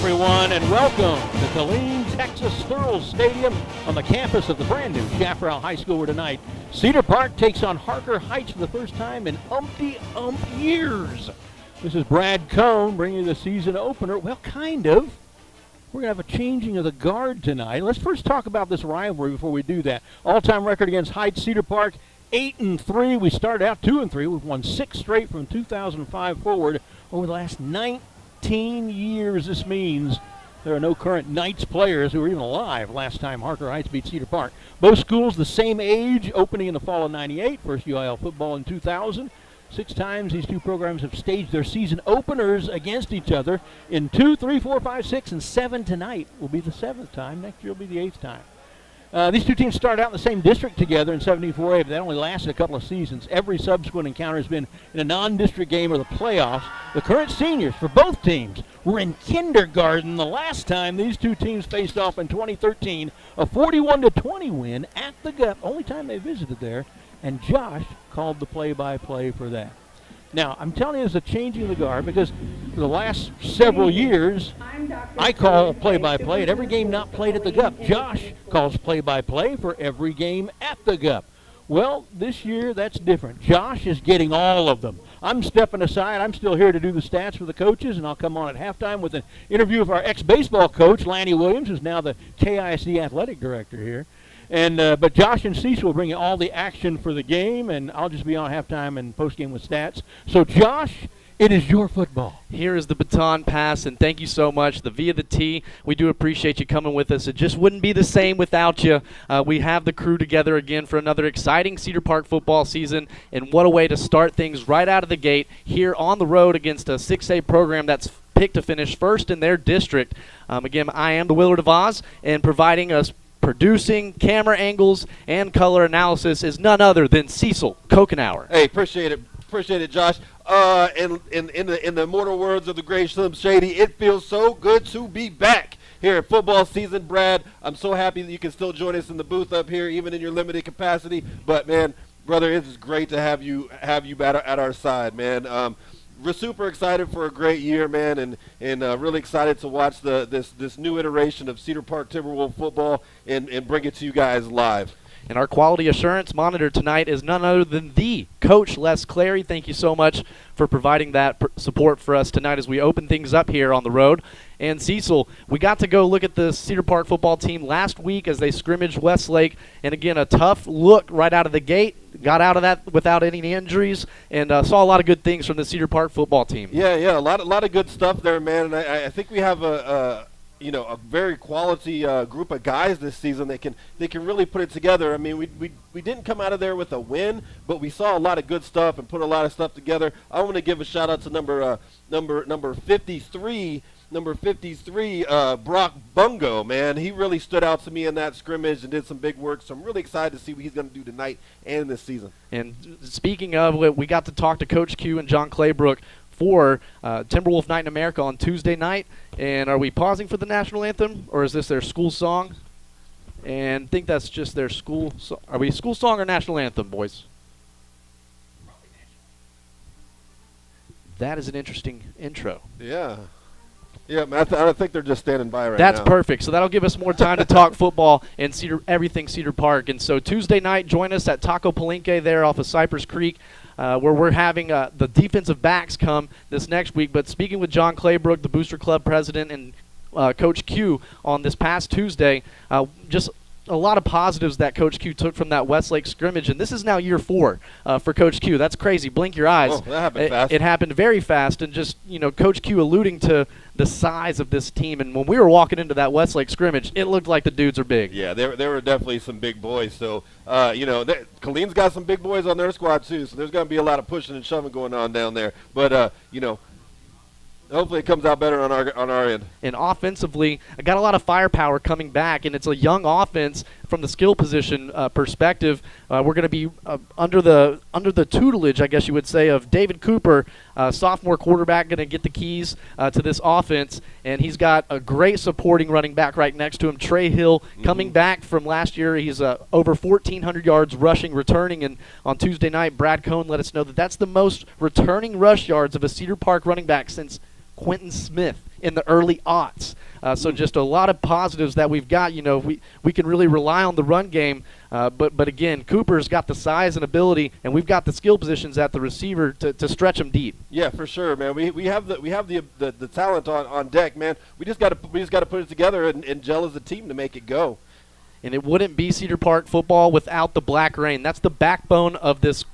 everyone, and welcome to Killeen, Texas Sterling Stadium on the campus of the brand new Chaparral High School, where tonight Cedar Park takes on Harker Heights for the first time in umpty-ump years. This is Brad Cohn bringing you the season opener. Well, kind of. We're going to have a changing of the guard tonight. Let's first talk about this rivalry before we do that. All-time record against Heights, Cedar Park, 8-3. We started out 2-3. We've won 6 straight from 2005 forward. Over the last 19 years, this means there are no current Knights players who are even alive last time Harker Heights beat Cedar Park. Both schools the same age, opening in the fall of '98, first UIL football in 2000. 6 times these two programs have staged their season openers against each other in 2, 3, 4, 5, 6, and 7 tonight will be the 7th time. Next year will be the 8th time. These two teams started out in the same district together in 74A, but that only lasted a couple of seasons. Every subsequent encounter has been in a non-district game or the playoffs. The current seniors for both teams were in kindergarten the last time these two teams faced off in 2013, a 41-20 win at the GUP, only time they visited there, and Josh called the play-by-play for that. Now, I'm telling you, it's a changing of the guard because for the last several years, I call play-by-play at every game not played at the GUP. Josh calls play-by-play for every game at the GUP. Well, this year, that's different. Josh is getting all of them. I'm stepping aside. I'm still here to do the stats for the coaches, and I'll come on at halftime with an interview of our ex-baseball coach, Lanny Williams, who's now the KISD athletic director here. And but Josh and Cecil will bring you all the action for the game, and I'll just be on halftime and postgame with stats. So, Josh, it is your football. Here is the baton pass, and thank you so much. The Via the T, we do appreciate you coming with us. It just wouldn't be the same without you. We have the crew together again for another exciting Cedar Park football season, and what a way to start things right out of the gate here on the road against a 6A program that's picked to finish first in their district. Again, I am the Willard of Oz, and providing us producing, camera angles, and color analysis is none other than Cecil Kokenauer. Hey, appreciate it, Josh. In the immortal words of the great Slim Shady, it feels so good to be back here at football season, Brad. I'm so happy that you can still join us in the booth up here, even in your limited capacity. But man, brother, it is great to have you at our side, man. We're super excited for a great year, man, and really excited to watch this new iteration of Cedar Park Timberwolf football and bring it to you guys live. And our quality assurance monitor tonight is none other than the Coach Les Clary. Thank you so much for providing that support for us tonight as we open things up here on the road. And Cecil, we got to go look at the Cedar Park football team last week as they scrimmaged Westlake. And again, a tough look right out of the gate. Got out of that without any injuries, and saw a lot of good things from the Cedar Park football team. Yeah, a lot of good stuff there, man. And I think we have a very quality group of guys this season. They can really put it together. I mean, we didn't come out of there with a win, but we saw a lot of good stuff and put a lot of stuff together. I want to give a shout out to number 53. Number 53, Brock Bungo, man. He really stood out to me in that scrimmage and did some big work. So I'm really excited to see what he's going to do tonight and this season. And speaking of, we got to talk to Coach Q and John Claybrook for Timberwolf Night in America on Tuesday night. And are we pausing for the national anthem, or is this their school song? And I think that's just their school song. Are we school song or national anthem, boys? That is an interesting intro. Yeah. Yeah, man, I think they're just standing by right now. That's perfect. So that'll give us more time to talk football and everything Cedar Park. And so Tuesday night, join us at Taco Palenque there off of Cypress Creek, where we're having the defensive backs come this next week. But speaking with John Claybrook, the Booster Club president, and Coach Q on this past Tuesday, just a lot of positives that Coach Q took from that Westlake scrimmage, and this is now year 4 for Coach Q. That's crazy. Blink your eyes. Oh, that happened fast. It happened very fast, and just, Coach Q alluding to the size of this team. And when we were walking into that Westlake scrimmage, it looked like the dudes are big. Yeah, there were definitely some big boys. So, Killeen's got some big boys on their squad, too, so there's going to be a lot of pushing and shoving going on down there. But, hopefully it comes out better on our end. And offensively, I got a lot of firepower coming back, and it's a young offense from the skill position perspective. We're going to be under the tutelage, I guess you would say, of David Cooper, sophomore quarterback, going to get the keys to this offense. And he's got a great supporting running back right next to him, Trey Hill, coming back from last year. He's over 1,400 yards rushing, returning. And on Tuesday night, Brad Cohn let us know that that's the most returning rush yards of a Cedar Park running back since Quentin Smith in the early aughts. So just a lot of positives that we've got. We can really rely on the run game. But again, Cooper's got the size and ability, and we've got the skill positions at the receiver to stretch them deep. Yeah, for sure, man. We have the talent on deck, man. We just got to put it together and gel as a team to make it go. And it wouldn't be Cedar Park football without the Black Rain. That's the backbone of this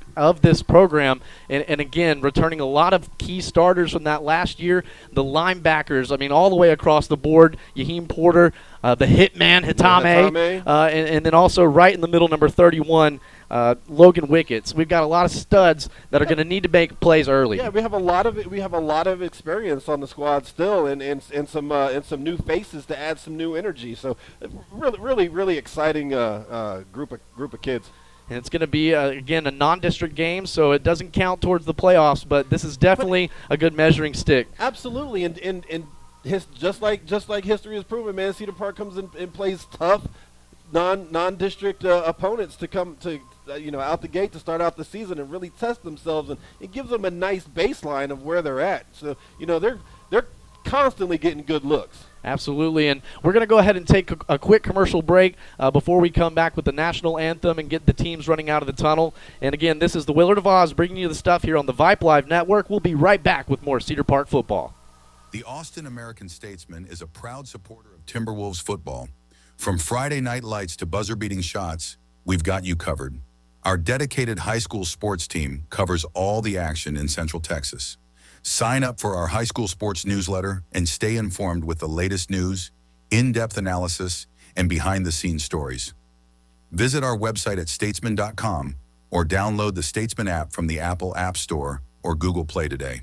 program. And again, returning a lot of key starters from that last year. The linebackers, I mean, all the way across the board. Yaheem Porter, the hitman, Hitame. And then also right in the middle, number 31, Logan Wickets. We've got a lot of studs that are going to need to make plays early. Yeah, we have a lot of experience on the squad still, and some new faces to add some new energy. So really exciting group of kids. And it's going to be, again, a non-district game, so it doesn't count towards the playoffs, but this is definitely a good measuring stick. Absolutely, and just like history has proven, man, Cedar Park comes and plays tough non-district opponents to come to out the gate to start out the season and really test themselves, and it gives them a nice baseline of where they're at. So they're constantly getting good looks. Absolutely, and we're going to go ahead and take a quick commercial break before we come back with the national anthem and get the teams running out of the tunnel. And again, this is the Willard of Oz bringing you the stuff here on the Vype Live Network. We'll be right back with more Cedar Park football. The Austin American-Statesman is a proud supporter of Timberwolves football. From Friday night lights to buzzer-beating shots, we've got you covered. Our dedicated high school sports team covers all the action in Central Texas. Sign up for our high school sports newsletter and stay informed with the latest news, in-depth analysis, and behind-the-scenes stories. Visit our website at statesman.com or download the Statesman app from the Apple App Store or Google Play today.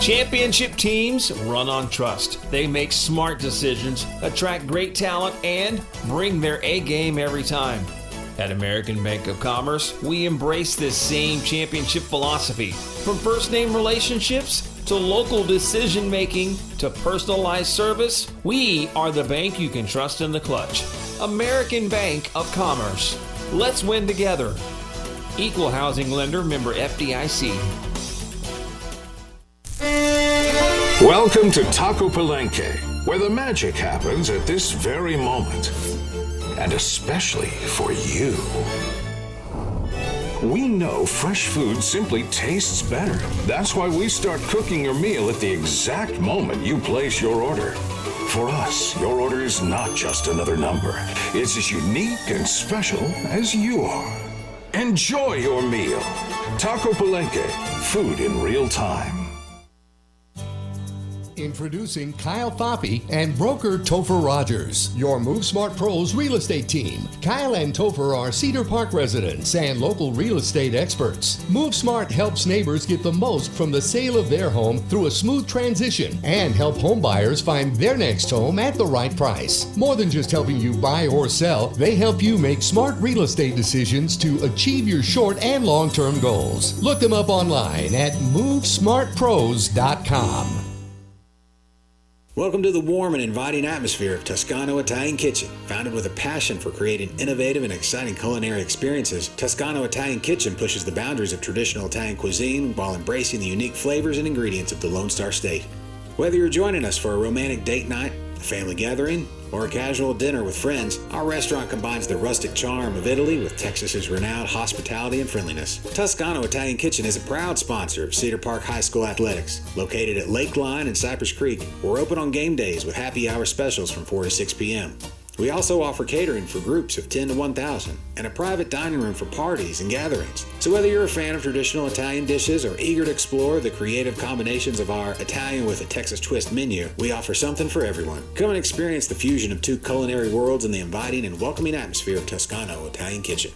Championship teams run on trust. They make smart decisions, attract great talent, and bring their A game every time. At American Bank of Commerce, we embrace this same championship philosophy. From first-name relationships to local decision-making to personalized service, we are the bank you can trust in the clutch. American Bank of Commerce. Let's win together. Equal housing lender, member FDIC. Welcome to Taco Palenque, where the magic happens at this very moment. And especially for you. We know fresh food simply tastes better. That's why we start cooking your meal at the exact moment you place your order. For us, your order is not just another number. It's as unique and special as you are. Enjoy your meal. Taco Palenque, food in real time. Introducing Kyle Foppe and broker Topher Rogers, your Move Smart Pros real estate team. Kyle and Topher are Cedar Park residents and local real estate experts. Move Smart helps neighbors get the most from the sale of their home through a smooth transition and help home buyers find their next home at the right price. More than just helping you buy or sell, they help you make smart real estate decisions to achieve your short and long-term goals. Look them up online at MoveSmartPros.com. Welcome to the warm and inviting atmosphere of Toscano Italian Kitchen. Founded with a passion for creating innovative and exciting culinary experiences, Toscano Italian Kitchen pushes the boundaries of traditional Italian cuisine while embracing the unique flavors and ingredients of the Lone Star State. Whether you're joining us for a romantic date night, a family gathering, or a casual dinner with friends, our restaurant combines the rustic charm of Italy with Texas's renowned hospitality and friendliness. Toscano Italian Kitchen is a proud sponsor of Cedar Park High School Athletics. Located at Lakeline and Cypress Creek, we're open on game days with happy hour specials from 4 to 6 p.m. We also offer catering for groups of 10 to 1,000 and a private dining room for parties and gatherings. So whether you're a fan of traditional Italian dishes or eager to explore the creative combinations of our Italian with a Texas twist menu, we offer something for everyone. Come and experience the fusion of two culinary worlds in the inviting and welcoming atmosphere of Toscano Italian Kitchen.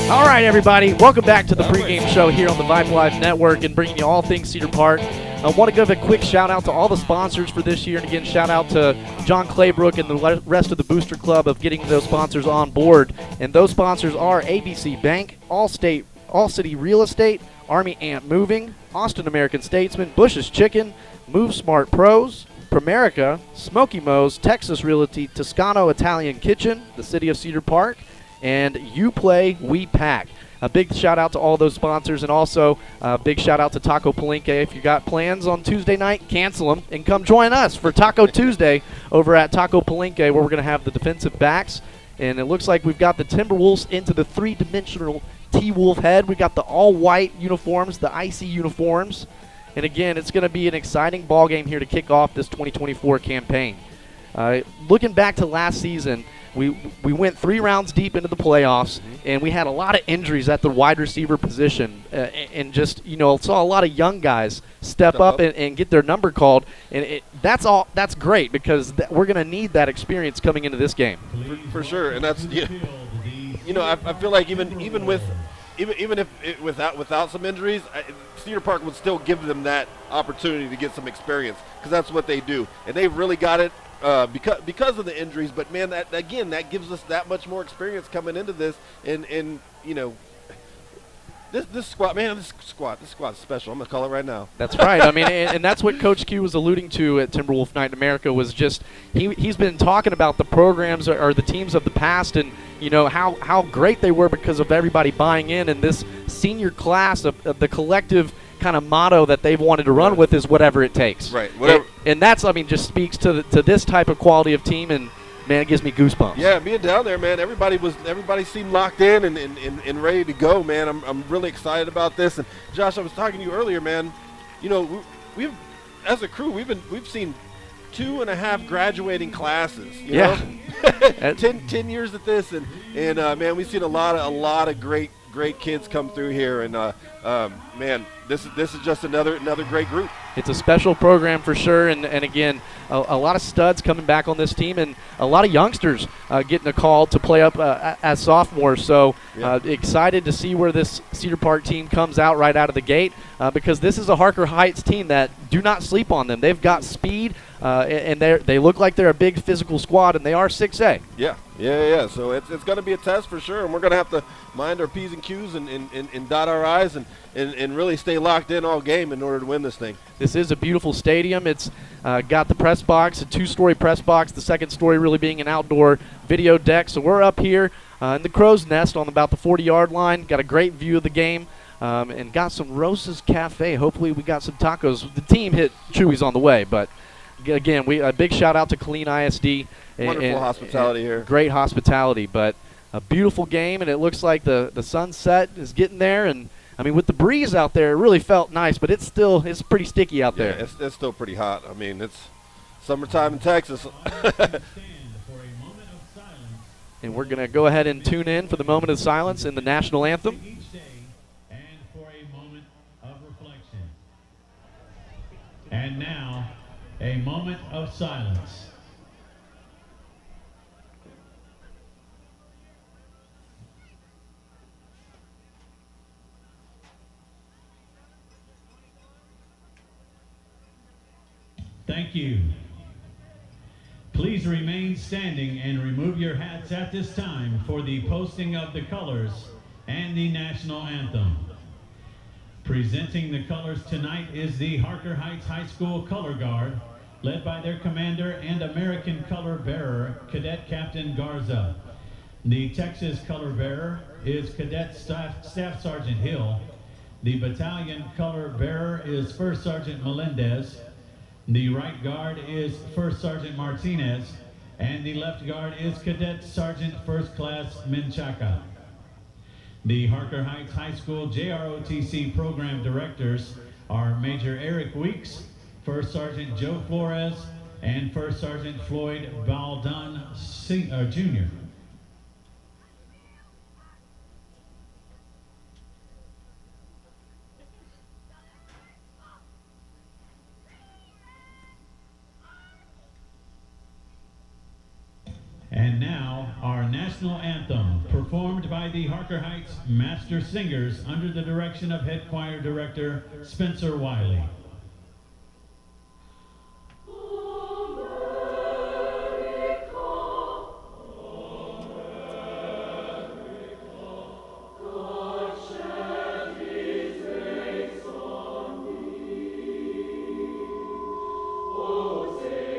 All right, everybody. Welcome back to the pregame show here on the Vype Live Network and bringing you all things Cedar Park. I want to give a quick shout-out to all the sponsors for this year. And, again, shout-out to John Claybrook and the rest of the Booster Club of getting those sponsors on board. And those sponsors are ABC Bank, All-City Real Estate, Army Ant Moving, Austin American Statesman, Bush's Chicken, Move Smart Pros, Primerica, Smoky Mo's, Texas Realty, Toscano Italian Kitchen, the City of Cedar Park, and You Play, We Pack. A big shout out to all those sponsors, and also a big shout out to Taco Palenque. If you got plans on Tuesday night, cancel them and come join us for Taco Tuesday over at Taco Palenque, where we're going to have the defensive backs. And it looks like we've got the Timberwolves into the three-dimensional T-Wolf head. We've got the all-white uniforms, the icy uniforms. And again, it's going to be an exciting ball game here to kick off this 2024 campaign. Looking back to last season, we went 3 rounds deep into the playoffs, and we had a lot of injuries at the wide receiver position, and just saw a lot of young guys step up and get their number called, and that's great because we're going to need that experience coming into this game. For sure, and that's I feel like even if without some injuries, Cedar Park would still give them that opportunity to get some experience because that's what they do, and they've really got it. Because of the injuries, but man, that gives us that much more experience coming into this, and this squad, man, this squad's special. I'm gonna call it right now. That's right. I mean, and that's what Coach Q was alluding to at Timberwolf Night in America was just he's been talking about the programs or the teams of the past, and how great they were because of everybody buying in, and this senior class of the collective kind of motto that they've wanted to run with is whatever it takes. Right. Whatever. And that's, just speaks to this type of quality of team, and man, it gives me goosebumps. Yeah, being down there, man, everybody seemed locked in and ready to go, man. I'm really excited about this. And Josh, I was talking to you earlier, man. We've as a crew we've seen 2.5 graduating classes. You know? 10 years at this, and man, we've seen a lot of great kids come through here, and man, this is just another great group. It's a special program for sure, and again, a lot of studs coming back on this team, and a lot of youngsters getting a call to play up as sophomores. So excited to see where this Cedar Park team comes out right out of the gate, because this is a Harker Heights team that do not sleep on them. They've got speed, and they look like they're a big physical squad, and they are 6A. Yeah. So it's going to be a test for sure, and we're going to have to mind our P's and Q's and dot our I's and really stay locked in all game in order to win this thing. This is a beautiful stadium. It's got the press box, a 2-story press box, the second story really being an outdoor video deck. So we're up here in the crow's nest on about the 40-yard line. Got a great view of the game, and got some Rosa's Cafe. Hopefully we got some tacos. The team hit Chewy's on the way, but again, a big shout out to Killeen ISD. Wonderful hospitality here. Great hospitality, but a beautiful game, and it looks like the sunset is getting there, and with the breeze out there, it really felt nice, but it's pretty sticky out there. Yeah, it's still pretty hot. It's summertime in Texas. And we're going to go ahead and tune in for the moment of silence in the national anthem. And for a moment of reflection. And now, a moment of silence. Thank you. Please remain standing and remove your hats at this time for the posting of the colors and the national anthem. Presenting the colors tonight is the Harker Heights High School Color Guard, led by their commander and American color bearer, Cadet Captain Garza. The Texas color bearer is Cadet Staff Sergeant Hill. The battalion color bearer is First Sergeant Melendez. The right guard is First Sergeant Martinez, and the left guard is Cadet Sergeant First Class Menchaca. The Harker Heights High School JROTC program directors are Major Eric Weeks, First Sergeant Joe Flores, and First Sergeant Floyd Baldun Jr. And now, our national anthem, performed by the Harker Heights Master Singers under the direction of Head Choir Director Spencer Wiley. Oh, say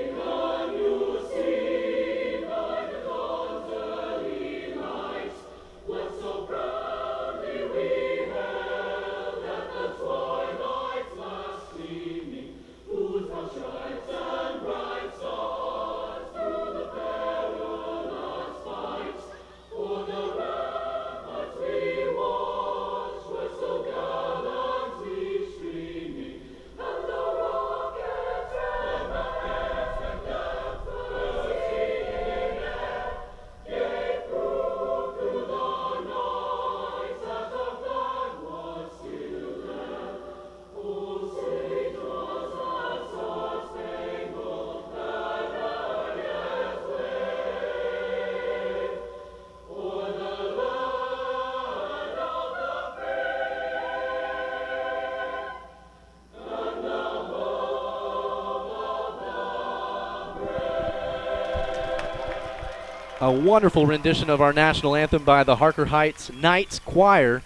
a wonderful rendition of our national anthem by the Harker Heights Knights Choir.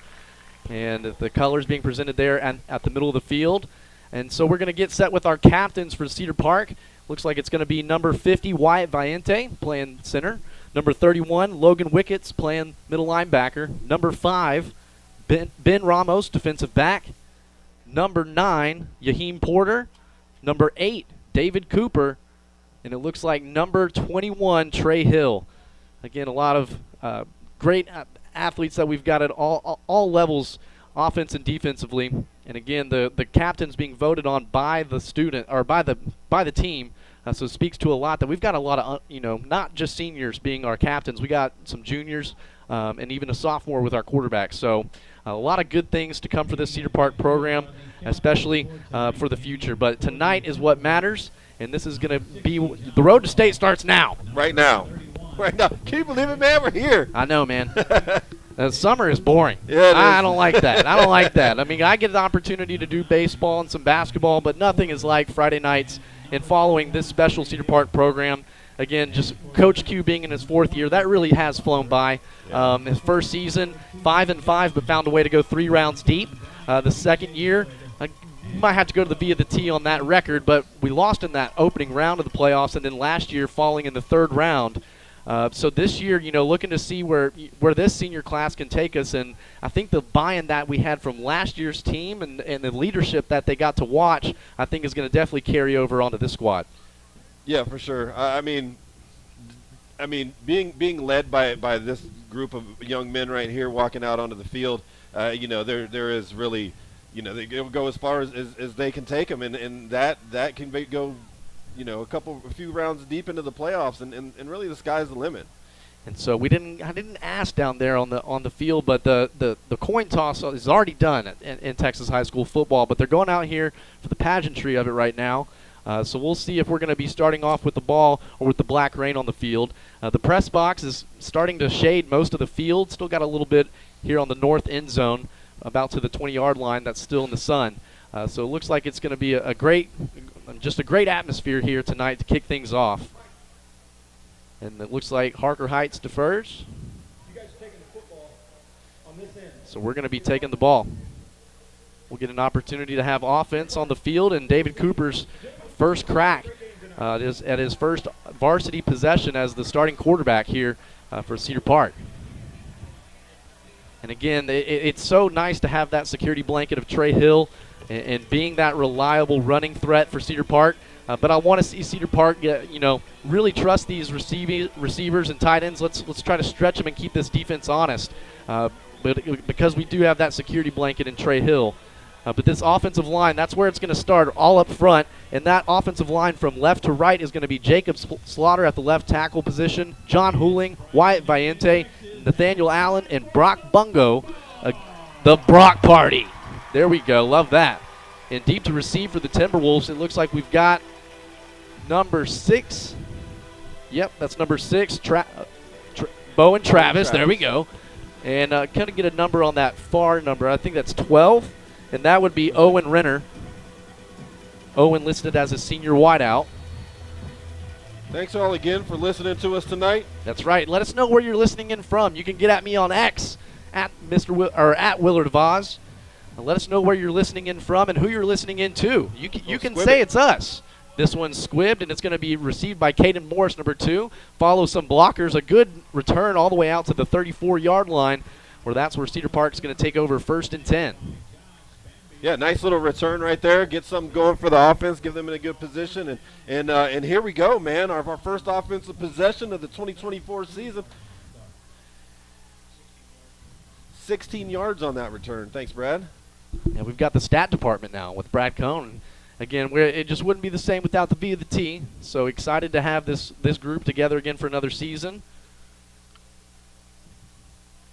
And the colors being presented there at the middle of the field. And so we're going to get set with our captains for Cedar Park. Looks like it's going to be number 50, Wyatt Viente, playing center. Number 31, Logan Wickets, playing middle linebacker. Number 5, Ben Ramos, defensive back. Number 9, Yaheem Porter. Number 8, David Cooper. And it looks like number 21, Trey Hill. Again, a lot of great athletes that we've got at all levels, offense and defensively. And again, the captains being voted on by the student or by the team. So it speaks to a lot that we've got a lot of not just seniors being our captains. We got some juniors and even a sophomore with our quarterback. So a lot of good things to come for this Cedar Park program, especially for the future. But tonight is what matters, and this is going to be the road to state starts now. Right now. Can you believe it, man? We're here. I know, man. Summer is boring. Yeah, I don't like that. I don't like that. I mean, I get the opportunity to do baseball and some basketball, but nothing is like Friday nights and following this special Cedar Park program. Again, just Coach Q being in his 4th year, that really has flown by. His first season, 5-5, but found a way to go 3 rounds deep. The second year, you might have to go to the V of the T on that record, but we lost in that opening round of the playoffs, and then last year falling in the 3rd round. So this year, looking to see where this senior class can take us, and I think the buy-in that we had from last year's team and the leadership that they got to watch, I think is going to definitely carry over onto this squad. Yeah, for sure. I mean, being led by this group of young men right here walking out onto the field, there is really, they go as far as they can take them, and that can go. A few rounds deep into the playoffs, and really the sky's the limit. And so I didn't ask down there on the field, but the coin toss is already done in Texas high school football. But they're going out here for the pageantry of it right now. So we'll see if we're going to be starting off with the ball or with the black rain on the field. The press box is starting to shade most of the field. Still got a little bit here on the north end zone, about to the 20-yard line. That's still in the sun. So it looks like it's going to be a great atmosphere here tonight to kick things off. And it looks like Harker Heights defers. You guys are taking the football on this end. So we're going to be taking the ball. We'll get an opportunity to have offense on the field, and David Cooper's first crack at his first varsity possession as the starting quarterback here for Cedar Park. And again, it's so nice to have that security blanket of Trey Hill and being that reliable running threat for Cedar Park. But I want to see Cedar Park, really trust these receivers and tight ends. Let's try to stretch them and keep this defense honest. But because we do have that security blanket in Trey Hill. But this offensive line, that's where it's going to start, all up front. And that offensive line from left to right is going to be Jacob Slaughter at the left tackle position, John Hooling, Wyatt Viente, Nathaniel Allen, and Brock Bungo, the Brock Party. There we go. Love that. And deep to receive for the Timberwolves, it looks like we've got number 6. Yep, that's number 6, Bowen Travis. There we go. And kind of get a number on that far number. I think that's 12. And that would be Owen Renner. Owen listed as a senior wideout. Thanks all again for listening to us tonight. That's right. Let us know where you're listening in from. You can get at me on X at at Willard Vaz. Let us know where you're listening in from and who you're listening in to. You can say it's us. This one's squibbed, and it's going to be received by Caden Morris, number 2. Follow some blockers. A good return all the way out to the 34-yard line, that's where Cedar Park's going to take over 1st and 10. Yeah, nice little return right there. Get something going for the offense. Give them in a good position. And here we go, man. Our first offensive possession of the 2024 season. 16 yards on that return. Thanks, Brad. Yeah, we've got the stat department now with Brad Cohn. Again, it just wouldn't be the same without the V of the T. So excited to have this group together again for another season.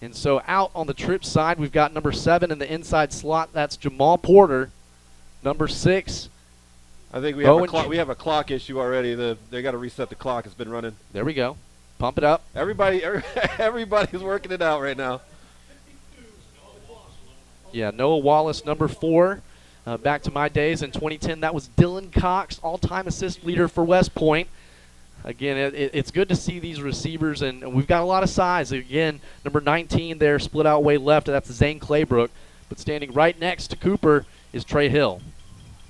And so out on the trip side, we've got number 7 in the inside slot. That's Jamal Porter. Number 6. I think we have a clock issue already. They got to reset the clock. It's been running. There we go. Pump it up. Everybody's working it out right now. Yeah, Noah Wallace, number 4. Back to my days in 2010, that was Dylan Cox, all-time assist leader for West Point. Again, it's good to see these receivers, and we've got a lot of size. Again, number 19 there, split out way left, and that's Zane Claybrook. But standing right next to Cooper is Trey Hill.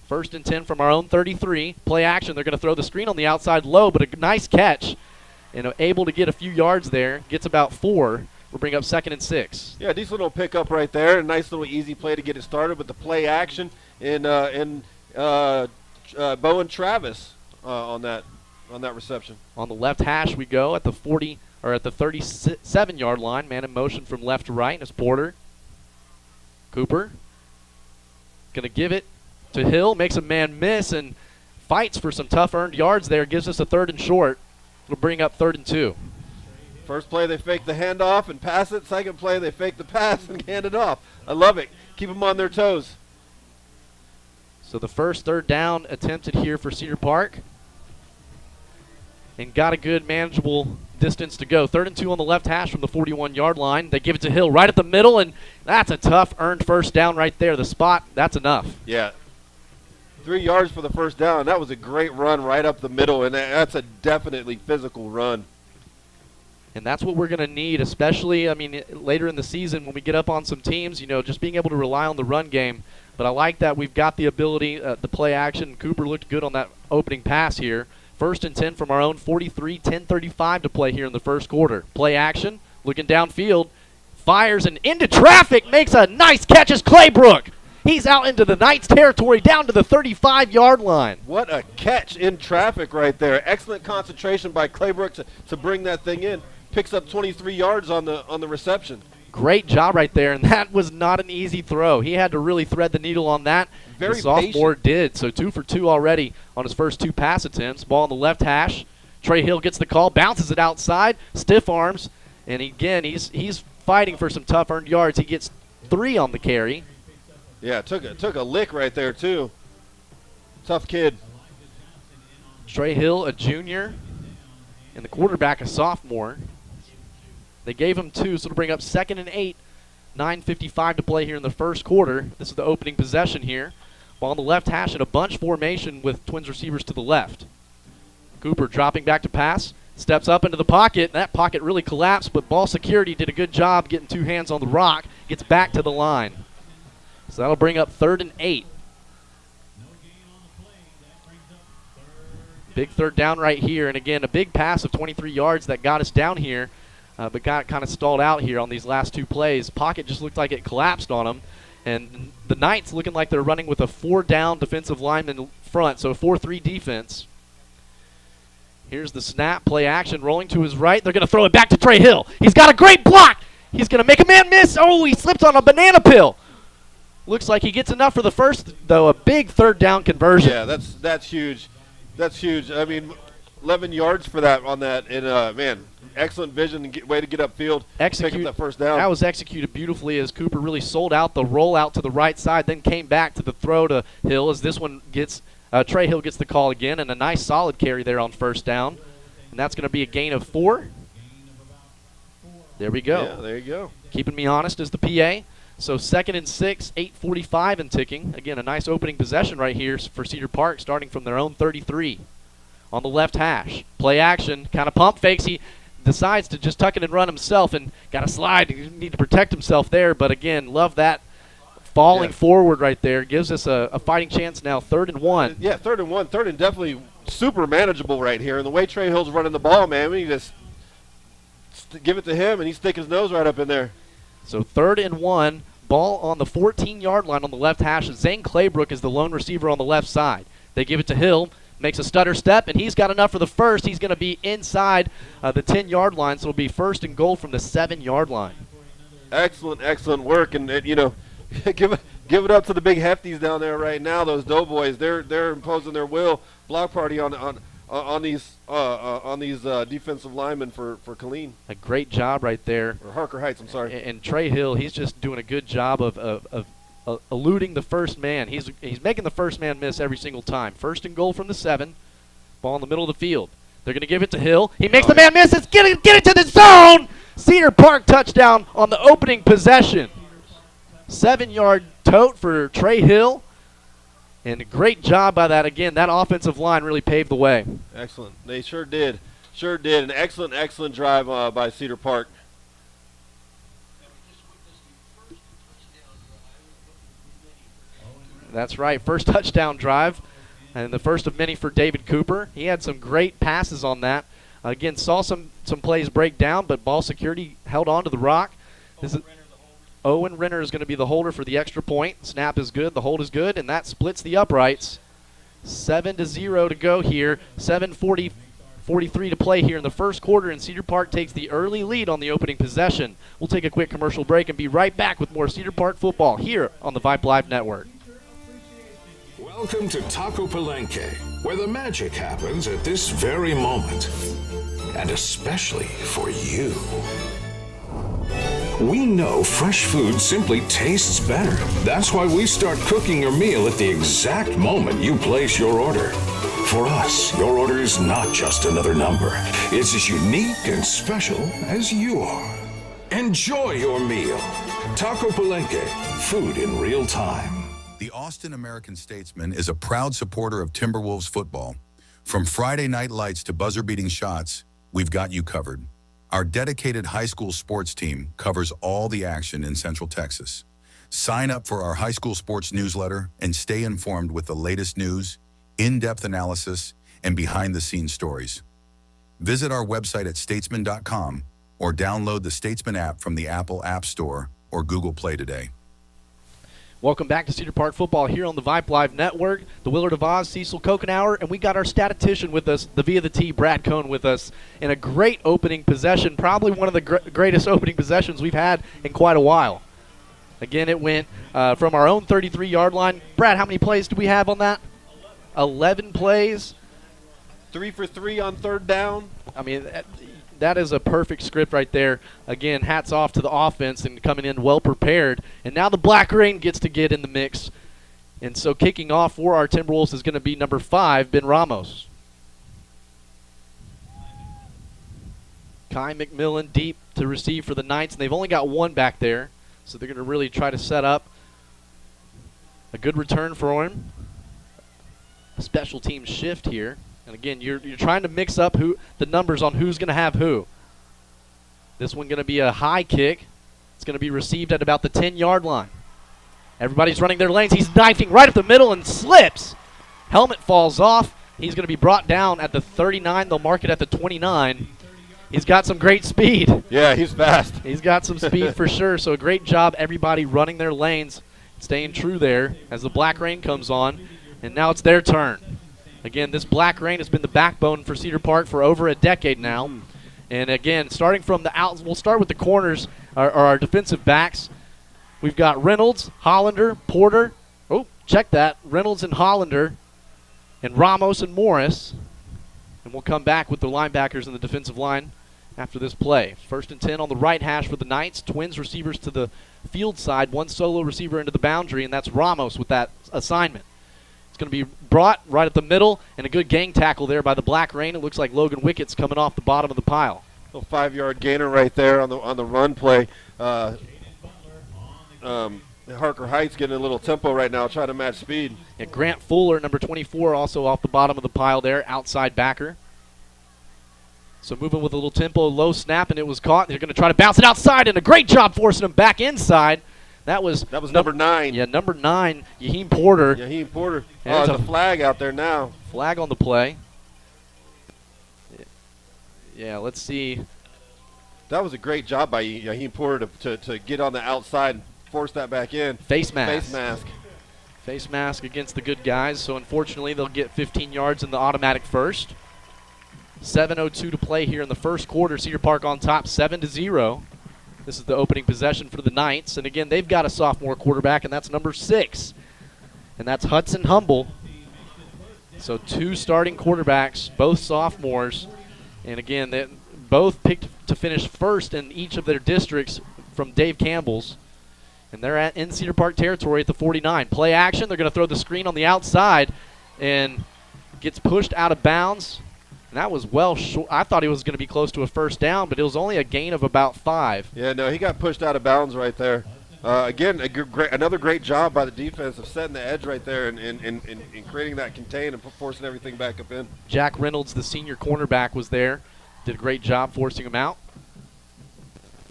1st and 10 from our own 33. Play action. They're going to throw the screen on the outside low, but a nice catch. And able to get a few yards there. Gets about 4. We'll bring up 2nd and 6. Yeah, decent little pickup right there. A nice little easy play to get it started with the play action in Bo and Travis on that reception. On the left hash we go at the 40 or at the 37-yard line. Man in motion from left to right is Porter. Cooper going to give it to Hill, makes a man miss and fights for some tough earned yards there. Gives us a 3rd and short. It'll bring up 3rd and 2. First play they fake the handoff and pass it. Second play they fake the pass and hand it off. I love it. Keep them on their toes. So the first 3rd down attempted here for Cedar Park. And got a good manageable distance to go. 3rd and 2 on the left hash from the 41-yard line. They give it to Hill right at the middle, and that's a tough earned first down right there. The spot, that's enough. Yeah. 3 yards for the first down. That was a great run right up the middle, and that's a definitely physical run. And that's what we're going to need, especially, later in the season when we get up on some teams, just being able to rely on the run game. But I like that we've got the ability, the play action. Cooper looked good on that opening pass here. 1st and 10 from our own 43, 10:35 to play here in the first quarter. Play action, looking downfield, fires and into traffic, makes a nice catch as Claybrook. He's out into the Knights territory, down to the 35-yard line. What a catch in traffic right there. Excellent concentration by Claybrook to bring that thing in. Picks up 23 yards on the reception. Great job right there, and that was not an easy throw. He had to really thread the needle on that. Very the sophomore patient. did, so 2 for 2 already on his first 2 pass attempts. Ball on the left hash. Trey Hill gets the call, bounces it outside, stiff arms, and again, he's fighting for some tough earned yards. He gets 3 on the carry. Yeah, took a lick right there too. Tough kid. Trey Hill, a junior, and the quarterback, a sophomore. They gave him 2, so it'll bring up 2nd and 8. 9:55 to play here in the first quarter. This is the opening possession here. Ball on the left hash in a bunch formation with Twins receivers to the left. Cooper dropping back to pass. Steps up into the pocket. That pocket really collapsed, but ball security did a good job getting 2 hands on the rock. Gets back to the line. So that'll bring up 3rd and 8. Big 3rd down right here. And again, a big pass of 23 yards that got us down here. But got kind of stalled out here on these last 2 plays. Pocket just looked like it collapsed on them. And the Knights looking like they're running with a 4-down defensive lineman front, so a 4-3 defense. Here's the snap, play action, rolling to his right. They're going to throw it back to Trey Hill. He's got a great block. He's going to make a man miss. Oh, he slipped on a banana peel. Looks like he gets enough for the first, though, a big 3rd down conversion. Yeah, that's huge. That's huge. 11 yards for that on that. And, man, excellent vision and way to get upfield. Pick up that first down. That was executed beautifully as Cooper really sold out the rollout to the right side, then came back to the throw to Hill as this one gets Trey Hill gets the call again, and a nice solid carry there on 1st down. And that's going to be a gain of 4. There we go. Yeah, there you go. Keeping me honest is the PA. So 2nd and 6, 8:45 and ticking. Again, a nice opening possession right here for Cedar Park, starting from their own 33. On the left hash, play action, kind of pump fakes. He decides to just tuck it and run himself and got to slide. He need to protect himself there, but again, love that falling forward right there. Gives us a fighting chance now, 3rd and 1. Yeah, 3rd and 1. 3rd and definitely super manageable right here. And the way Trey Hill's running the ball, man, we just give it to him, and he stick his nose right up in there. So 3rd and 1, ball on the 14-yard line on the left hash. Zane Claybrook is the lone receiver on the left side. They give it to Hill. Makes a stutter step, and he's got enough for the first. He's going to be inside the 10-yard line, so it'll be 1st and goal from the 7-yard line. Excellent work, and give it up to the big hefties down there right now. Those Doughboys, they're imposing their will. Block party on these defensive linemen for Killeen. A great job right there. Or Harker Heights, I'm sorry. And Trey Hill, he's just doing a good job of eluding the first man. He's making the first man miss every single time. 1st and goal from the 7. Ball in the middle of the field. They're going to give it to Hill. He makes the man miss. It's get it to the zone. Cedar Park touchdown on the opening possession. 7-yard tote for Trey Hill. And a great job by that. Again, that offensive line really paved the way. Excellent. They sure did. Sure did. An excellent drive by Cedar Park. That's right. First touchdown drive, and the first of many for David Cooper. He had some great passes on that. Again, saw some plays break down, but ball security held on to the rock. Owen Renner is going to be the holder for the extra point. Snap is good. The hold is good, and that splits the uprights. 7-0 to go here. 7:43 to play here in the first quarter, and Cedar Park takes the early lead on the opening possession. We'll take a quick commercial break and be right back with more Cedar Park football here on the Vype Live Network. Welcome to Taco Palenque, where the magic happens at this very moment. And especially for you. We know fresh food simply tastes better. That's why we start cooking your meal at the exact moment you place your order. For us, your order is not just another number. It's as unique and special as you are. Enjoy your meal. Taco Palenque, food in real time. The Austin American-Statesman is a proud supporter of Timberwolves football. From Friday night lights to buzzer-beating shots, we've got you covered. Our dedicated high school sports team covers all the action in Central Texas. Sign up for our high school sports newsletter and stay informed with the latest news, in-depth analysis, and behind-the-scenes stories. Visit our website at statesman.com or download the Statesman app from the Apple App Store or Google Play today. Welcome back to Cedar Park football here on the Vype Live Network. The Willard of Oz, Cecil Kokenauer, and we got our statistician with us, the V of the T, Brad Cohn, with us, in a great opening possession, probably one of the greatest opening possessions we've had in quite a while. Again, it went from our own 33-yard line. Brad, how many plays do we have on that? 11 plays. 3 for 3 on third down. I mean, that is a perfect script right there. Again, hats off to the offense and coming in well prepared. And now the Black Rain gets to get in the mix. And so kicking off for our Timberwolves is going to be number 5, Ben Ramos. Kai McMillan deep to receive for the Knights, and they've only got one back there. So they're going to really try to set up a good return for him. A special team shift here. And again, you're trying to mix up the numbers on who's going to have who. This one going to be a high kick. It's going to be received at about the 10-yard line. Everybody's running their lanes. He's knifing right up the middle and slips. Helmet falls off. He's going to be brought down at the 39. They'll mark it at the 29. He's got some great speed. Yeah, he's fast. He's got some speed for sure. So a great job, everybody running their lanes, staying true there as the Black Rain comes on. And now it's their turn. Again, this Black Rain has been the backbone for Cedar Park for over a decade now. And again, starting from the out, we'll start with the corners, our defensive backs. We've got Reynolds, Hollander, Porter. Oh, check that. Reynolds and Hollander, and Ramos and Morris. And we'll come back with the linebackers and the defensive line after this play. 1st and 10 on the right hash for the Knights. Twins receivers to the field side. One solo receiver into the boundary, and that's Ramos with that assignment. It's going to be brought right at the middle, and a good gang tackle there by the Black Rain. It looks like Logan Wickett's coming off the bottom of the pile. Little 5-yard gainer right there on the run play. Harker Heights getting a little tempo right now, trying to match speed. And Grant Fuller, number 24, also off the bottom of the pile there, outside backer. So moving with a little tempo, low snap, and it was caught. They're going to try to bounce it outside, and a great job forcing him back inside. That was number 9. Yeah, number 9, Yaheem Porter. Yaheem Porter. And there's a flag out there now. Flag on the play. Yeah, let's see. That was a great job by Yaheem Porter to get on the outside and force that back in. Face mask. Face mask. Face mask against the good guys. So unfortunately, they'll get 15 yards in the automatic first. 7:02 to play here in the first quarter. Cedar Park on top, 7-0. This is the opening possession for the Knights. And again, they've got a sophomore quarterback, and that's number 6. And that's Hudson Humble. So 2 starting quarterbacks, both sophomores. And again, they both picked to finish first in each of their districts from Dave Campbell's. And they're in Cedar Park territory at the 49. Play action. They're going to throw the screen on the outside and gets pushed out of bounds. And that was well short. I thought he was going to be close to a first down, but it was only a gain of about 5. Yeah, no, he got pushed out of bounds right there. Again, another great job by the defense of setting the edge right there and creating that contain and forcing everything back up in. Jack Reynolds, the senior cornerback, was there. Did a great job forcing him out.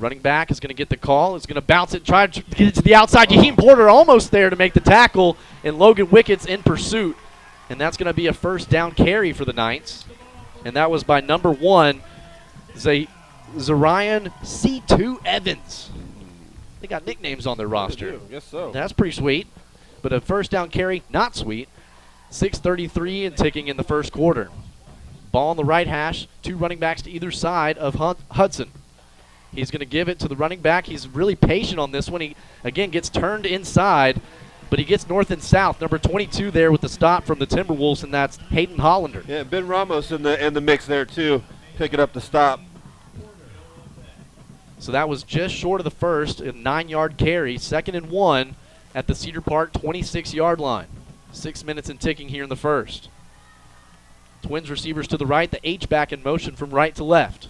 Running back is going to get the call. Is going to bounce it, try to get it to the outside. Yaheem Porter almost there to make the tackle, and Logan Wickett's in pursuit. And that's going to be a first down carry for the Knights. And that was by number 1, Zarian C2 Evans. They got nicknames on their roster. Yes, so. That's pretty sweet. But a first down carry, not sweet. 6:33 and ticking in the first quarter. Ball on the right hash, 2 running backs to either side of Hudson. He's going to give it to the running back. He's really patient on this one. He, again, gets turned inside, but he gets north and south. Number 22 there with the stop from the Timberwolves, and that's Hayden Hollander. Yeah, Ben Ramos in the mix there, too, picking up the stop. So that was just short of the first, a 9-yard carry, 2nd and 1 at the Cedar Park 26-yard line. 6 minutes and ticking here in the first. Twins receivers to the right, the H-back in motion from right to left.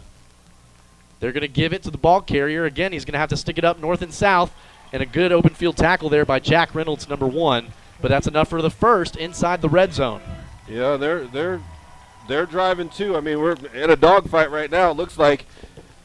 They're going to give it to the ball carrier. Again, he's going to have to stick it up north and south, and a good open field tackle there by Jack Reynolds, number 1. But that's enough for the first inside the red zone. Yeah, they're driving too. I mean, we're in a dogfight right now. It looks like.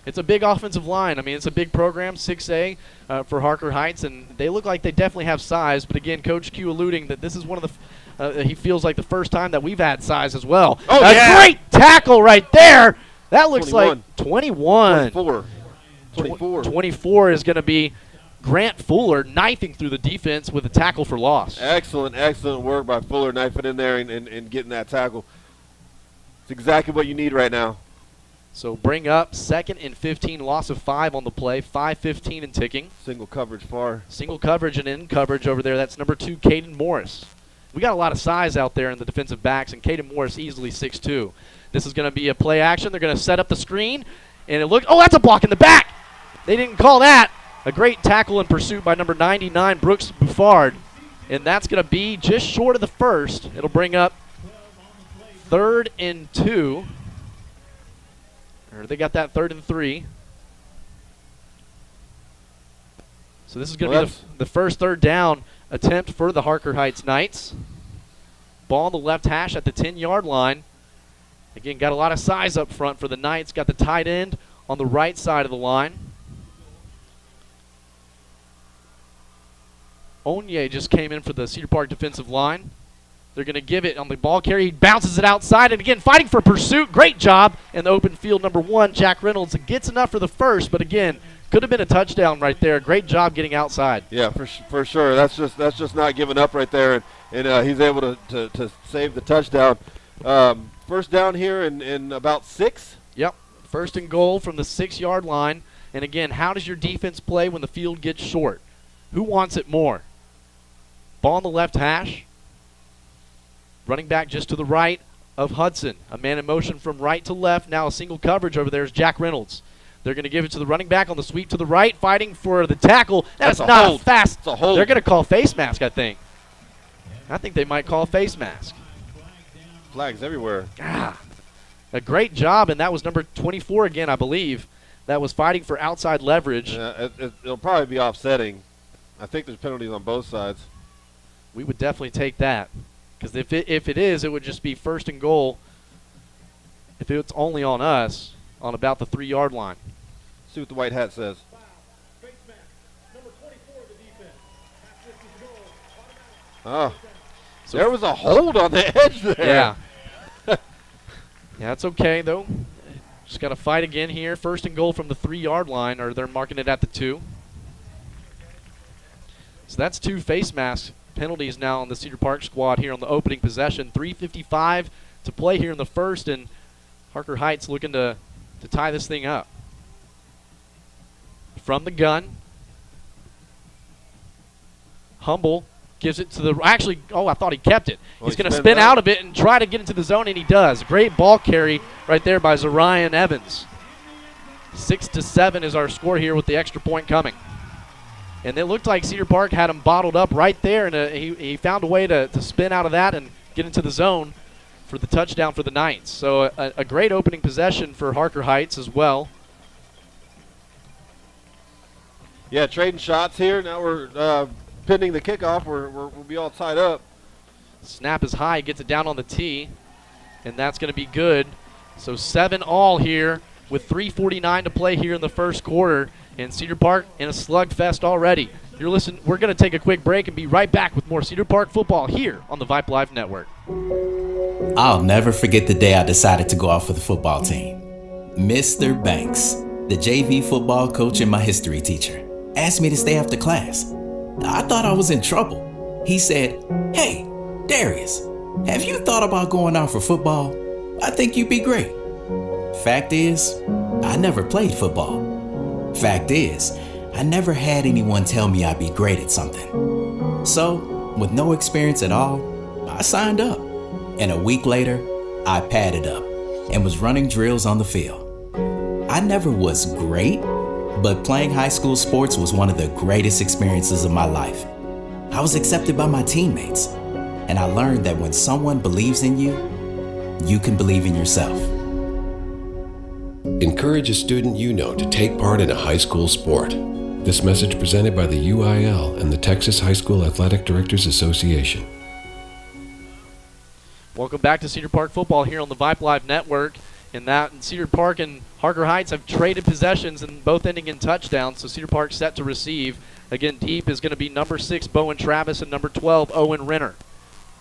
It's a big offensive line. I mean, it's a big program, 6A for Harker Heights, and they look like they definitely have size. But again, Coach Q alluding that this is one of the he feels like the first time that we've had size as well. Oh, a great tackle right there. That looks 21. Like 21. 24. 24 is going to be Grant Fuller knifing through the defense with a tackle for loss. Excellent work by Fuller, knifing in there and getting that tackle. It's exactly what you need right now. So bring up 2nd and 15, loss of 5 on the play, 5:15 and ticking. Single coverage far. Single coverage and in coverage over there. That's number 2, Caden Morris. We got a lot of size out there in the defensive backs, and Caden Morris easily 6'2". This is going to be a play action. They're going to set up the screen, and it looks – oh, that's a block in the back. They didn't call that. A great tackle in pursuit by number 99, Brooks Buffard, and that's going to be just short of the first. It'll bring up 3rd and 2. Or they got that 3rd and 3. So this is going to be the first 3rd down attempt for the Harker Heights Knights. Ball on the left hash at the 10-yard line. Again, got a lot of size up front for the Knights. Got the tight end on the right side of the line. Onye just came in for the Cedar Park defensive line. They're going to give it on the ball carry. He bounces it outside, and again, fighting for pursuit. Great job in the open field. Number 1, Jack Reynolds, gets enough for the first, but again, could have been a touchdown right there. Great job getting outside. Yeah, for sure. That's just not giving up right there, and he's able to save the touchdown. First down here in about 6. Yep, 1st and goal from the 6-yard line. And again, how does your defense play when the field gets short? Who wants it more? Ball on the left hash. Running back just to the right of Hudson. A man in motion from right to left. Now a single coverage over there is Jack Reynolds. They're going to give it to the running back on the sweep to the right, fighting for the tackle. That's not hold. a fast. It's a hold. They're going to call face mask, I think. I think they might call face mask. Flags everywhere. A great job, and that was number 24 again, I believe. That was fighting for outside leverage. Yeah, it'll probably be offsetting. I think there's penalties on both sides. We would definitely take that. Because if it is, it would just be 1st and goal if it's only on us on about the 3-yard line. See what the white hat says. Oh, so there was a hold on the edge there. Yeah. Yeah, that's okay, though. Just got to fight again here. 1st and goal from the 3-yard line, or they're marking it at the 2. So that's 2 face mask penalties now on the Cedar Park squad here on the opening possession. 3:55 to play here in the first, and Harker Heights looking to tie this thing up. From the gun, Humble gives it to the – actually, I thought he kept it. He's going to spin out of it and try to get into the zone, and he does. Great ball carry right there by Zarian Evans. 6-7 is our score here with the extra point coming. And it looked like Cedar Park had him bottled up right there, and he found a way to spin out of that and get into the zone for the touchdown for the Knights. So a great opening possession for Harker Heights as well. Yeah, trading shots here. Now we're pending the kickoff. We'll be all tied up. Snap is high, gets it down on the tee, and that's going to be good. So 7-all here with 3:49 to play here in the first quarter, and Cedar Park in a slugfest already. You're listening. We're going to take a quick break and be right back with more Cedar Park football here on the Vype Live Network. I'll never forget the day I decided to go out for the football team. Mr. Banks, the JV football coach and my history teacher, asked me to stay after class. I thought I was in trouble. He said, "Hey, Darius, have you thought about going out for football? I think you'd be great." Fact is, I never played football. Fact is, I never had anyone tell me I'd be great at something. So, with no experience at all, I signed up. And a week later, I padded up and was running drills on the field. I never was great, but playing high school sports was one of the greatest experiences of my life. I was accepted by my teammates, and I learned that when someone believes in you, you can believe in yourself. Encourage a student you know to take part in a high school sport. This message presented by the UIL and the Texas High School Athletic Directors Association. Welcome back to Cedar Park football here on the Vype Live Network. And Cedar Park and Harker Heights have traded possessions and both ending in touchdowns. So Cedar Park set to receive. Again, deep is going to be number 6, Bowen Travis, and number 12, Owen Renner.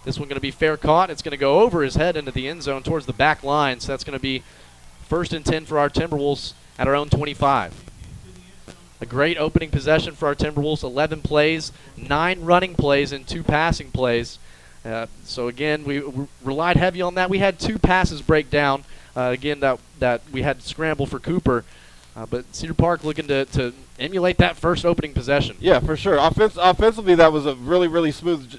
This one going to be fair caught. It's going to go over his head into the end zone towards the back line. So that's going to be 1st and 10 for our Timberwolves at our own 25. A great opening possession for our Timberwolves. 11 plays, 9 running plays, and 2 passing plays. So again, we relied heavy on that. We had 2 passes break down. Again, that we had to scramble for Cooper. But Cedar Park looking to emulate that first opening possession. Yeah, for sure. Offensively, that was a really, really smooth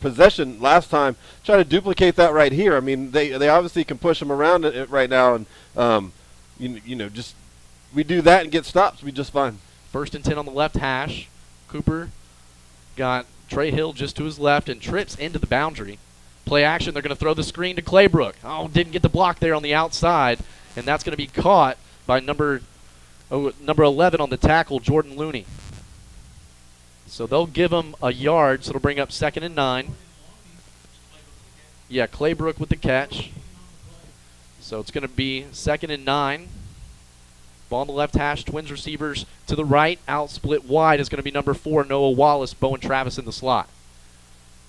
possession last time. Try to duplicate that right here. I mean, they obviously can push them around it right now, and just we do that and get stops, we just fine. 1st and 10 on the left hash. Cooper got Trey Hill just to his left and trips into the boundary. Play action, they're going to throw the screen to Claybrook. Oh, didn't get the block there on the outside, and that's going to be caught by number 11 on the tackle, Jordan Looney. So they'll give him a yard, so it'll bring up 2nd and 9. Yeah, Claybrook with the catch. So it's going to be 2nd and 9. Ball on the left hash, Twins receivers to the right. Out split wide is going to be number 4, Noah Wallace, Bowen Travis in the slot.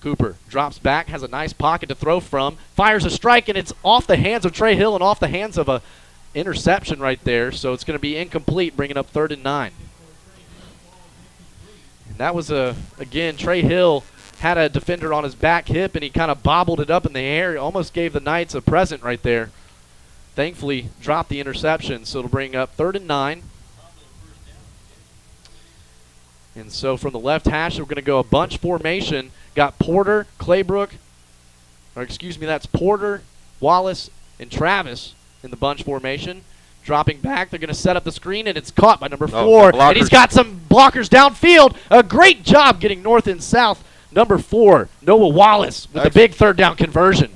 Cooper drops back, has a nice pocket to throw from, fires a strike, and it's off the hands of Trey Hill and off the hands of a interception right there. So it's going to be incomplete, bringing up 3rd and 9. And that was again, Trey Hill had a defender on his back hip, and he kind of bobbled it up in the air. He almost gave the Knights a present right there. Thankfully, dropped the interception, so it'll bring up 3rd and 9. And so from the left hash, we're going to go a bunch formation. Got Porter, Claybrook, that's Porter, Wallace, and Travis in the bunch formation. Dropping back, they're going to set up the screen, and it's caught by number 4. And he's got some blockers downfield. A great job getting north and south. Number 4, Noah Wallace with a big 3rd down conversion.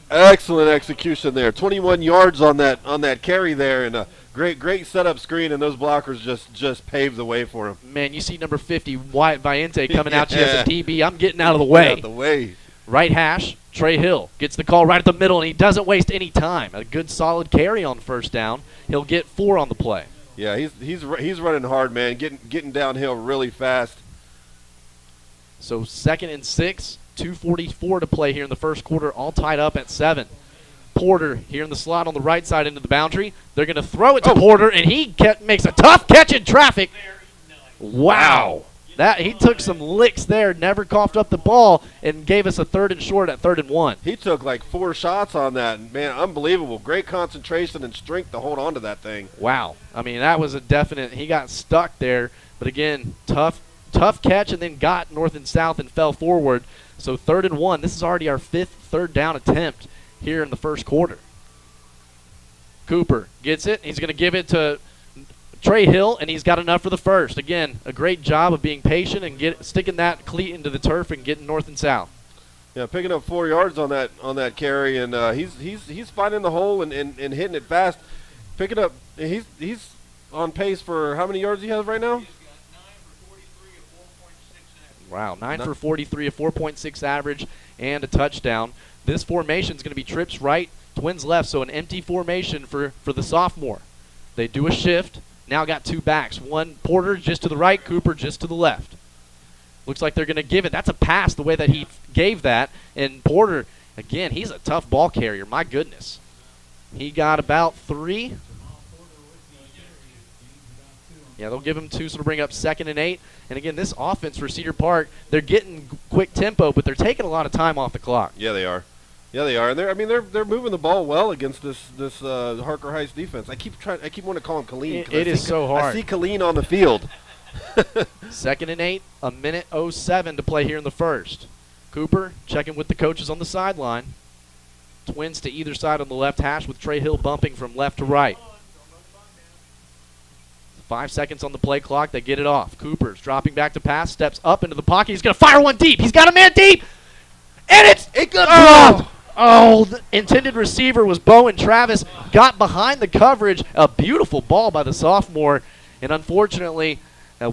Excellent execution there. 21 yards on that carry there, and a great setup screen, and those blockers just paved the way for him. Man, you see number 50, Wyatt Viente, coming out to you as a DB. I'm getting out of the way. Out of the way. Right hash, Trey Hill gets the call right at the middle, and he doesn't waste any time. A good solid carry on 1st down. He'll get 4 on the play. Yeah, he's running hard, man, getting downhill really fast. So 2nd and 6. 2:44 to play here in the first quarter, all tied up at 7. Porter here in the slot on the right side into the boundary. They're going to throw it to Porter, and he makes a tough catch in traffic. Wow. He took some licks there, never coughed up the ball, and gave us a 3rd and short at 3rd and 1. He took like 4 shots on that, and man, unbelievable. Great concentration and strength to hold on to that thing. Wow. I mean, that was a definite – he got stuck there. But, again, tough catch, and then got north and south and fell forward. So 3rd and 1. This is already our 5th 3rd down attempt here in the first quarter. Cooper gets it. He's going to give it to Trey Hill, and he's got enough for the first. Again, a great job of being patient and sticking that cleat into the turf and getting north and south. Yeah, picking up 4 yards on that carry, and he's finding the hole and hitting it fast. Picking up, he's on pace for how many yards he has right now? Wow, 9 for 43, a 4.6 average, and a touchdown. This formation is going to be trips right, twins left, so an empty formation for the sophomore. They do a shift. Now got 2 backs. One Porter just to the right, Cooper just to the left. Looks like they're going to give it. That's a pass the way that he gave that. And Porter, again, he's a tough ball carrier. My goodness. He got about 3. Yeah, they'll give him 2, so it'll bring up 2nd and 8. And again, this offense for Cedar Park, they're getting quick tempo, but they're taking a lot of time off the clock. Yeah, they are. Yeah, they are, and they're moving the ball well against this Harker Heights defense. I keep wanting to call him Colleen. It is so hard. I see Colleen on the field. 2nd and 8, a minute 07 to play here in the first. Cooper checking with the coaches on the sideline. Twins to either side on the left hash with Trey Hill bumping from left to right. 5 seconds on the play clock. They get it off. Cooper's dropping back to pass, steps up into the pocket. He's going to fire one deep. He's got a man deep, and it got dropped. Oh, the intended receiver was Bowen Travis. Got behind the coverage. A beautiful ball by the sophomore, and unfortunately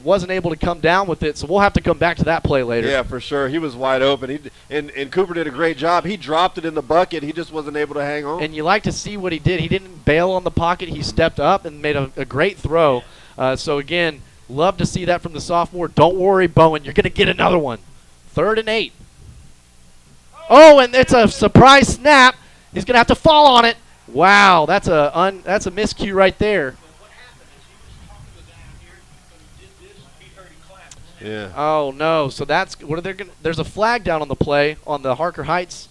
wasn't able to come down with it, so we'll have to come back to that play later. Yeah, for sure. He was wide open. And Cooper did a great job. He dropped it in the bucket. He just wasn't able to hang on. And you like to see what he did. He didn't bail on the pocket. He stepped up and made a great throw. So, again, love to see that from the sophomore. Don't worry, Bowen. You're going to get another one. 3rd and 8. Oh, and it's a surprise snap. He's going to have to fall on it. Wow, that's a miscue right there. Yeah. Oh no! So that's what are they going? There's a flag down on the play on the Harker Heights.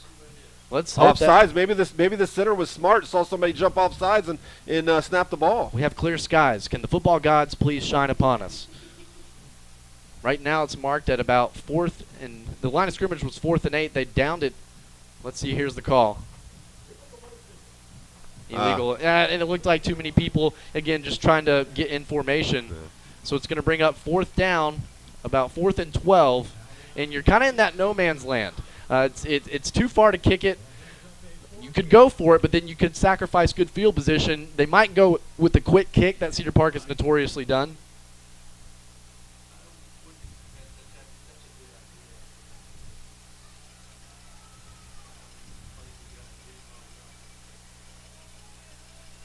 Let's hope offsides. Maybe the center was smart. Saw somebody jump off sides and snap the ball. We have clear skies. Can the football gods please shine upon us? Right now it's marked at about 4th, and the line of scrimmage was 4th and 8. They downed it. Let's see. Here's the call. Illegal. And it looked like too many people again just trying to get information. Yeah. So it's going to bring up 4th down. About 4th and 12, and you're kind of in that no man's land. It's too far to kick it. You could go for it, but then you could sacrifice good field position. They might go with the quick kick that Cedar Park has notoriously done.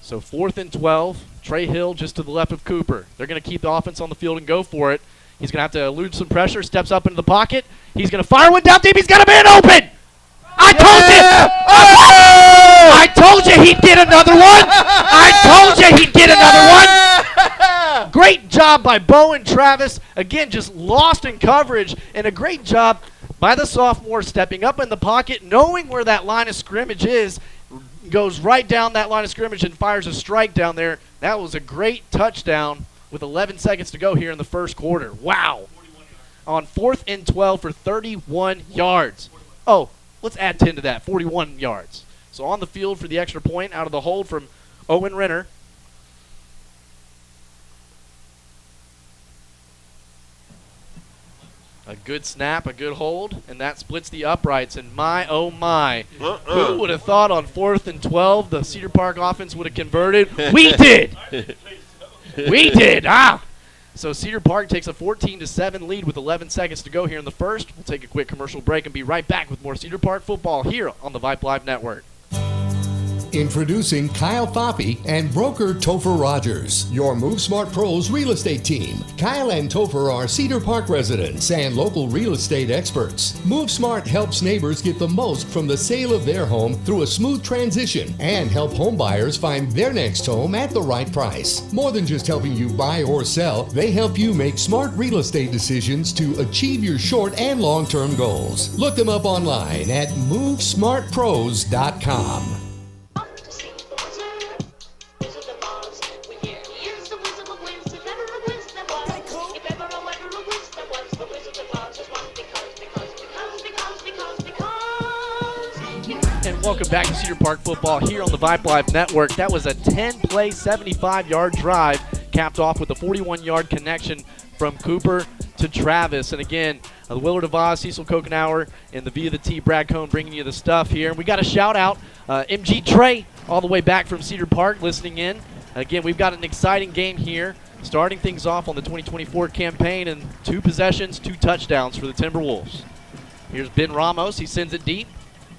So 4th and 12, Trey Hill just to the left of Cooper. They're going to keep the offense on the field and go for it. He's going to have to elude some pressure, steps up into the pocket. He's going to fire one down deep. He's got a man open. I told you. Oh! I told you he'd get another one. I told you he'd get another one. Great job by Bowen Travis. Again, just lost in coverage, and a great job by the sophomore stepping up in the pocket, knowing where that line of scrimmage is, goes right down that line of scrimmage and fires a strike down there. That was a great touchdown. With 11 seconds to go here in the first quarter. Wow. On 4th and 12 for 31 yards. Oh, let's add 10 to that. 41 yards. So on the field for the extra point out of the hold from Owen Renner. A good snap, a good hold, and that splits the uprights. And my, oh my, who would have thought on 4th and 12 the Cedar Park offense would have converted? We did. We did. So Cedar Park takes a 14-7 lead with 11 seconds to go here in the first. We'll take a quick commercial break and be right back with more Cedar Park football here on the Vype Live Network. Introducing Kyle Foppe and broker Topher Rogers, your MoveSmart Pros real estate team. Kyle and Topher are Cedar Park residents and local real estate experts. MoveSmart helps neighbors get the most from the sale of their home through a smooth transition and help home buyers find their next home at the right price. More than just helping you buy or sell, they help you make smart real estate decisions to achieve your short and long-term goals. Look them up online at MoveSmartPros.com. Welcome back to Cedar Park football here on the Vype Live Network. That was a 10-play, 75-yard drive, capped off with a 41-yard connection from Cooper to Travis. And again, the Willard of Oz, Cecil Kokenauer, and the Via the T, Brad Cohn bringing you the stuff here. And we got a shout-out, MG Trey, all the way back from Cedar Park, listening in. Again, we've got an exciting game here. starting things off on the 2024 campaign, and 2 possessions, 2 touchdowns for the Timberwolves. Here's Ben Ramos. He sends it deep,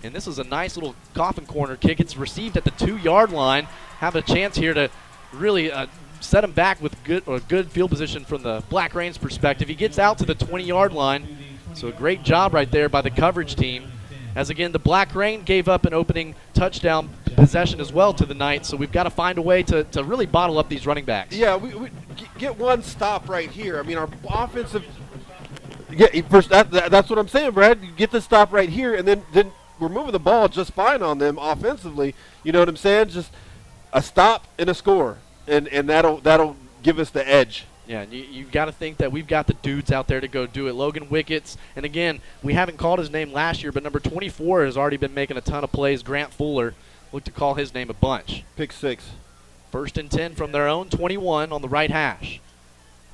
and this is a nice little coffin corner kick. It's received at the 2-yard line. Have a chance here to really set him back with good field position from the Black Rain's perspective. He gets out to the 20-yard line, so a great job right there by the coverage team. As again, the Black Rain gave up an opening touchdown possession as well to the Knights, so we've got to find a way to really bottle up these running backs. Yeah, we get one stop right here. I mean, our offensive. Yeah, first that's what I'm saying, Brad. You get the stop right here, and then we're moving the ball just fine on them offensively. You know what I'm saying? Just a stop and a score, and that'll give us the edge. Yeah, and you've got to think that we've got the dudes out there to go do it. Logan Wickets, and again, we haven't called his name last year, but number 24 has already been making a ton of plays. Grant Fuller, look to call his name a bunch. Pick 6. 1st and 10 from their own 21 on the right hash.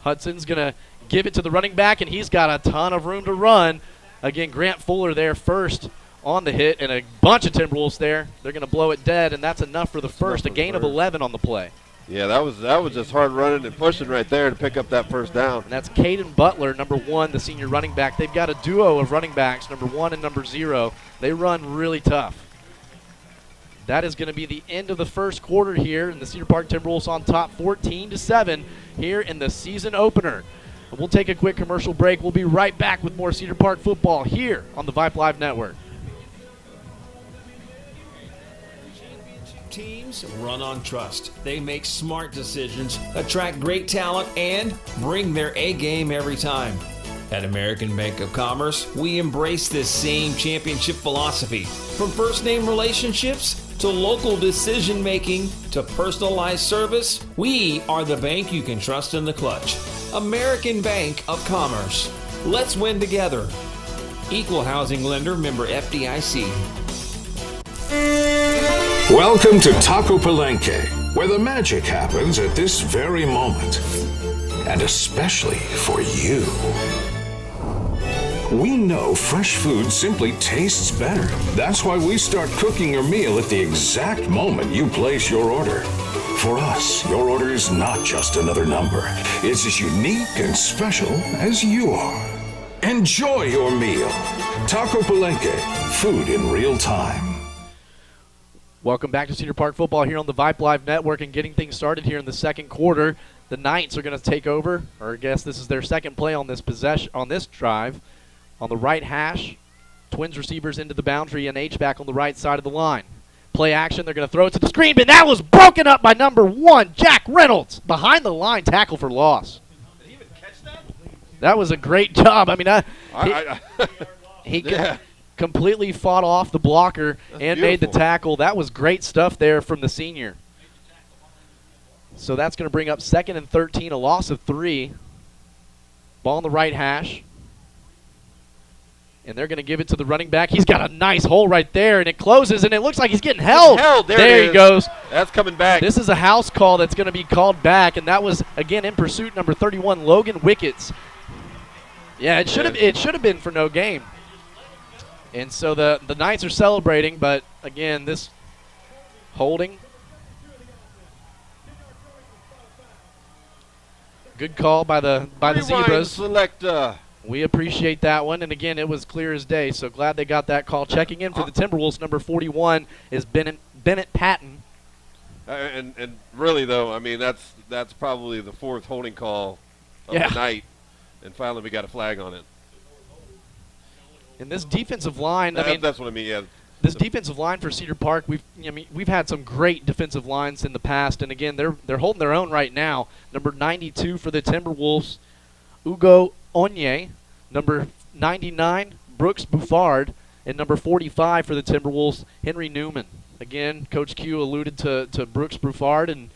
Hudson's going to give it to the running back, and he's got a ton of room to run. Again, Grant Fuller there first on the hit, and a bunch of Timberwolves there. They're going to blow it dead, and that's enough for the first. A gain of 11 on the play. Yeah, that was just hard running and pushing right there to pick up that first down. And that's Caden Butler, number 1, the senior running back. They've got a duo of running backs, number 1 and number 0. They run really tough. That is going to be the end of the first quarter here, and the Cedar Park Timberwolves on top 14-7 here in the season opener. We'll take a quick commercial break. We'll be right back with more Cedar Park football here on the Vype Live Network. Teams run on trust. They make smart decisions, attract great talent, and bring their A game every time. At American Bank of Commerce, we embrace this same championship philosophy. From first-name relationships to local decision-making to personalized service, we are the bank you can trust in the clutch. American Bank of Commerce. Let's win together. Equal housing lender, member FDIC. Welcome to Taco Palenque, where the magic happens at this very moment. And especially for you. We know fresh food simply tastes better. That's why we start cooking your meal at the exact moment you place your order. For us, your order is not just another number. It's as unique and special as you are. Enjoy your meal. Taco Palenque, food in real time. Welcome back to Cedar Park football here on the Vype Live Network, and getting things started here in the second quarter. The Knights are going to take over, or I guess this is their second play on this drive. On the right hash, Twins receivers into the boundary, and H-back on the right side of the line. Play action, they're going to throw it to the screen, but that was broken up by number 1, Jack Reynolds. Behind the line tackle for loss. Did he even catch that? That was a great job. I mean, he completely fought off the blocker and made the tackle. That was great stuff there from the senior. So that's going to bring up 2nd and 13, a loss of 3. Ball on the right hash. And they're going to give it to the running back. He's got a nice hole right there, and it closes, and it looks like he's getting held. There he goes. That's coming back. This is a house call that's going to be called back, and that was, again, in pursuit, number 31, Logan Wickets. Yeah, it should have been for no game. And so the Knights are celebrating, but, again, this holding. Good call by the Zebras. Select, we appreciate that one, and again, it was clear as day, so glad they got that call. Checking in for the Timberwolves, number 41, is Bennett Patton. And really, though, I mean, that's probably the 4th holding call of the night, and finally we got a flag on it. And this defensive line, that's what I mean, yeah. This defensive line for Cedar Park, we've had some great defensive lines in the past, and again, they're holding their own right now. Number 92 for the Timberwolves, Ugo Onye. Number 99, Brooks Buffard. And number 45 for the Timberwolves, Henry Newman. Again, Coach Q alluded to Brooks Buffard, and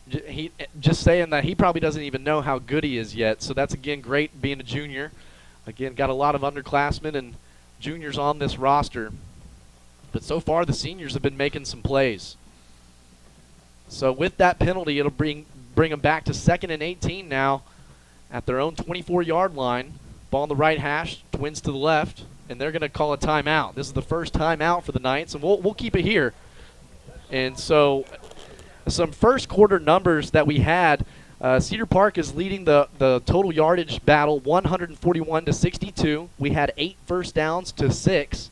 he just saying that he probably doesn't even know how good he is yet. So that's, again, great being a junior. Again, got a lot of underclassmen and juniors on this roster. But so far, the seniors have been making some plays. So with that penalty, it'll bring them back to 2nd and 18 now at their own 24-yard line. Ball on the right hash, Twins to the left, and they're going to call a timeout. This is the first timeout for the Knights, and we'll keep it here. And so some first quarter numbers that we had, Cedar Park is leading the total yardage battle 141 to 62. We had 8 first downs to 6,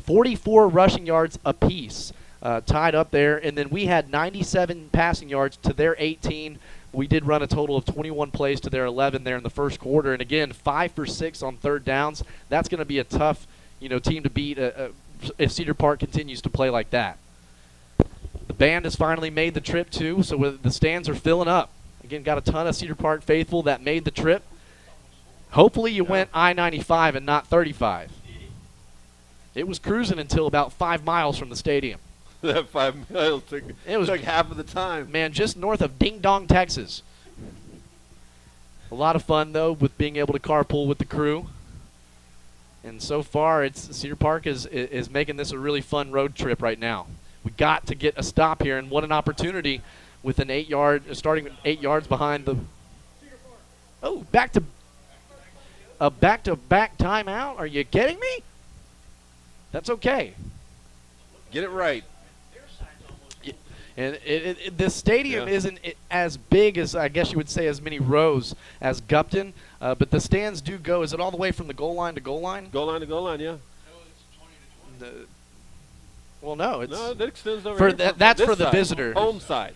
44 rushing yards apiece, tied up there. And then we had 97 passing yards to their 18. We did run a total of 21 plays to their 11 there in the first quarter. And again, 5 for 6 on third downs. That's going to be a tough, team to beat if Cedar Park continues to play like that. The band has finally made the trip too, so the stands are filling up. Again, got a ton of Cedar Park faithful that made the trip. Hopefully you went I-95 and not 35. It was cruising until about 5 miles from the stadium. That 5 miles took half of the time. Man, just north of Ding Dong, Texas. A lot of fun, though, with being able to carpool with the crew. And so far, Cedar Park is making this a really fun road trip right now. We got to get a stop here, and what an opportunity with an 8-yard, 8 yards behind the. Oh, back-to-back timeout? Are you kidding me? That's okay. Get it right. And this stadium isn't as big as, I guess you would say, as many rows as Gupton, but the stands do go. Is it all the way from the goal line to goal line? Goal line to goal line, yeah. Well, no, that extends over here. That's for the visitor. Home side.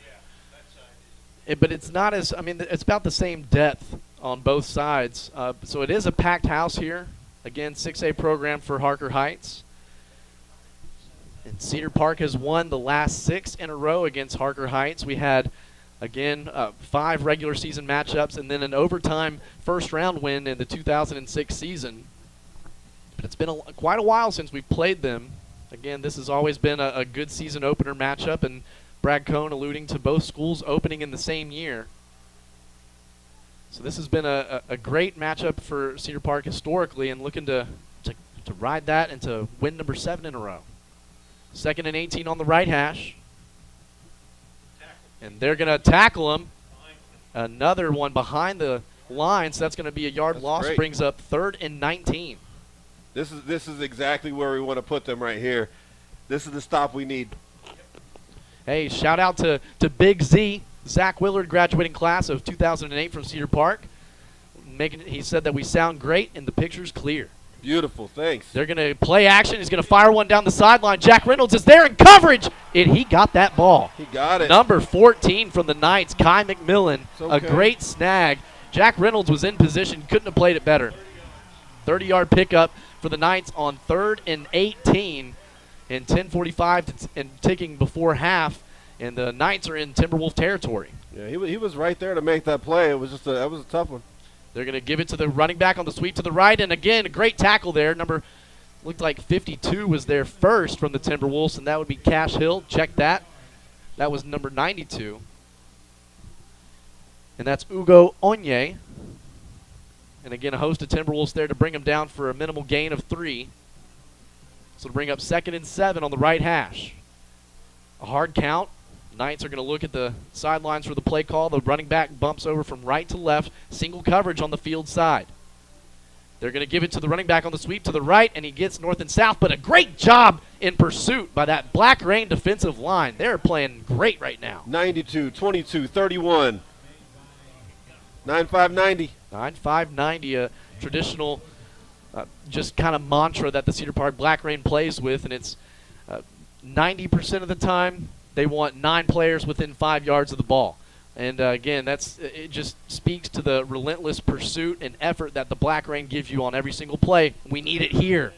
But it's not as, it's about the same depth on both sides. So it is a packed house here. Again, 6A program for Harker Heights. And Cedar Park has won the last 6 in a row against Harker Heights. We had, again, 5 regular season matchups and then an overtime first-round win in the 2006 season. But it's been quite a while since we've played them. Again, this has always been a good season opener matchup, and Brad Cohn alluding to both schools opening in the same year. So this has been a great matchup for Cedar Park historically, and looking to ride that and to win number 7 in a row. 2nd and 18 on the right hash. And they're going to tackle him. Another one behind the line, so that's going to be a yard loss. Great. Brings up 3rd and 19. This is exactly where we want to put them right here. This is the stop we need. Hey, shout out to Big Z, Zach Willard, graduating class of 2008 from Cedar Park. He said that we sound great and the picture's clear. Beautiful, thanks. They're going to play action. He's going to fire one down the sideline. Jack Reynolds is there in coverage, and he got that ball. He got it. Number 14 from the Knights, Kai McMillan, okay. A great snag. Jack Reynolds was in position, couldn't have played it better. 30-yard pickup for the Knights on 3rd and 18, and 10:45 and ticking before half, and the Knights are in Timberwolf territory. Yeah, he was right there to make that play. It was just that was a tough one. They're going to give it to the running back on the sweep to the right. And, again, a great tackle there. Looked like 52 was there first from the Timberwolves, and that would be Cash Hill. Check that. That was number 92. And that's Ugo Onye. And, again, a host of Timberwolves there to bring him down for a minimal gain of 3. So to bring up 2nd and 7 on the right hash. A hard count. Knights are going to look at the sidelines for the play call. The running back bumps over from right to left. Single coverage on the field side. They're going to give it to the running back on the sweep to the right, and he gets north and south. But a great job in pursuit by that Black Rain defensive line. They're playing great right now. 92, 22, 31. 9-5-90. 9-5-90, a traditional just kind of mantra that the Cedar Park Black Rain plays with, and it's 90% of the time they want 9 players within 5 yards of the ball. And, again, it just speaks to the relentless pursuit and effort that the Black Rain gives you on every single play. We need it here.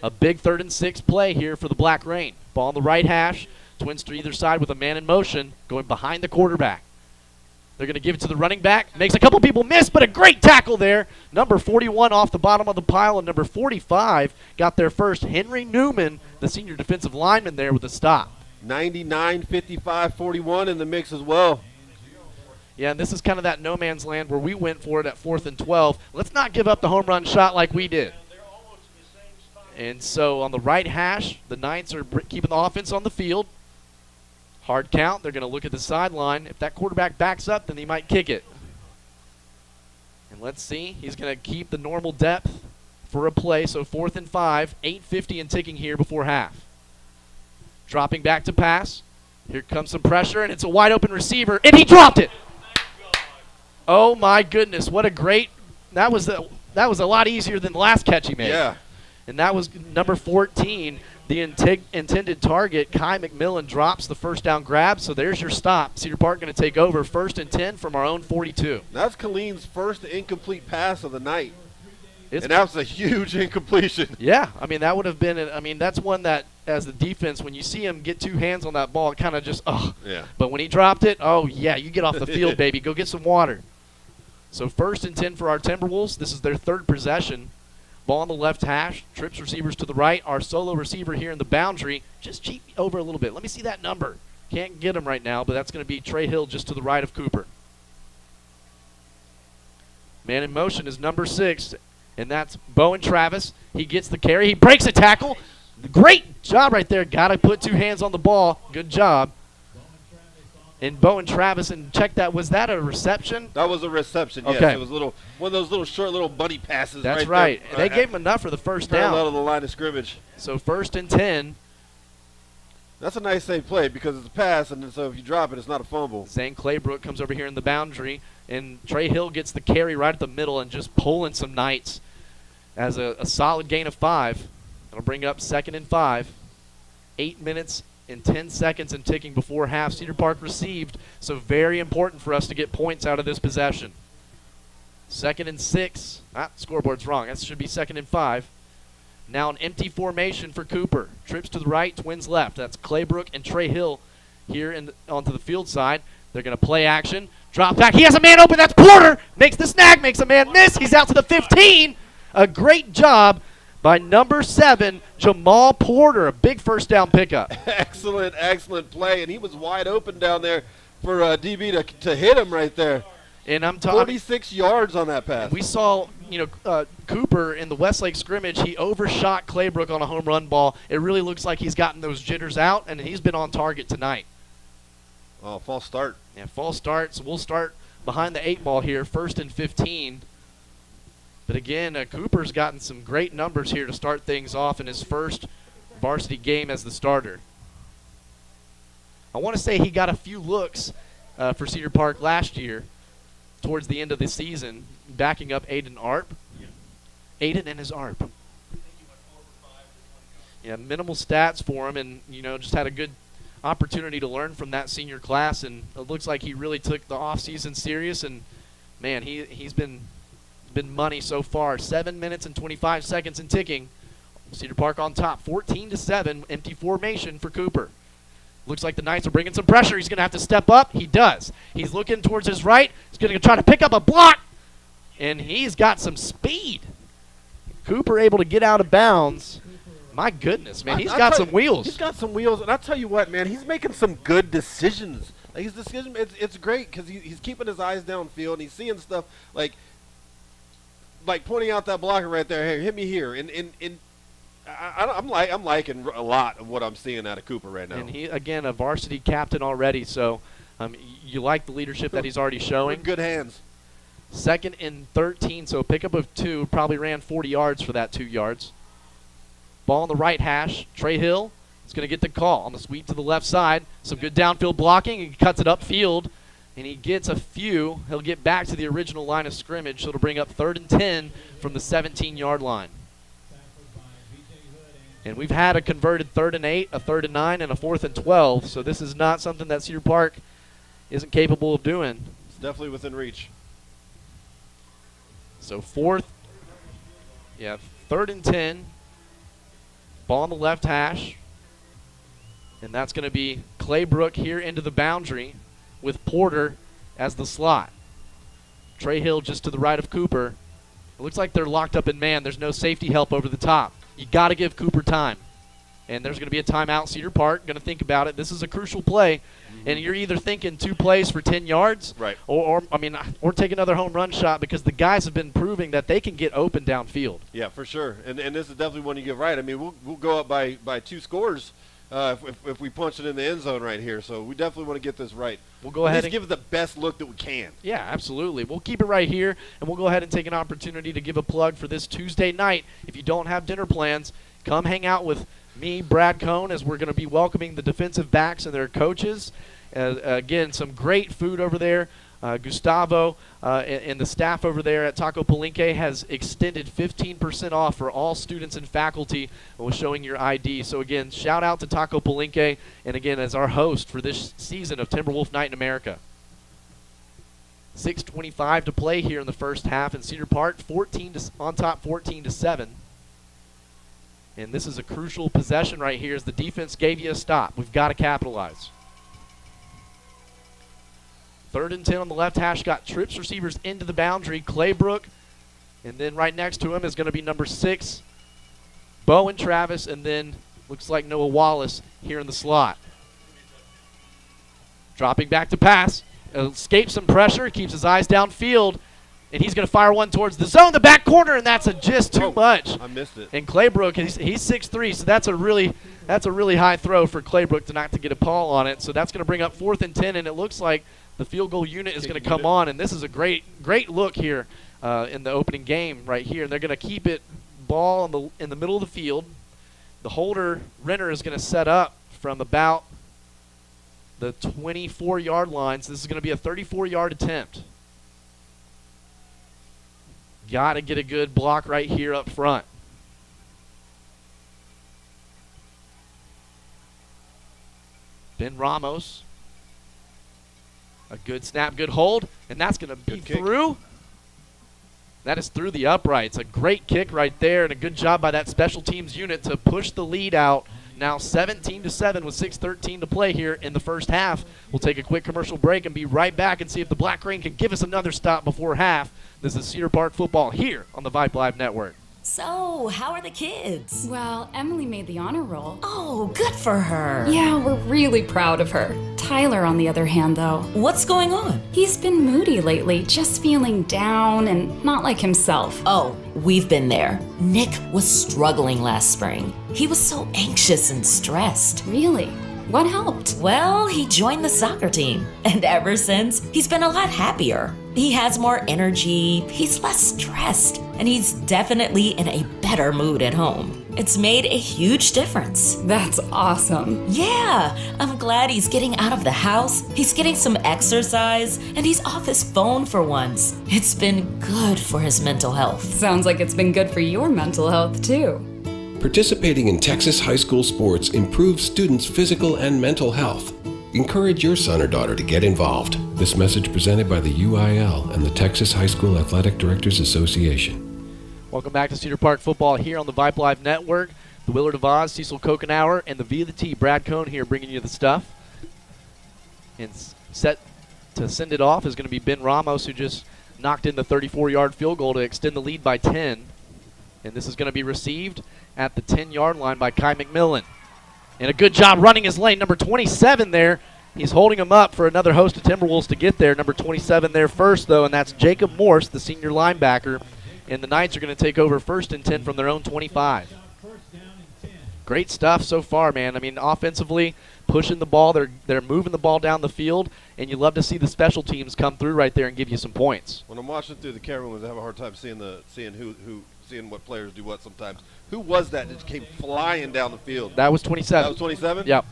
A big 3rd and 6 play here for the Black Rain. Ball on the right hash. Twins to either side with a man in motion going behind the quarterback. They're going to give it to the running back. Makes a couple people miss, but a great tackle there. Number 41 off the bottom of the pile, and number 45 got their first. Henry Newman, the senior defensive lineman, there with a stop. 99, 55, 41 in the mix as well. Yeah, and this is kind of that no man's land where we went for it at 4th and 12. Let's not give up the home run shot like we did. And so on the right hash, the Knights are keeping the offense on the field. Hard count. They're going to look at the sideline. If that quarterback backs up, then he might kick it. And let's see. He's going to keep the normal depth for a play. So 4th and 5, 8:50 and ticking here before half. Dropping back to pass. Here comes some pressure, and it's a wide open receiver, and he dropped it. Oh, my goodness. What a great – that was a lot easier than the last catch he made. Yeah. And that was number 14, the intended target. Kai McMillan drops the first down grab, so there's your stop. Cedar Park going to take over 1st and 10 from our own 42. That's Killeen's first incomplete pass of the night. And that was a huge incompletion. Yeah, I mean, that would have been that's one that, as the defense, when you see him get 2 hands on that ball, it kind of just, Yeah. But when he dropped it, yeah, you get off the field, baby. Go get some water. So 1st and 10 for our Timberwolves. This is their 3rd possession. Ball on the left hash, trips receivers to the right. Our solo receiver here in the boundary. Just cheat over a little bit. Let me see that number. Can't get him right now, but that's going to be Trey Hill just to the right of Cooper. Man in motion is number 6, and that's Bowen Travis. He gets the carry. He breaks a tackle. Great job right there. Got to put 2 hands on the ball. Good job. And Bowen Travis, and check that. Was that a reception? That was a reception, yes. Okay. It was one of those little short little bunny passes. That's right. And they gave him enough for the first down. Parallel to the line of scrimmage. So 1st and 10. That's a nice safe play because it's a pass, and so if you drop it, it's not a fumble. Zane Claybrook comes over here in the boundary, and Trey Hill gets the carry right at the middle and just pulling some Knights as a solid gain of 5. That'll bring up 2nd and 5. 8 minutes and 10 seconds and ticking before half. Cedar Park received, so very important for us to get points out of this possession. 2nd and 6. Scoreboard's wrong. That should be 2nd and 5. Now an empty formation for Cooper. Trips to the right, twins left. That's Claybrook and Trey Hill here onto the field side. They're going to play action. Drop back. He has a man open. That's Porter. Makes the snag. Makes a man miss. He's out to the 15. A great job by number 7, Jamal Porter. A big first down pickup. Excellent play. And he was wide open down there for DB to hit him right there. And I'm talking 46 yards on that pass. We saw, Cooper in the Westlake scrimmage. He overshot Claybrook on a home run ball. It really looks like he's gotten those jitters out, and he's been on target tonight. Oh, false start. Yeah, false start. So we'll start behind the 8 ball here, 1st and 15. But again, Cooper's gotten some great numbers here to start things off in his first varsity game as the starter. I want to say he got a few looks for Cedar Park last year towards the end of the season, backing up Aiden Arp. Aiden and his Arp. Yeah, minimal stats for him, and just had a good opportunity to learn from that senior class, and it looks like he really took the offseason serious, and man, he's been money so far. 7 minutes and 25 seconds and ticking. Cedar Park on top, 14-7, empty formation for Cooper. Looks like the Knights are bringing some pressure. He's going to have to step up. He does. He's looking towards his right. He's going to try to pick up a block, and he's got some speed. Cooper able to get out of bounds. My goodness, man, he's got some wheels. He's got some wheels, and I tell you what, man, he's making some good decisions. Like his decision, it's great because he's keeping his eyes downfield, and he's seeing stuff like pointing out that blocker right there. Hey, hit me here, and I'm liking a lot of what I'm seeing out of Cooper right now. And he, again, a varsity captain already, so you like the leadership that he's already showing. Good hands. 2nd and 13, so a pickup of 2. Probably ran 40 yards for that 2 yards. Ball on the right hash. Trey Hill is going to get the call on the sweep to the left side. Some good downfield blocking. He cuts it upfield, and he gets a few. He'll get back to the original line of scrimmage, so it'll bring up 3rd and 10 from the 17-yard line. And we've had a converted 3rd and 8, a 3rd and 9, and a 4th and 12. So this is not something that Cedar Park isn't capable of doing. It's definitely within reach. So 3rd and 10. Ball on the left hash. And that's going to be Claybrook here into the boundary with Porter as the slot. Trey Hill just to the right of Cooper. It looks like they're locked up in man. There's no safety help over the top. You got to give Cooper time. And there's going to be a timeout. Cedar Park going to think about it. This is a crucial play. And you're either thinking 2 plays for 10 yards, right, or take another home run shot because the guys have been proving that they can get open downfield. Yeah, for sure. And this is definitely one you get right. I mean, we'll go up by 2 scores if we punch it in the end zone right here. So we definitely want to get this right. We'll go ahead and give it the best look that we can. Yeah, absolutely. We'll keep it right here, and we'll go ahead and take an opportunity to give a plug for this Tuesday night. If you don't have dinner plans, come hang out with me, Brad Cohn, as we're going to be welcoming the defensive backs and their coaches. Again, some great food over there. Gustavo and the staff over there at Taco Palenque has extended 15% off for all students and faculty with showing your ID. So again, shout out to Taco Palenque, and again, as our host for this season of Timberwolf Night in America. 6:25 to play here in the first half, and Cedar Park on top 14-7. And this is a crucial possession right here as the defense gave you a stop. We've got to capitalize. 3rd and 10 on the left hash, got trips receivers into the boundary. Claybrook, and then right next to him is going to be number 6, Bowen Travis, and then looks like Noah Wallace here in the slot. Dropping back to pass, escapes some pressure, keeps his eyes downfield, and he's going to fire one towards the zone, the back corner, and that's just too much. I missed it. And Claybrook, he's 6'3", so that's a really high throw for Claybrook to not to get a paw on it. So that's going to bring up 4th and 10, and it looks like the field goal unit is going to come on, and this is a great look here in the opening game right here. And they're going to keep it ball in the middle of the field. The holder, Renner, is going to set up from about the 24-yard line. So this is going to be a 34-yard attempt. Got to get a good block right here up front. Ben Ramos. A good snap, good hold, and that's going to be through. That is through the uprights. A great kick right there, and a good job by that special teams unit to push the lead out. Now 17-7 with 6:13 to play here in the first half. We'll take a quick commercial break and be right back and see if the Black Rain can give us another stop before half. This is Cedar Park football here on the Vype Live Network. So, how are the kids? Well, Emily made the honor roll. Oh, good for her. Yeah, we're really proud of her. Tyler, on the other hand, though. What's going on? He's been moody lately, just feeling down and not like himself. Oh, we've been there. Nick was struggling last spring. He was so anxious and stressed. Really? What helped? Well, he joined the soccer team. And ever since, he's been a lot happier. He has more energy, he's less stressed, and he's definitely in a better mood at home. It's made a huge difference. That's awesome. Yeah, I'm glad he's getting out of the house, he's getting some exercise, and he's off his phone for once. It's been good for his mental health. Sounds like it's been good for your mental health, too. Participating in Texas high school sports improves students' physical and mental health. Encourage your son or daughter to get involved. This message presented by the UIL and the Texas High School Athletic Directors Association. Welcome back to Cedar Park football here on the Vype Live Network. The Willard of Oz, Cecil Kokenauer, and the V of the T, Brad Cohn here bringing you the stuff. And set to send it off is going to be Ben Ramos, who just knocked in the 34-yard field goal to extend the lead by 10. And this is going to be received at the 10-yard line by Kai McMillan. And a good job running his lane. Number 27 there. He's holding him up for another host of Timberwolves to get there. Number 27 there first, though, and that's Jacob Morse, the senior linebacker. And the Knights are going to take over 1st and 10 from their own 25. Great stuff so far, man. I mean, offensively, pushing the ball. They're moving the ball down the field, and you love to see the special teams come through right there and give you some points. When I'm watching through the camera rooms, I have a hard time seeing what players do what sometimes. Who was that just came flying down the field? That was 27. That was 27? Yep.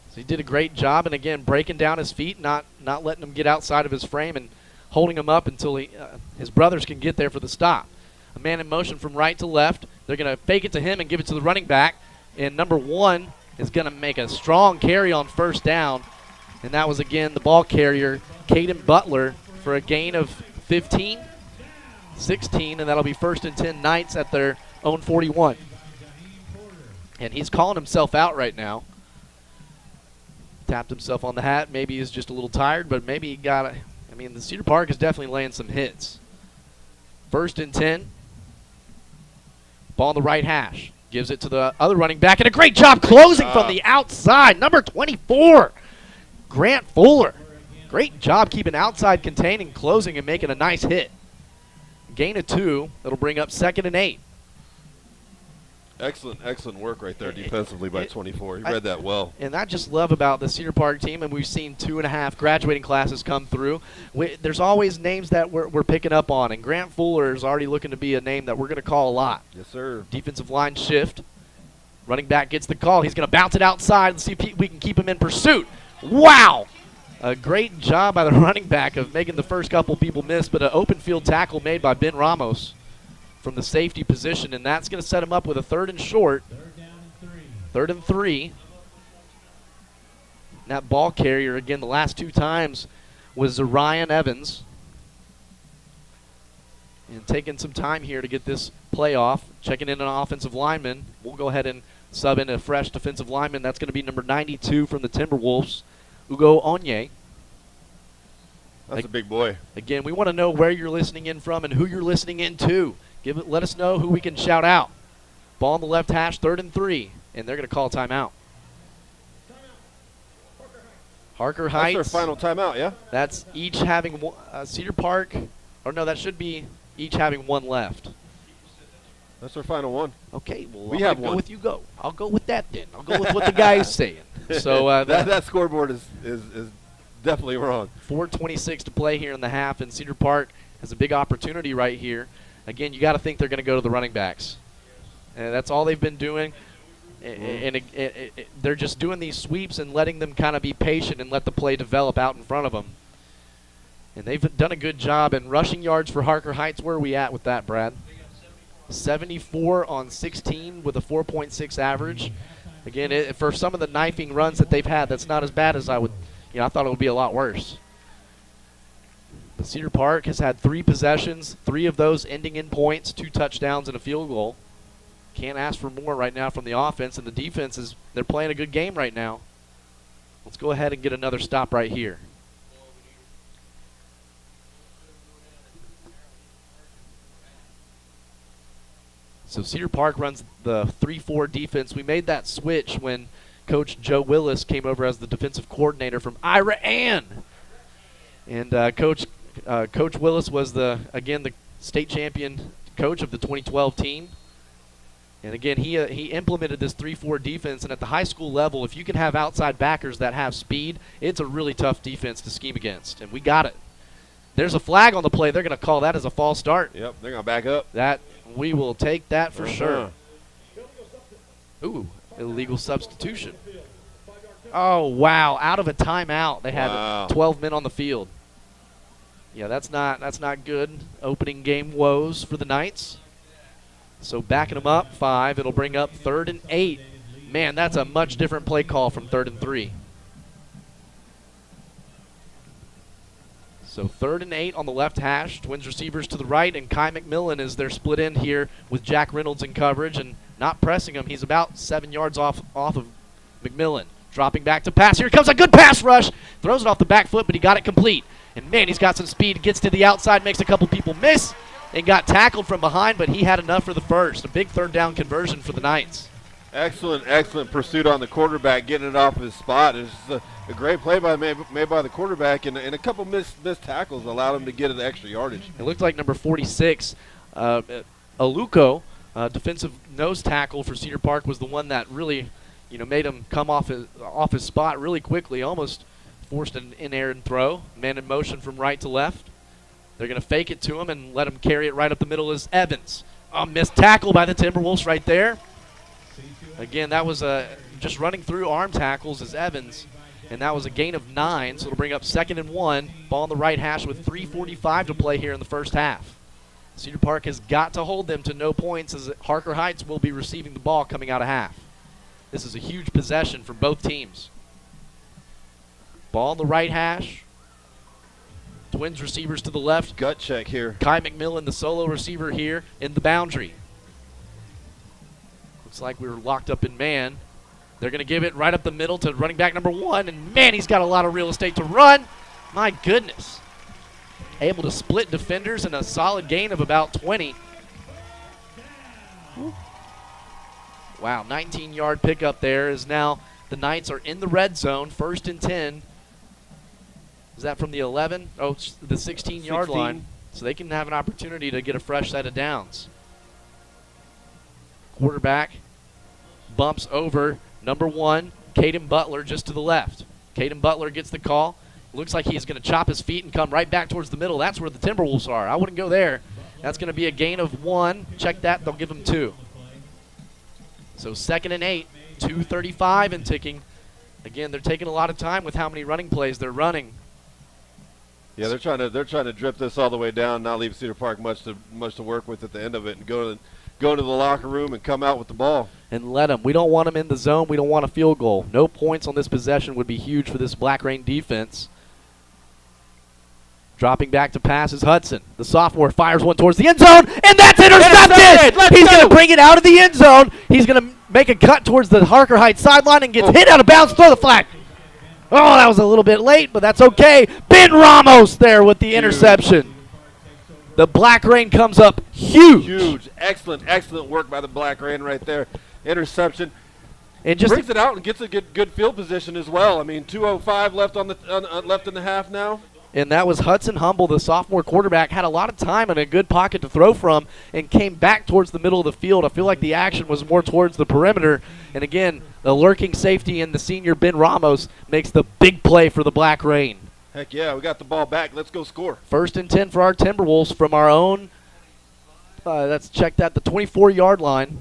So he did a great job, and again, breaking down his feet, not letting him get outside of his frame and holding him up until his brothers can get there for the stop. A man in motion from right to left. They're going to fake it to him and give it to the running back. And number 1 is going to make a strong carry on 1st down. And that was, again, the ball carrier, Caden Butler, for a gain of 15. 16, and that'll be 1st and 10 Knights at their own 41. And he's calling himself out right now. Tapped himself on the hat. Maybe he's just a little tired, but maybe he got a... I mean, the Cedar Park is definitely laying some hits. 1st and 10. Ball on the right hash. Gives it to the other running back, and a great job closing from the outside. Number 24, Grant Fuller. Great job keeping outside containing, closing, and making a nice hit. Gain of 2. That'll bring up 2nd and 8. Excellent work right there defensively by 24. He read that well. And I just love about the Cedar Park team, and we've seen 2.5 graduating classes come through. There's always names that we're picking up on, and Grant Fuller is already looking to be a name that we're going to call a lot. Yes, sir. Defensive line shift. Running back gets the call. He's going to bounce it outside and see if we can keep him in pursuit. Wow! A great job by the running back of making the first couple people miss, but an open field tackle made by Ben Ramos from the safety position, and that's going to set him up with a 3rd and short. 3rd and 3. And that ball carrier, again, the last 2 times was Ryan Evans. And taking some time here to get this play off, checking in an offensive lineman. We'll go ahead and sub in a fresh defensive lineman. That's going to be number 92 from the Timberwolves, Ugo Onye. That's a big boy. Again, we want to know where you're listening in from and who you're listening in to. Let us know who we can shout out. Ball on the left hash, 3rd and 3, and they're going to call timeout. Harker Heights. That's their final timeout, yeah? That's each having Cedar Park. Or no, that should be each having 1 left. That's our final one. Okay, well, we have go one. with you go. I'll go with that then. I'll go with what the guy's saying. So that scoreboard is definitely wrong. 4:26 to play here in the half, and Cedar Park has a big opportunity right here. Again, you got to think they're going to go to the running backs. And that's all they've been doing. And they're just doing these sweeps and letting them kind of be patient and let the play develop out in front of them. And they've done a good job. And rushing yards for Harker Heights, where are we at with that, Brad? 74 on 16 with a 4.6 average. Again, for some of the knifing runs that they've had, that's not as bad as I thought it would be a lot worse. But Cedar Park has had 3 possessions, 3 of those ending in points, 2 touchdowns and a field goal. Can't ask for more right now from the offense, and the defense they're playing a good game right now. Let's go ahead and get another stop right here. So Cedar Park runs the 3-4 defense. We made that switch when Coach Joe Willis came over as the defensive coordinator from Ira Ann. And Coach Willis was the state champion coach of the 2012 team. And again, he implemented this 3-4 defense. And at the high school level, if you can have outside backers that have speed, it's a really tough defense to scheme against. And we got it. There's a flag on the play. They're going to call that as a false start. Yep, they're going to back up. That we will take that for sure. Ooh, illegal substitution. Oh, wow, out of a timeout. They had 12 men on the field. Yeah, that's not good. Opening game woes for the Knights. So backing them up 5, it'll bring up 3rd and 8. Man, that's a much different play call from 3rd and 3. So 3rd and 8 on the left hash. Twins receivers to the right, and Kai McMillan is their split end here with Jack Reynolds in coverage and not pressing him. He's about 7 yards off of McMillan. Dropping back to pass. Here comes a good pass rush. Throws it off the back foot, but he got it complete. And, man, he's got some speed. Gets to the outside, makes a couple people miss, and got tackled from behind, but he had enough for the first. A big 3rd down conversion for the Knights. Excellent pursuit on the quarterback, getting it off his spot. It was a great play made by the quarterback, and a couple missed tackles allowed him to get the extra yardage. It looked like number 46, Aluko, defensive nose tackle for Cedar Park, was the one that really, made him come off his spot really quickly, almost forced an in-air and throw. Man in motion from right to left. They're going to fake it to him and let him carry it right up the middle as Evans. A missed tackle by the Timberwolves right there. Again, that was just running through arm tackles as Evans, and that was a gain of 9, so it'll bring up 2nd and 1. Ball on the right hash with 3:45 to play here in the first half. Cedar Park has got to hold them to no points as Harker Heights will be receiving the ball coming out of half. This is a huge possession for both teams. Ball on the right hash. Twins receivers to the left. Gut check here. Kai McMillan, the solo receiver here in the boundary. Looks like we were locked up in man. They're going to give it right up the middle to running back number 1, and man, he's got a lot of real estate to run. My goodness. Able to split defenders and a solid gain of about 20. Wow, 19-yard pickup there is now the Knights are in the red zone, 1st and 10. Is that from the 11? Oh, it's the 16-yard line. So they can have an opportunity to get a fresh set of downs. Quarterback bumps over number 1, Caden Butler, just to the left. Caden Butler gets the call. Looks like he's going to chop his feet and come right back towards the middle. That's where the Timberwolves are. I wouldn't go there. That's going to be a gain of 1. Check that. They'll give him 2. So 2nd and 8, 2:35 and ticking Again, they're taking a lot of time with how many running plays they're running. Yeah, they're trying to drip this all the way down, not leave Cedar Park much to work with at the end of it, and go into the locker room and come out with the ball. And let them. We don't want them in the zone. We don't want a field goal. No points on this possession would be huge for this Black Rain defense. Dropping back to pass is Hudson. The sophomore fires one towards the end zone, and that's intercepted! He's going to bring it out of the end zone. He's going to make a cut towards the Harker Heights sideline and gets hit out of bounds. Throw the flag. Oh, that was a little bit late, but that's okay. Ben Ramos there with the interception. The Black Rain comes up huge. Huge. Excellent work by the Black Rain right there. Interception. And just brings it out and gets a good field position as well. I mean, 2:05 left left in the half now. And that was Hudson Humble, the sophomore quarterback, had a lot of time and a good pocket to throw from and came back towards the middle of the field. I feel like the action was more towards the perimeter. And again, the lurking safety in the senior Ben Ramos makes the big play for the Black Rain. Heck yeah, we got the ball back. Let's go score. 1st and 10 for our Timberwolves from our own, let's check that, the 24-yard line.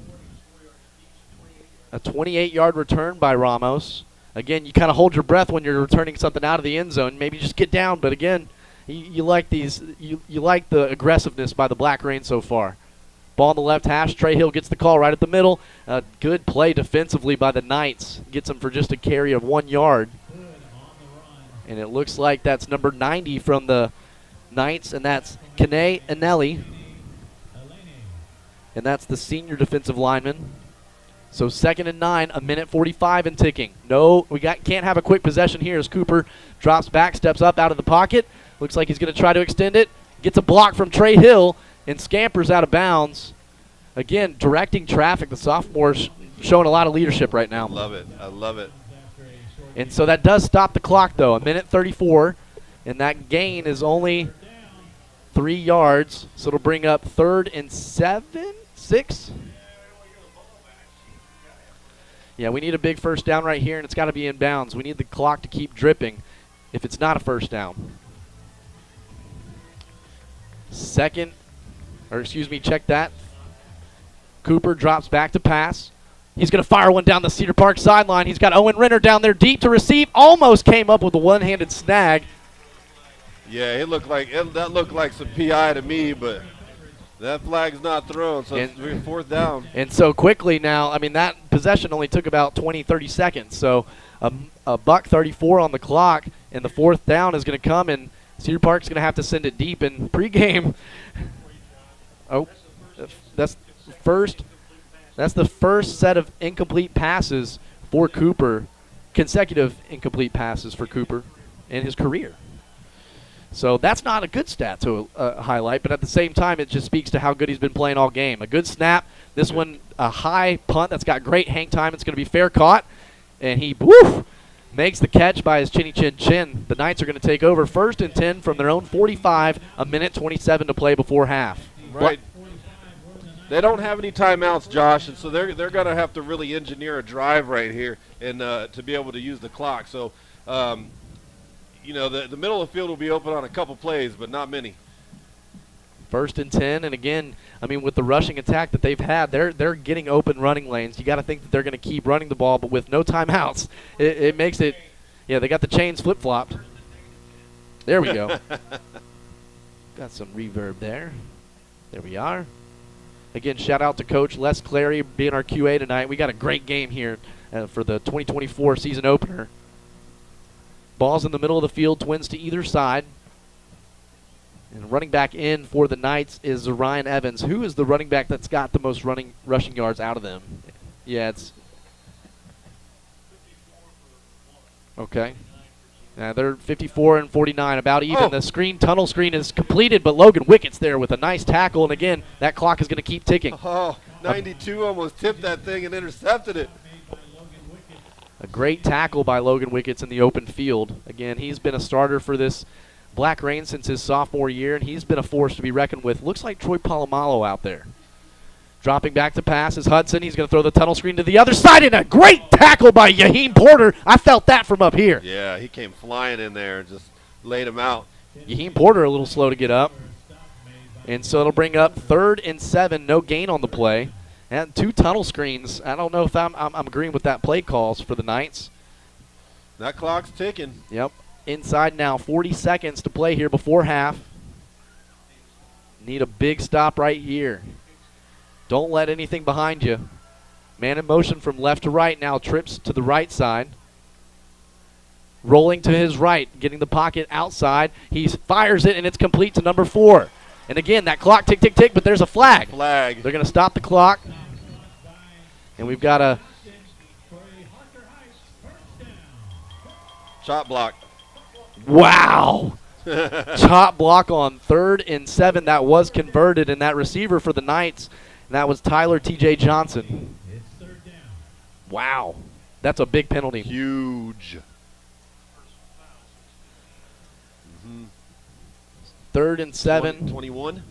A 28-yard return by Ramos. Again, you kind of hold your breath when you're returning something out of the end zone. Maybe just get down, but again, you like these. You like the aggressiveness by the Black Rain so far. Ball on the left hash. Trey Hill gets the call right at the middle. A good play defensively by the Knights. Gets them for just a carry of 1 yard. And it looks like that's number 90 from the Knights, and that's Kene Anelli. And that's the senior defensive lineman. So 2nd and 9, a minute 45 and ticking. No, can't have a quick possession here as Cooper drops back, steps up out of the pocket. Looks like he's going to try to extend it. Gets a block from Trey Hill and scampers out of bounds. Again, directing traffic. The sophomore's showing a lot of leadership right now. I love it. And so that does stop the clock, though. A minute 34, and that gain is only 3 yards. So it'll bring up 3rd and 6. Yeah, we need a big first down right here, and it's got to be in bounds. We need the clock to keep dripping if it's not a first down. Check that. Cooper drops back to pass. He's going to fire one down the Cedar Park sideline. He's got Owen Renner down there deep to receive. Almost came up with a one-handed snag. Yeah, that looked like some PI to me, but that flag's not thrown, so it's 4th down. And so quickly now, I mean, that possession only took about 20, 30 seconds. So a buck 34 on the clock, and the 4th down is going to come, and Cedar Park's going to have to send it deep. And pregame, that's the first set of incomplete passes for Cooper, consecutive incomplete passes for Cooper in his career. So that's not a good stat to highlight, but at the same time, it just speaks to how good he's been playing all game. A good snap. This one, a high punt that's got great hang time. It's going to be fair caught, and he makes the catch by his chinny chin chin. The Knights are going to take over 1st and 10 from their own 45, a minute 27 to play before half. Right. They don't have any timeouts, Josh, and so they're going to have to really engineer a drive right here and to be able to use the clock. So, the middle of the field will be open on a couple plays, but not many. 1st and 10, and again, I mean, with the rushing attack that they've had, they're getting open running lanes. You got to think that they're going to keep running the ball, but with no timeouts, it makes it. Yeah, they got the chains flip-flopped. There we go. Got some reverb there. There we are. Again, shout out to Coach Les Clary being our QA tonight. We got a great game here for the 2024 season opener. Ball's in the middle of the field, twins to either side. And running back in for the Knights is Ryan Evans. Who is the running back that's got the most rushing yards out of them? Yeah, it's okay. They're 54 and 49, about even. The tunnel screen is completed, but Logan Wickett's there with a nice tackle. And again, that clock is going to keep ticking. 92 almost tipped that thing and intercepted it. A great tackle by Logan Wickett's in the open field. Again, he's been a starter for this Black Rain since his sophomore year, and he's been a force to be reckoned with. Looks like Troy Palomalo out there. Dropping back to pass is Hudson. He's going to throw the tunnel screen to the other side, and a great tackle by Yaheem Porter. I felt that from up here. Yeah, he came flying in there and just laid him out. Yaheem Porter a little slow to get up. And so it'll bring up 3rd and 7, no gain on the play. And 2 tunnel screens. I don't know if I'm agreeing with that play calls for the Knights. That clock's ticking. Yep. Inside now, 40 seconds to play here before half. Need a big stop right here. Don't let anything behind you. Man in motion from left to right now, trips to the right side. Rolling to his right, getting the pocket outside. He fires it, and it's complete to number 4. And again, that clock tick, tick, tick, but there's a flag. Flag. They're going to stop the clock. And we've got a chop block. Wow. Chop block on 3rd and 7. That was converted, and that receiver for the Knights, and that was Tyler T.J. Johnson. Wow. That's a big penalty. Huge. 3rd and 7. 21.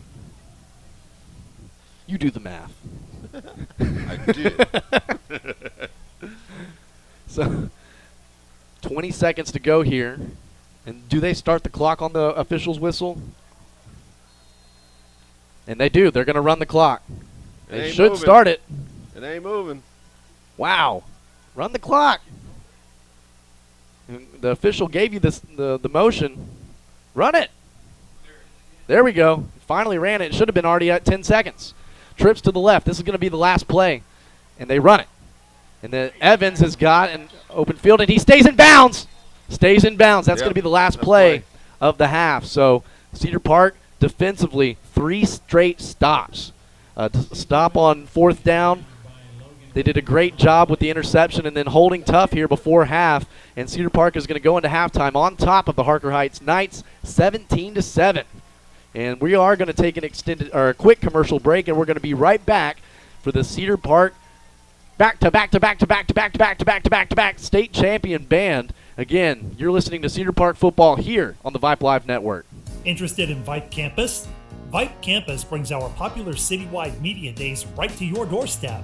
You do the math. I do. So 20 seconds to go here. And do they start the clock on the official's whistle? And they do. They're going to run the clock. They should start it. It ain't moving. Wow. Run the clock. And the official gave you this the motion. Run it. There we go. Finally ran it. It should have been already at 10 seconds. Trips to the left. This is going to be the last play. And they run it. And then Evans has got an open field, and he stays in bounds. Stays in bounds. That's going to be the last play of the half. So Cedar Park defensively, 3 straight stops. Stop on 4th down. They did a great job with the interception and then holding tough here before half. And Cedar Park is going to go into halftime on top of the Harker Heights Knights, 17-7. And we are going to take an a quick commercial break, and we're going to be right back for the Cedar Park back-to-back state champion band. Again, you're listening to Cedar Park football here on the Vype Live Network. Interested in Vype Campus? Vype Campus brings our popular citywide media days right to your doorstep.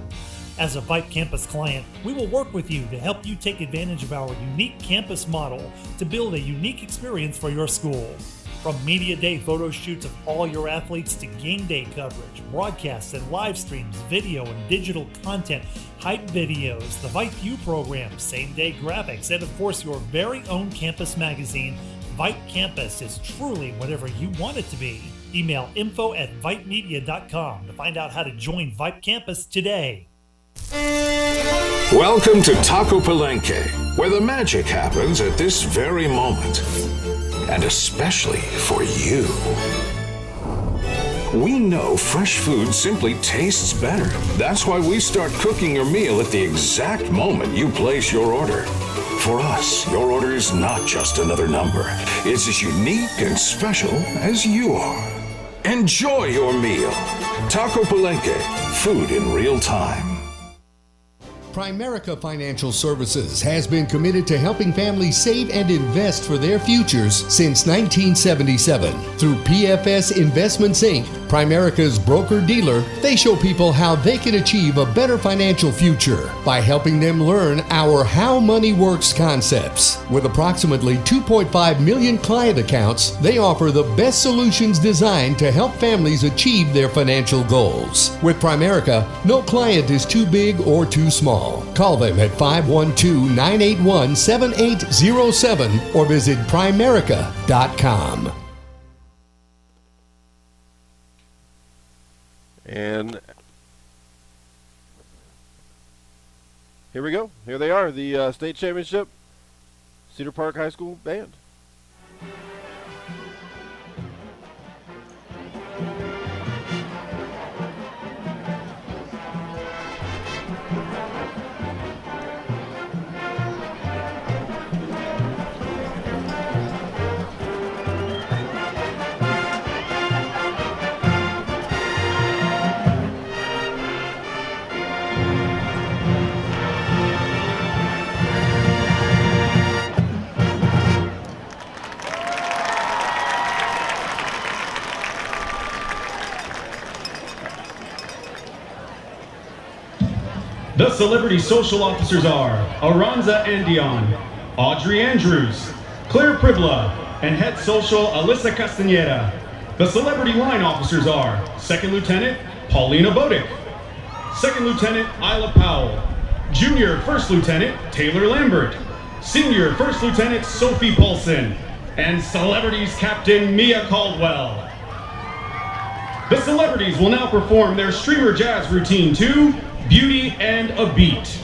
As a Vype Campus client, we will work with you to help you take advantage of our unique campus model to build a unique experience for your school. From media day photo shoots of all your athletes to game day coverage, broadcasts and live streams, video and digital content, hype videos, the Vype U program, same-day graphics, and of course your very own campus magazine, Vype Campus is truly whatever you want it to be. Email info@vypemedia.com to find out how to join Vype Campus today. Welcome to Taco Palenque, where the magic happens at this very moment. And especially for you. We know fresh food simply tastes better. That's why we start cooking your meal at the exact moment you place your order. For us, your order is not just another number. It's as unique and special as you are. Enjoy your meal. Taco Palenque, food in real time. Primerica Financial Services has been committed to helping families save and invest for their futures since 1977. Through PFS Investments Inc., Primerica's broker-dealer, they show people how they can achieve a better financial future by helping them learn our How Money Works concepts. With approximately 2.5 million client accounts, they offer the best solutions designed to help families achieve their financial goals. With Primerica, no client is too big or too small. Call them at 512-981-7807 or visit Primerica.com. And here we go. Here they are, the state championship Cedar Park High School band. The celebrity social officers are Aranza Andion, Audrey Andrews, Claire Pribla, and head social Alyssa Castaneda. The celebrity line officers are Second Lieutenant Paulina Bodick, Second Lieutenant Isla Powell, Junior First Lieutenant Taylor Lambert, Senior First Lieutenant Sophie Paulson, and Celebrities Captain Mia Caldwell. The celebrities will now perform their streamer jazz routine to Beauty and a Beat.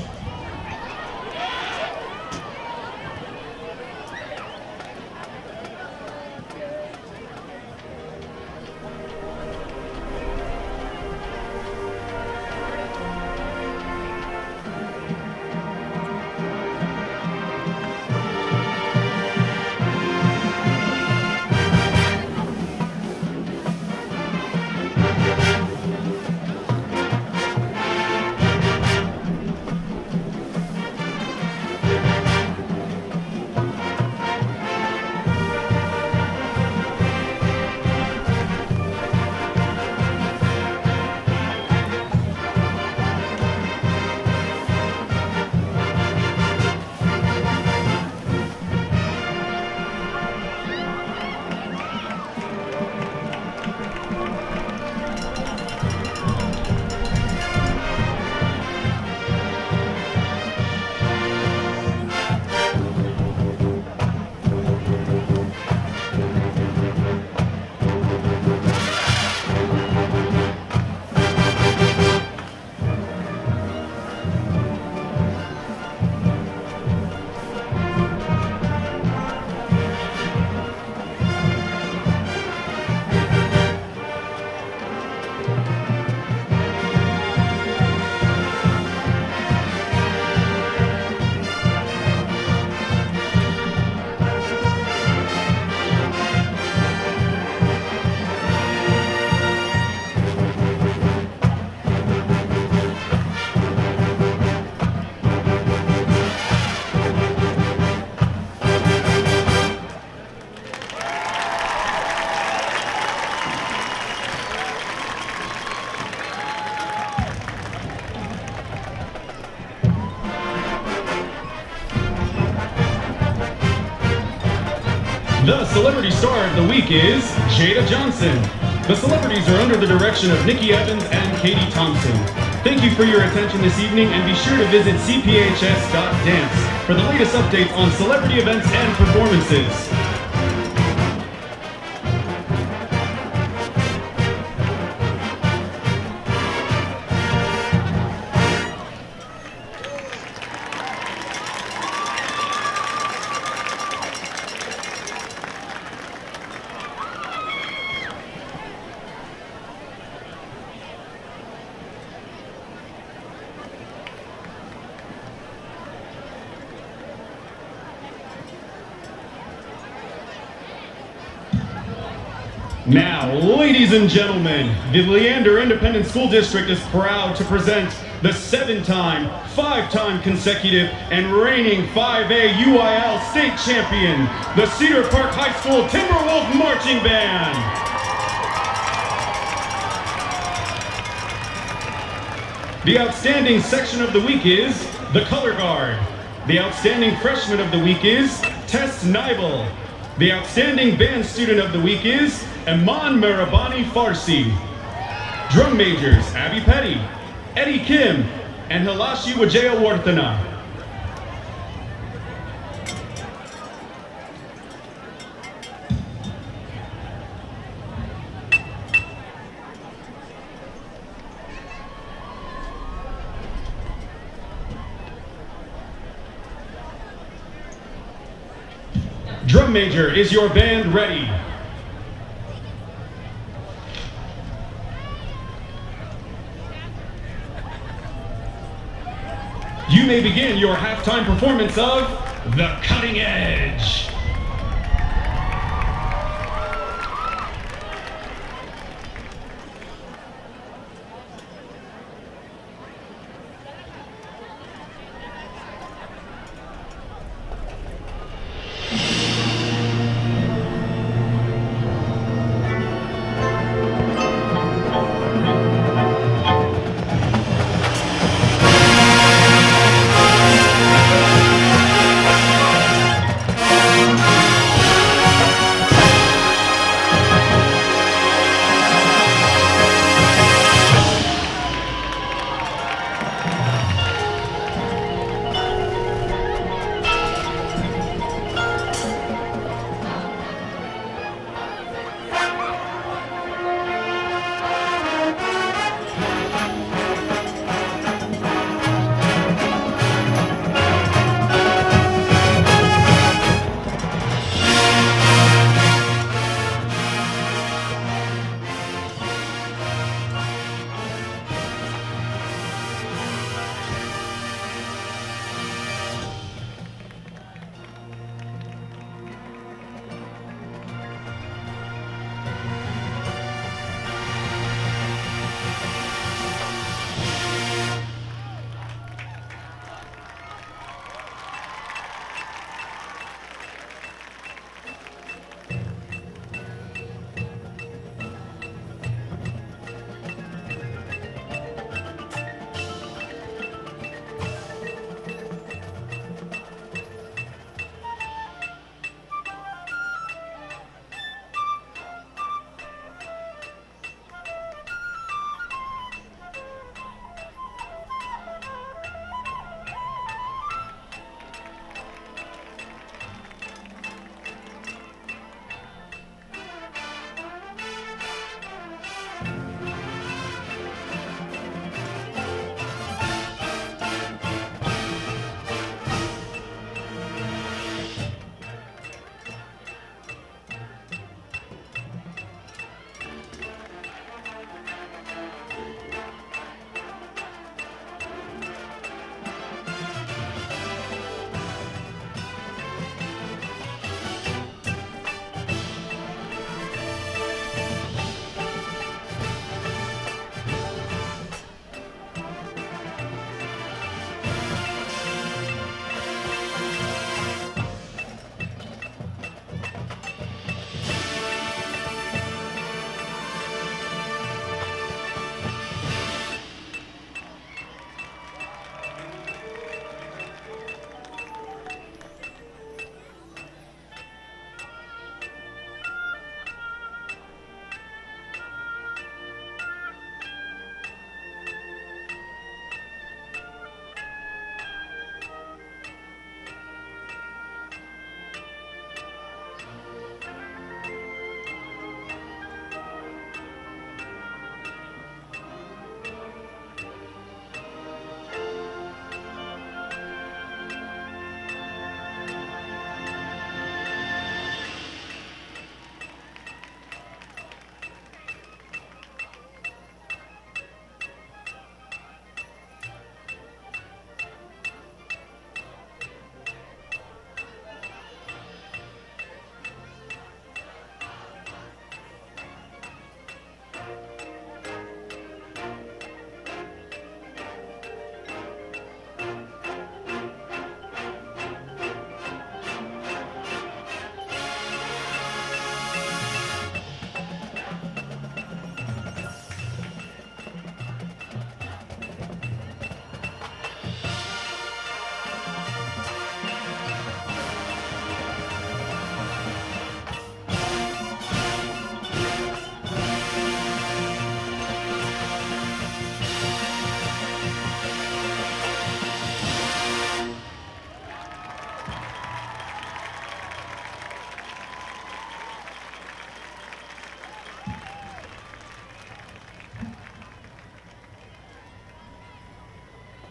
The celebrity star of the week is Jada Johnson. The celebrities are under the direction of Nikki Evans and Katie Thompson. Thank you for your attention this evening, and be sure to visit cphs.dance for the latest updates on celebrity events and performances. Now, ladies and gentlemen, the Leander Independent School District is proud to present the 7-time, 5-time consecutive, and reigning 5A UIL state champion, the Cedar Park High School Timberwolf Marching Band. The outstanding section of the week is the Color Guard. The outstanding freshman of the week is Tess Nibel. The outstanding band student of the week is Iman Marabani Farsi. Drum majors Abby Petty, Eddie Kim, and Hilashi Wajaya Wartana. Drum major, is your band ready? You may begin your halftime performance of The Cutting Edge.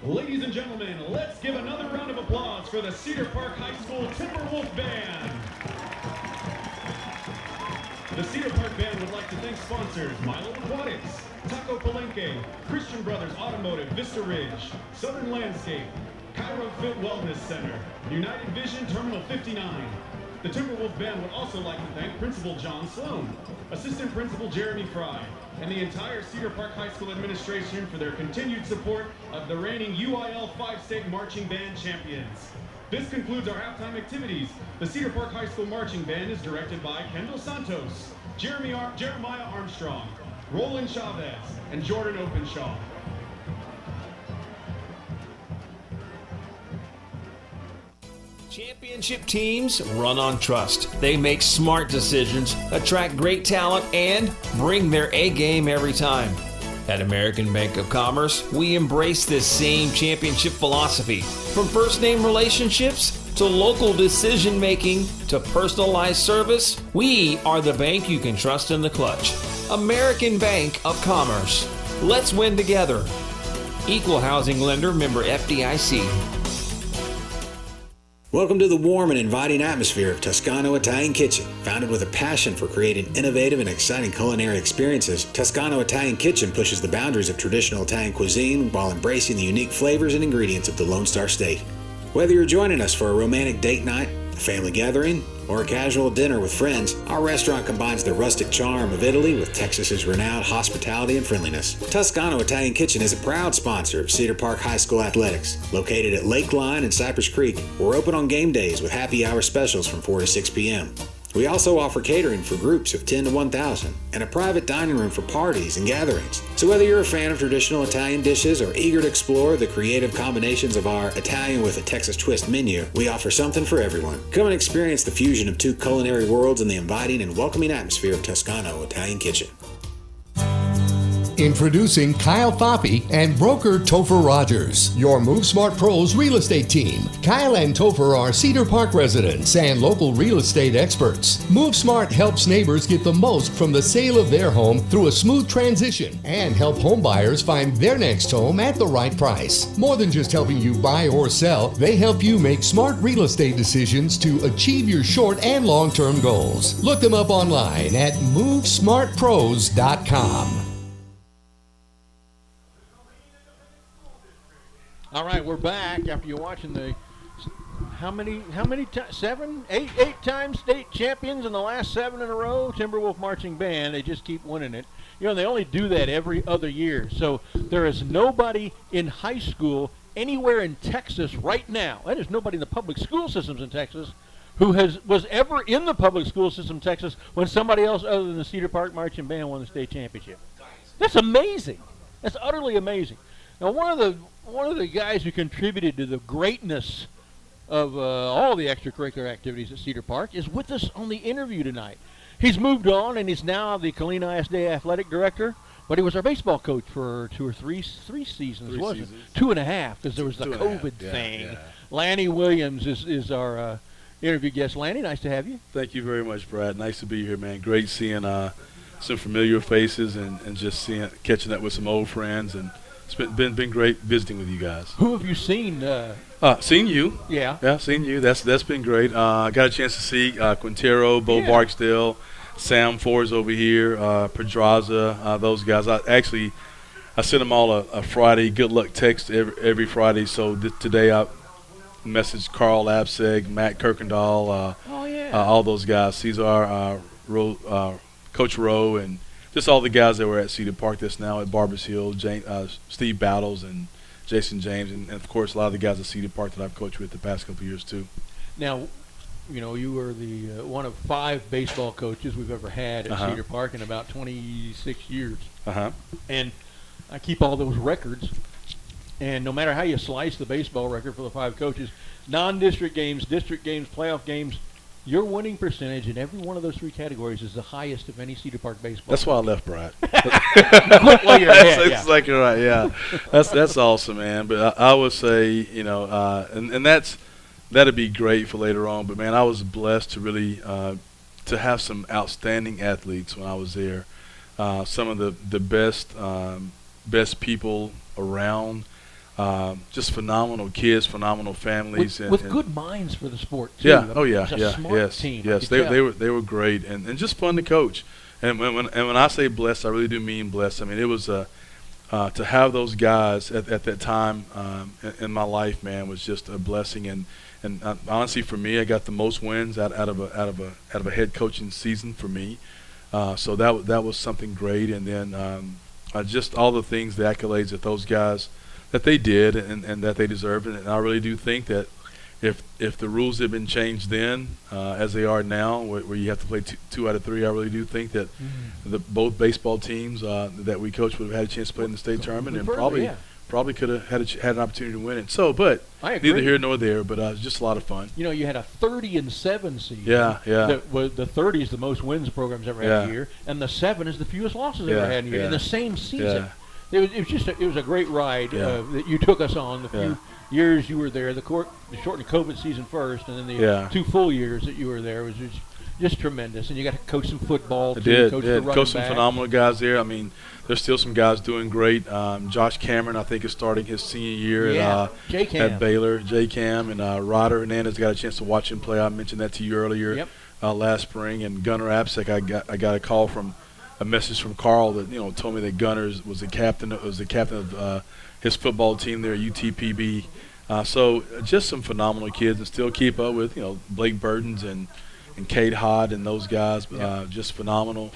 Ladies and gentlemen, let's give another round of applause for the Cedar Park High School Timberwolf Band. The Cedar Park Band would like to thank sponsors Milo Aquatics, Taco Palenque, Christian Brothers Automotive, Vista Ridge, Southern Landscape, Cairo Fit Wellness Center, United Vision Terminal 59. The Timberwolf Band would also like to thank Principal John Sloan, Assistant Principal Jeremy Fry, and the entire Cedar Park High School administration for their continued support of the reigning UIL 5-state marching band champions. This concludes our halftime activities. The Cedar Park High School marching band is directed by Kendall Santos, Jeremiah Armstrong, Roland Chavez, and Jordan Openshaw. Championship teams run on trust. They make smart decisions, attract great talent, and bring their A game every time. At American Bank of Commerce, we embrace this same championship philosophy. From first name relationships to local decision making to personalized service, we are the bank you can trust in the clutch. American Bank of Commerce. Let's win together. Equal housing lender, member FDIC. Welcome to the warm and inviting atmosphere of Toscano Italian Kitchen. Founded with a passion for creating innovative and exciting culinary experiences, Toscano Italian Kitchen pushes the boundaries of traditional Italian cuisine while embracing the unique flavors and ingredients of the Lone Star State. Whether you're joining us for a romantic date night, a family gathering, or a casual dinner with friends, our restaurant combines the rustic charm of Italy with Texas's renowned hospitality and friendliness. Toscano Italian Kitchen is a proud sponsor of Cedar Park High School Athletics. Located at Lakeline and Cypress Creek, we're open on game days with happy hour specials from 4 to 6 p.m. We also offer catering for groups of 10 to 1,000 and a private dining room for parties and gatherings. So whether you're a fan of traditional Italian dishes or eager to explore the creative combinations of our Italian with a Texas twist menu, we offer something for everyone. Come and experience the fusion of two culinary worlds in the inviting and welcoming atmosphere of Toscano Italian Kitchen. Introducing Kyle Foppe and broker Topher Rogers, your Move Smart Pros real estate team. Kyle and Topher are Cedar Park residents and local real estate experts. Move Smart helps neighbors get the most from the sale of their home through a smooth transition and help home buyers find their next home at the right price. More than just helping you buy or sell, they help you make smart real estate decisions to achieve your short and long-term goals. Look them up online at MoveSmartPros.com. All right, we're back after you're watching the how many times? 8 times state champions in the last 7 in a row. Timberwolf Marching Band. They just keep winning it. You know, they only do that every other year. So there is nobody in high school anywhere in Texas right now, and there's nobody in the public school systems in Texas who was ever in the public school system in Texas when somebody else other than the Cedar Park Marching Band won the state championship. That's amazing. That's utterly amazing. Now, one of the guys who contributed to the greatness of all the extracurricular activities at Cedar Park is with us on the interview tonight. He's moved on and he's now the Killeen ISD athletic director, but he was our baseball coach for 2 or 3 seasons, wasn't it? 2.5, because there was the COVID thing. Yeah. Lanny Williams is our interview guest. Lanny, nice to have you. Thank you very much, Brad. Nice to be here, man. Great seeing some familiar faces and just catching up with some old friends, and it's been great visiting with you guys. Who have you seen? Seen you. Yeah, seen you. That's been great. Got a chance to see Quintero, Bo Barksdale, Sam Fords over here, Pedraza, those guys. I sent them all a Friday good luck text every Friday. So today I messaged Carl Abseg, Matt Kirkendall, all those guys. Cesar, Coach Rowe, and just all the guys that were at Cedar Park that's now at Barbers Hill, Steve Battles and Jason James, and of course a lot of the guys at Cedar Park that I've coached with the past couple of years too. Now, you know, you were the one of 5 baseball coaches we've ever had at Cedar Park in about 26 years. And I keep all those records, and no matter how you slice the baseball record for the 5 coaches, non-district games, district games, playoff games, your winning percentage in every one of those 3 categories is the highest of any Cedar Park baseball. That's why I left, Brad. Well, you're ahead, it's like you're right, yeah. That's awesome, man. But I would say, you know, and that'd be great for later on. But man, I was blessed to really to have some outstanding athletes when I was there. Some of the best people around. just phenomenal kids, phenomenal families, with good minds for the sport too. Yeah, oh yeah, it's a yeah, smart yes, team. yes. They were great and just fun to coach. And when I say blessed, I really do mean blessed. I mean, it was to have those guys at that time in my life, man, was just a blessing. And honestly, for me, I got the most wins out of a head coaching season for me. So that was something great. And then just all the things, the accolades that those guys that they did and that they deserved. And I really do think that if the rules had been changed then as they are now, where you have to play two out of three, I really do think that both baseball teams that we coached would have had a chance to play in the state tournament and probably could have had an opportunity to win it. So, but neither here nor there. But it was just a lot of fun. You know, you had a 30-7 season. Yeah. The 30 is the most wins the program's ever had in a year, and the 7 is the fewest losses ever had in a year in the same season. It was a great ride that you took us on. The few years you were there, the shortened COVID season first, and then the 2 full years that you were there was just tremendous. And you got to coach some football. Coach some phenomenal guys there. I mean, there's still some guys doing great. Josh Cameron, I think, is starting his senior year at Baylor. J-Cam and Ryder Hernandez, got a chance to watch him play. I mentioned that to you earlier last spring. And Gunnar Absek, I got a call from a message from Carl that told me that Gunnar was the captain of his football team there at UTPB. So just some phenomenal kids, and still keep up with Blake Burdens and Cade Hod and those guys. Just phenomenal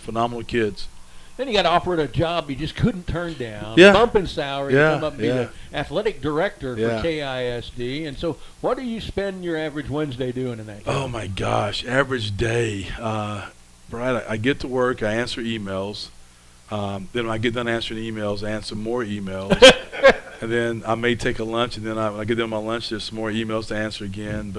kids. Then you got offered a job you just couldn't turn down. Yeah. Bump in salary to come up and be the athletic director for KISD. And so, what do you spend your average Wednesday doing in that job? Oh my gosh, average day. Brad, I get to work, I answer emails. Then when I get done answering emails, I answer more emails. And then I may take a lunch, and then when I get done my lunch, there's some more emails to answer again.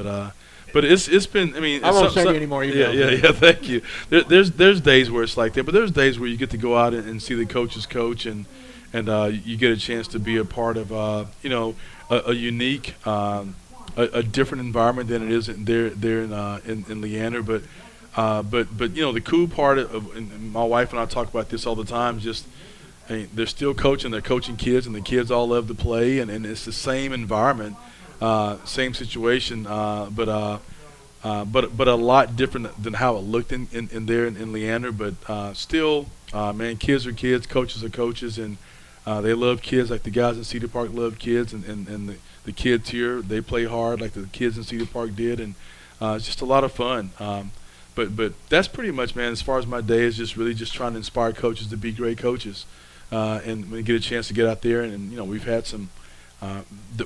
But it's been, I mean, I won't send you any more emails. Yeah, thank you. There's days where it's like that, but there's days where you get to go out and see the coaches coach, and you get a chance to be a part of a unique, a different environment than it is there in Leander. But the cool part and my wife and I talk about this all the time. They're still coaching. They're coaching kids, and the kids all love to play, and it's the same environment, same situation, but a lot different than how it looked in there in Leander. But still, man, kids are kids, coaches are coaches, and they love kids like the guys in Cedar Park love kids, and the kids here, they play hard like the kids in Cedar Park did, and it's just a lot of fun. But that's pretty much, man, as far as my day is, just really just trying to inspire coaches to be great coaches. And we get a chance to get out there, and we've had some.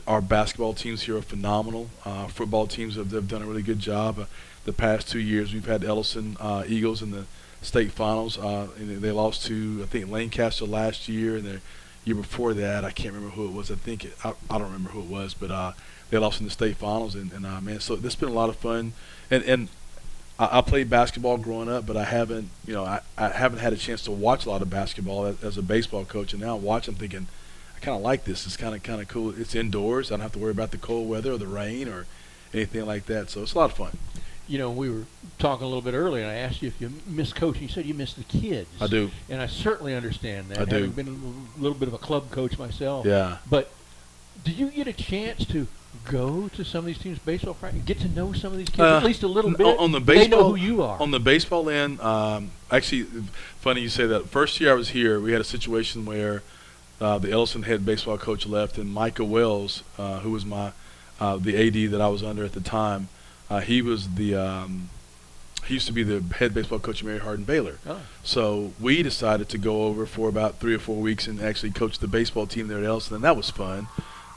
Our basketball teams here are phenomenal. Football teams have done a really good job. The past 2 years, we've had Ellison Eagles in the state finals. And they lost to, I think, Lancaster last year, and the year before that, I can't remember who it was. I don't remember who it was, but they lost in the state finals. And man, so this has been a lot of fun. And I played basketball growing up, but I haven't had a chance to watch a lot of basketball as a baseball coach. And now I'm watching, thinking, I kind of like this. It's kind of cool. It's indoors. I don't have to worry about the cold weather or the rain or anything like that. So it's a lot of fun. We were talking a little bit earlier, and I asked you if you miss coaching. You said you miss the kids. I do. And I certainly understand that. I do. Having been a little bit of a club coach myself. Yeah. But did you get a chance to go to some of these teams' baseball practice, get to know some of these kids at least a little bit? On the baseball, they know who you are. On the baseball end, actually, funny you say that. First year I was here, we had a situation where the Ellison head baseball coach left, and Micah Wells, who was the AD that I was under at the time, he used to be the head baseball coach of Mary Hardin Baylor. Oh. So we decided to go over for about 3 or 4 weeks and actually coach the baseball team there at Ellison, and that was fun.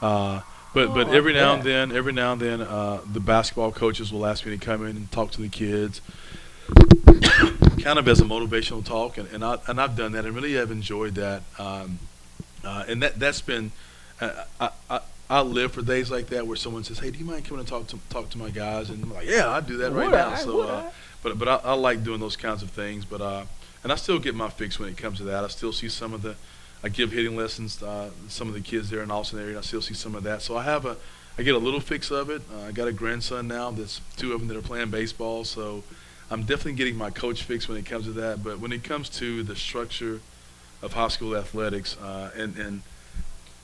But every now and then, the basketball coaches will ask me to come in and talk to the kids, kind of as a motivational talk, and I've done that and really have enjoyed that. And that's been, I live for days like that where someone says, "Hey, do you mind coming and talk to my guys?" And I'm like, "Yeah, I'll do that right now." So, but I like doing those kinds of things. But and I still get my fix when it comes to that. I still see some of the. I give hitting lessons to some of the kids there in Austin area, and I still see some of that. So I get a little fix of it. I got a grandson now. There's 2 of them that are playing baseball, so I'm definitely getting my coach fix when it comes to that. But when it comes to the structure of high school athletics, and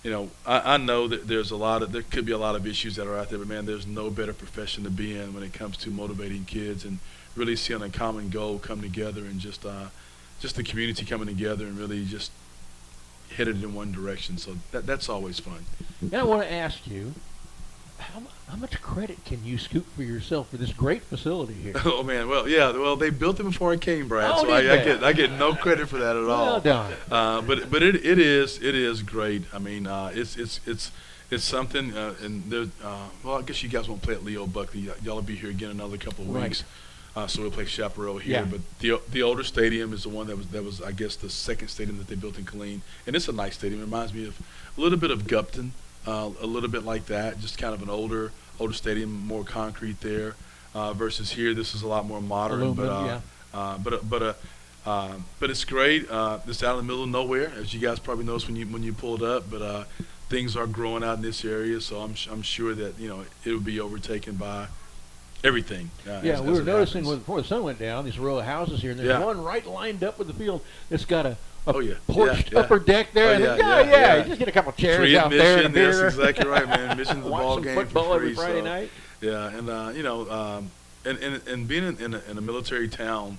I know that there could be a lot of issues that are out there, but man, there's no better profession to be in when it comes to motivating kids and really seeing a common goal come together and just the community coming together and really just headed in one direction. So that's always fun. And I want to ask you, how much credit can you scoop for yourself for this great facility here? Oh man, well they built it before I came, Brad. Oh, so I get no credit for that at all. Well done. But it is great. I mean, it's something. And there, well, I guess you guys won't play at Leo Buckley. Y'all will be here again another couple of weeks. So we'll play Chaparral here. Yeah. But the older stadium is the one that was I guess the second stadium that they built in Killeen, and it's a nice stadium. It reminds me of a little bit of Gupton. A little bit like that, just kind of an older stadium, more concrete there, versus here. This is a lot more modern, but it's great. It's out in the middle of nowhere, as you guys probably noticed when you pulled up. But things are growing out in this area, so I'm sure that it will be overtaken by everything. We were noticing before the sun went down, these row of houses here, and there's one right lined up with the field that's got a porched upper deck there. You just get a couple chairs free out there and a beer. That's exactly right, man. Admission to the ball game football for free, every Friday night. Yeah, and and being in a military town,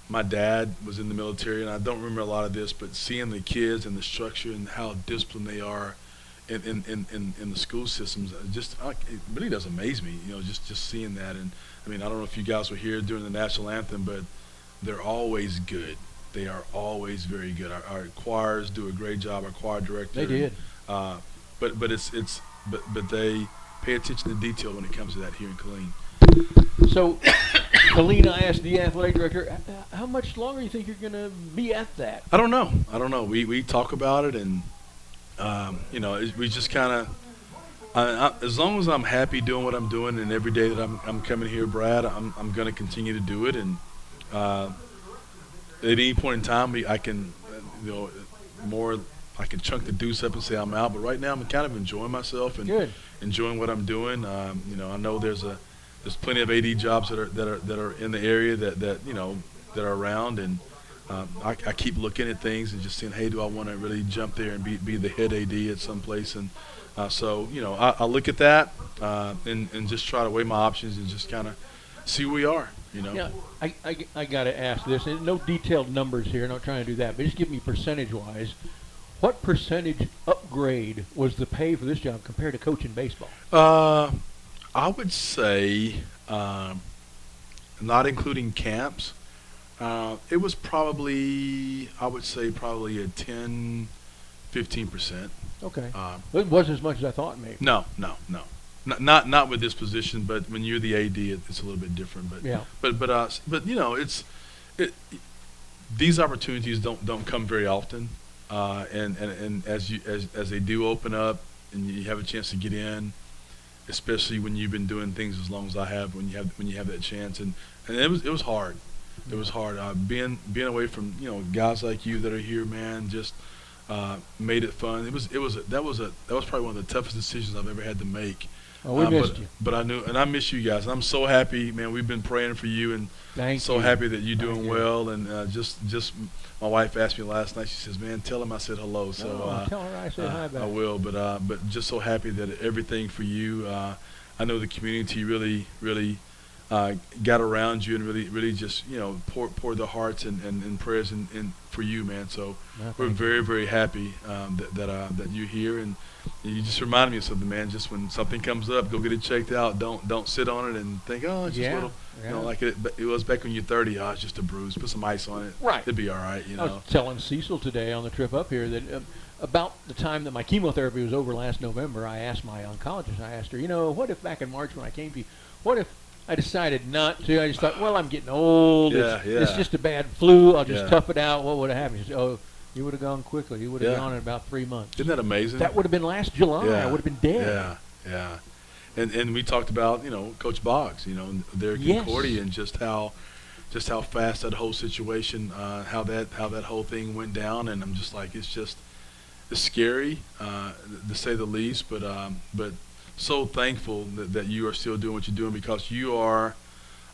my dad was in the military, and I don't remember a lot of this, but seeing the kids and the structure and how disciplined they are in the school systems, it really does amaze me. Just seeing that. And I mean, I don't know if you guys were here during the national anthem, but they're always good. They are always very good. Our choirs do a great job. Our choir director. They did. But they pay attention to detail when it comes to that here in Killeen. So, Killeen, I asked the athletic director, how much longer do you think you're going to be at that? I don't know. We talk about it, and we just kind of. As long as I'm happy doing what I'm doing, and every day that I'm coming here, Brad, I'm going to continue to do it, and. At any point in time, I can, I can chunk the deuce up and say I'm out. But right now, I'm kind of enjoying myself and enjoying what I'm doing. I know there's plenty of AD jobs that are in the area that are around, and I keep looking at things and just saying, hey, do I want to really jump there and be the head AD at some place? And so I look at that and just try to weigh my options and just kind of see where we are. Yeah, I got to ask this, and no detailed numbers here, not trying to do that, but just give me percentage-wise. What percentage upgrade was the pay for this job compared to coaching baseball? I would say, not including camps, it was probably, I would say probably a 10, 15%. Okay. It wasn't as much as I thought, maybe. No. Not with this position, but when you're the AD, it's a little bit different. But yeah. But these opportunities don't come very often, and as they do open up, and you have a chance to get in, especially when you've been doing things as long as I have, when you have that chance, and it was hard. It was hard being away from guys like you that are here, man. Just made it fun. That was probably one of the toughest decisions I've ever had to make. Oh, we missed you. But I knew, and I miss you guys. And I'm so happy, man. We've been praying for you, and happy that you're doing well. And just my wife asked me last night. She says, "Man, tell him I said hello." So tell her I said hi back. I will. But just so happy that everything for you. I know the community really got around you and really just poured their hearts and prayers in for you, man. So we're very, very happy that you're here, and you just reminded me of something, man. Just when something comes up, go get it checked out. Don't sit on it and think, oh, it's just a little, like it was back when you're 30. Oh, it's just a bruise. Put some ice on it. Right. It'd be all right, I was telling Cecil today on the trip up here that about the time that my chemotherapy was over last November, I asked my oncologist, I asked her, what if back in March when I came to you, what if I decided not to? I just thought, well, I'm getting old. It's just a bad flu. I'll just tough it out. What would have happened? She said, oh, you would have gone quickly. You would have gone in about 3 months. Isn't that amazing? That would have been last July. I would have been dead. Yeah. And we talked about, Coach Boggs, their Concordia, and just how fast that whole situation, how that whole thing went down. And I'm just like, it's scary, to say the least, but so thankful that you are still doing what you're doing, because you are,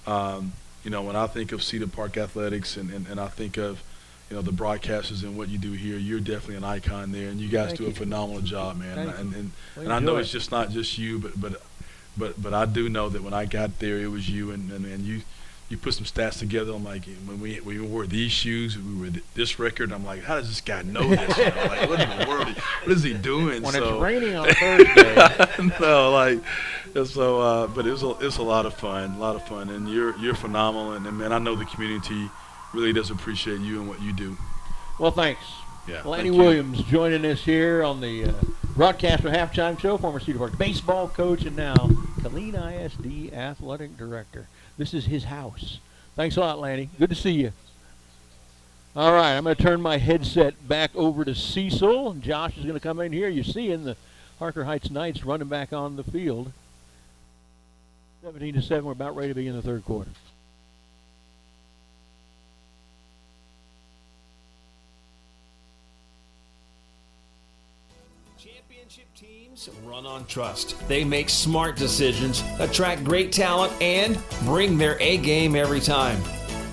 when I think of Cedar Park Athletics and I think of, the broadcasters and what you do here. You're definitely an icon there, and you guys do a phenomenal job, man. And I know it's just not just you, but I do know that when I got there, it was you, and you put some stats together. I'm like, when we wore these shoes, we were this record. I'm like, how does this guy know this? Like, what in the world? What is he doing? When it's raining on Thursday. No, like, so. But it was a lot of fun, and you're phenomenal, and man, I know the community really does appreciate you and what you do. Well, thanks. Yeah, Lanny Williams joining us here on the Broadcaster Halftime Show, former Cedar Park baseball coach and now Killeen ISD athletic director. This is his house. Thanks a lot, Lanny. Good to see you. All right, I'm going to turn my headset back over to Cecil. Josh is going to come in here. You're seeing the Harker Heights Knights running back on the field. 17-7, we're about ready to begin the third quarter. Run on trust. They make smart decisions, attract great talent, and bring their A game every time.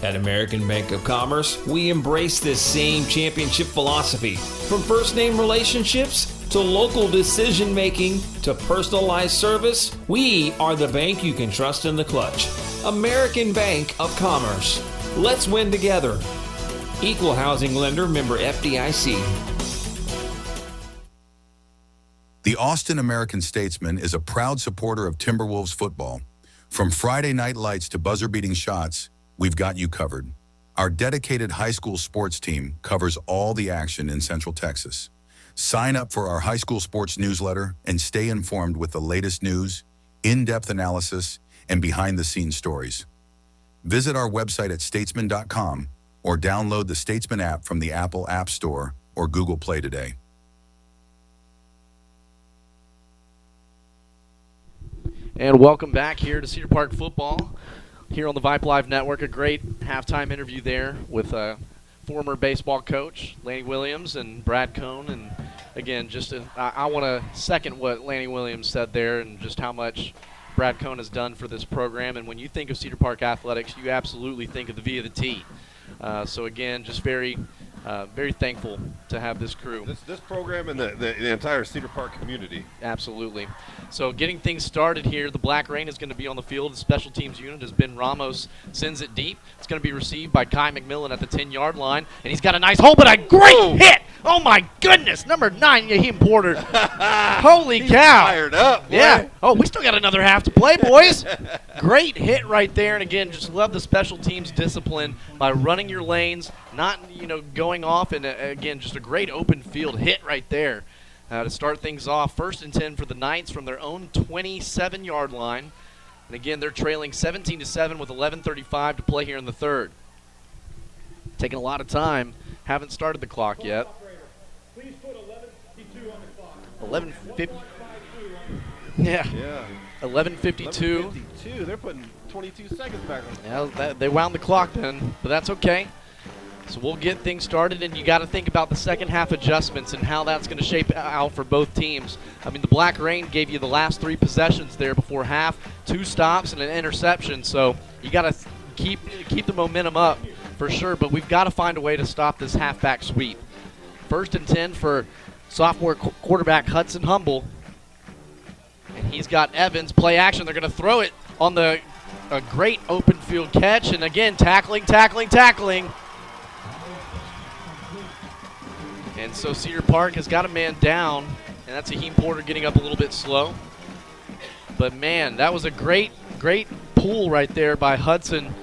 At American Bank of Commerce, we embrace this same championship philosophy. From first name relationships to local decision making to personalized service, we are the bank you can trust in the clutch. American Bank of Commerce. Let's win together. Equal housing lender, member FDIC. The Austin American-Statesman is a proud supporter of Timberwolves football. From Friday night lights to buzzer-beating shots, we've got you covered. Our dedicated high school sports team covers all the action in Central Texas. Sign up for our high school sports newsletter and stay informed with the latest news, in-depth analysis, and behind-the-scenes stories. Visit our website at statesman.com or download the Statesman app from the Apple App Store or Google Play today. And welcome back here to Cedar Park football here on the Vype Live Network. A great halftime interview there with former baseball coach Lanny Williams and Brad Cohn. And again, I want to second what Lanny Williams said there and just how much Brad Cohn has done for this program. And when you think of Cedar Park athletics, you absolutely think of the V of the T. So again, just very thankful to have this crew. This program and the entire Cedar Park community. Absolutely. So getting things started here, the Black Rain is going to be on the field. The special teams unit has been Ramos, sends it deep. It's going to be received by Kai McMillan at the 10-yard line, and he's got a nice hole, but a great hit. Oh, my goodness. Number 9, Yaheem Porter. Holy cow. Fired up, boy. Yeah. Oh, we still got another half to play, boys. Great hit right there. And, again, just love the special teams discipline by running your lanes, not, going off. And, again, just a great open field hit right there to start things off. 1st and 10 for the Knights from their own 27-yard line. And, again, they're trailing 17-7 with 11:35 to play here in the third. Taking a lot of time. Haven't started the clock yet. Please put 11:52 on the clock. 11:50. Yeah. 11:52. 11:52. They're putting 22 seconds back on. Yeah, they wound the clock then, but that's okay. So we'll get things started, and you got to think about the second half adjustments and how that's going to shape out for both teams. I mean, the Black Rain gave you the last 3 possessions there before half, 2 stops and an interception. So you got to keep the momentum up for sure, but we've got to find a way to stop this halfback sweep. 1st and 10 for sophomore quarterback Hudson Humble. And he's got Evans, play action. They're going to throw it on a great open field catch. And again, tackling. And so Cedar Park has got a man down, and that's Yaheem Porter getting up a little bit slow. But, man, that was a great pull right there by Hudson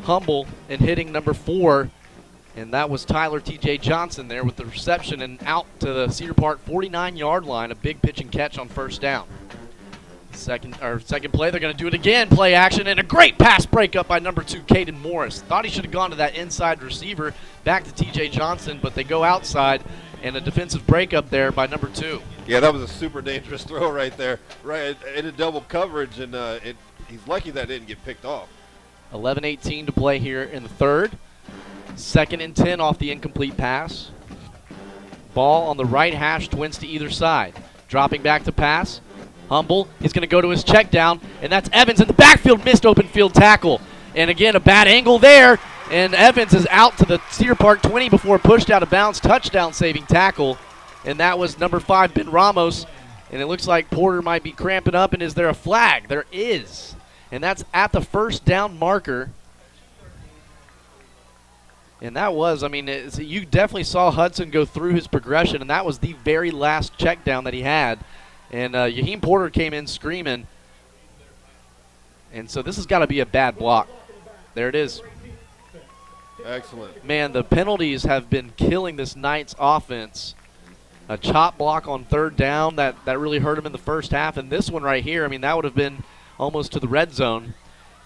Humble and hitting number 4. And that was Tyler T.J. Johnson there with the reception and out to the Cedar Park 49-yard line, a big pitch and catch on 1st down. Second play, they're going to do it again, play action, and a great pass breakup by number 2, Caden Morris. Thought he should have gone to that inside receiver, back to T.J. Johnson, but they go outside, and a defensive breakup there by number 2. Yeah, that was a super dangerous throw right there, right in a double coverage, and he's lucky that didn't get picked off. 11:18 to play here in the third. 2nd and 10 off the incomplete pass. Ball on the right hash, twins to either side. Dropping back to pass. Humble is going to go to his check down, and that's Evans in the backfield, missed open field tackle. And again, a bad angle there, And Evans is out to the Cedar Park 20 before pushed out of bounds. Touchdown saving tackle. And that was number 5, Ben Ramos. And it looks like Porter might be cramping up. And is there a flag? There is. And that's at the first down marker. And that was, I mean, you definitely saw Hudson go through his progression. And that was the very last check down that he had. And Yaheem Porter came in screaming. And so this has got to be a bad block. There it is. Excellent. Man, the penalties have been killing this Knights offense. A chop block on third down, that really hurt him in the first half. And this one right here, I mean, that would have been almost to the red zone.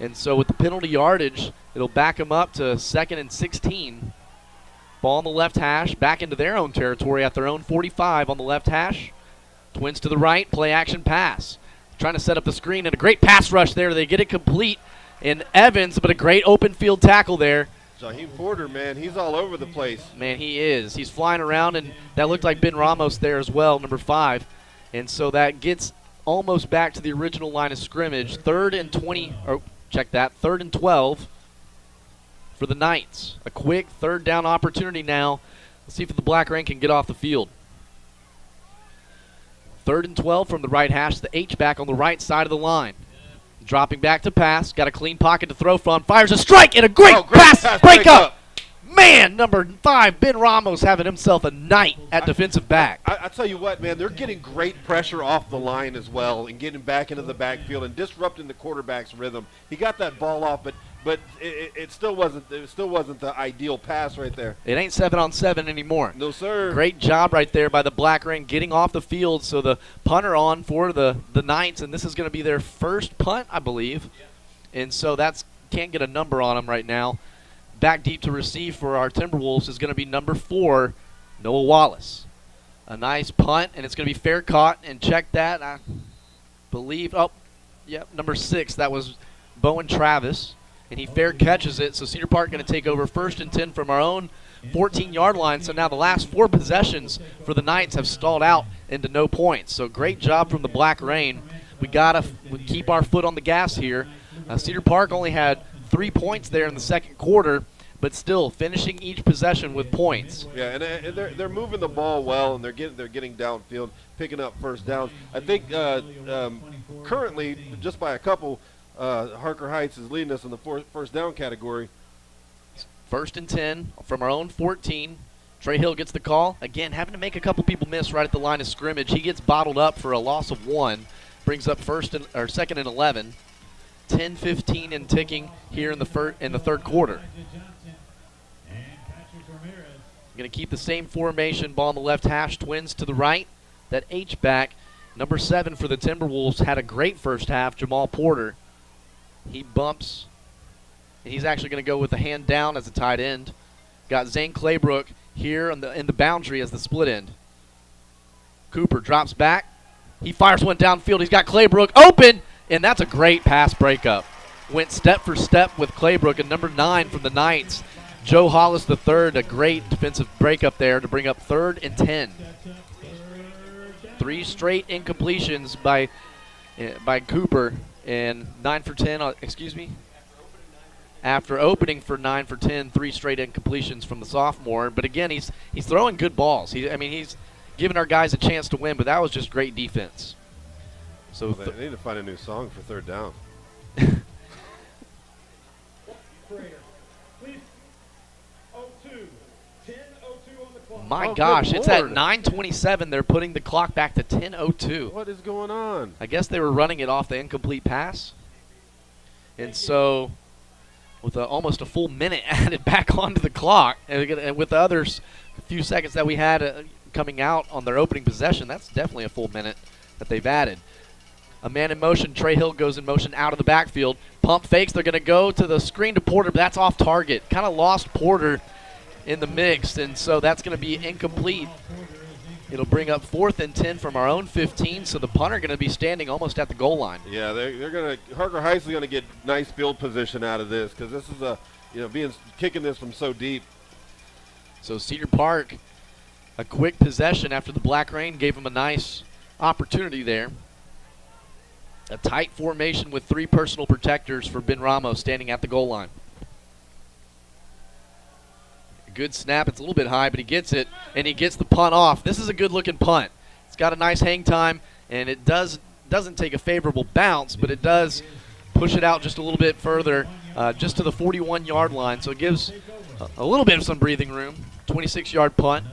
And so with the penalty yardage, it'll back them up to 2nd and 16. Ball on the left hash, back into their own territory at their own 45 on the left hash. Twins to the right, play action pass. Trying to set up the screen, and a great pass rush there. They get it complete. And Evans, but a great open field tackle there. Jaheim Porter, man, he's all over the place. Man, he is. He's flying around, and that looked like Ben Ramos there as well, number 5. And so that gets almost back to the original line of scrimmage. 3rd and 20, or check that, 3rd and 12 for the Knights. A quick third down opportunity now. Let's see if the Black Rain can get off the field. 3rd and 12 from the right hash, the H-back on the right side of the line. Dropping back to pass, got a clean pocket to throw from, fires a strike, and a great pass breakup. Man, number 5, Ben Ramos having himself a night at defensive back. I tell you what, man, they're getting great pressure off the line as well and getting back into the backfield and disrupting the quarterback's rhythm. He got that ball off, but it still wasn't the ideal pass right there. It ain't 7-on-7 anymore. No, sir. Great job right there by the Black Rain getting off the field. So the punter on for the Knights, and this is going to be their first punt, I believe. And so that's can't get a number on them right now. Back deep to receive for our Timberwolves is going to be number 4, Noah Wallace. A nice punt, and it's going to be fair caught. And check that, I believe. Oh, yep, number 6. That was Bowen Travis. And he fair catches it, so Cedar Park going to take over 1st and 10 from our own 14-yard line. So now the last 4 possessions for the Knights have stalled out into no points. So great job from the Black Rain. We got to keep our foot on the gas here. Cedar Park only had 3 points there in the second quarter, but still finishing each possession with points. Yeah, and they're moving the ball well, and they're getting downfield, picking up first downs. I think currently, just by a couple, Harker Heights is leading us in the first down category. 1st and 10 from our own 14. Trey Hill gets the call. Again, having to make a couple people miss right at the line of scrimmage. He gets bottled up for a loss of 1. Brings up 2nd and 11. 10-15 and ticking here in the third quarter. Going to keep the same formation. Ball on the left hash. Twins to the right. That H-back, number 7 for the Timberwolves, had a great first half. Jamal Porter. He bumps, and he's actually going to go with the hand down as a tight end. Got Zane Claybrook here in the boundary as the split end. Cooper drops back. He fires one downfield. He's got Claybrook open, and that's a great pass breakup. Went step for step with Claybrook, and number 9 from the Knights, Joe Hollis III, a great defensive breakup there to bring up 3rd and 10. 3 straight incompletions by Cooper. And 9 for 10, after opening for 9 for 10, 3 straight incompletions from the sophomore. But again, he's throwing good balls. He's giving our guys a chance to win, but that was just great defense. So they need to find a new song for third down. My gosh, it's at 9:27. They're putting the clock back to 10:02. What is going on? I guess they were running it off the incomplete pass. And so with almost a full minute added back onto the clock, and with the others, a few seconds that we had coming out on their opening possession, that's definitely a full minute that they've added. A man in motion. Trey Hill goes in motion out of the backfield. Pump fakes. They're going to go to the screen to Porter, but that's off target. Kind of lost Porter in the mix, and so that's going to be incomplete. It'll bring up 4th and 10 from our own 15, so the punter going to be standing almost at the goal line. Yeah, they're going to, Harker Heights is going to get nice field position out of this, because this is kicking this from so deep. So Cedar Park, a quick possession after the Black Rain gave them a nice opportunity there. A tight formation with 3 personal protectors for Ben Ramos standing at the goal line. Good snap. It's a little bit high, but he gets it, and he gets the punt off. This is a good-looking punt. It's got a nice hang time, and it doesn't take a favorable bounce, but it does push it out just a little bit further, just to the 41-yard line. So it gives a little bit of some breathing room. 26-yard punt.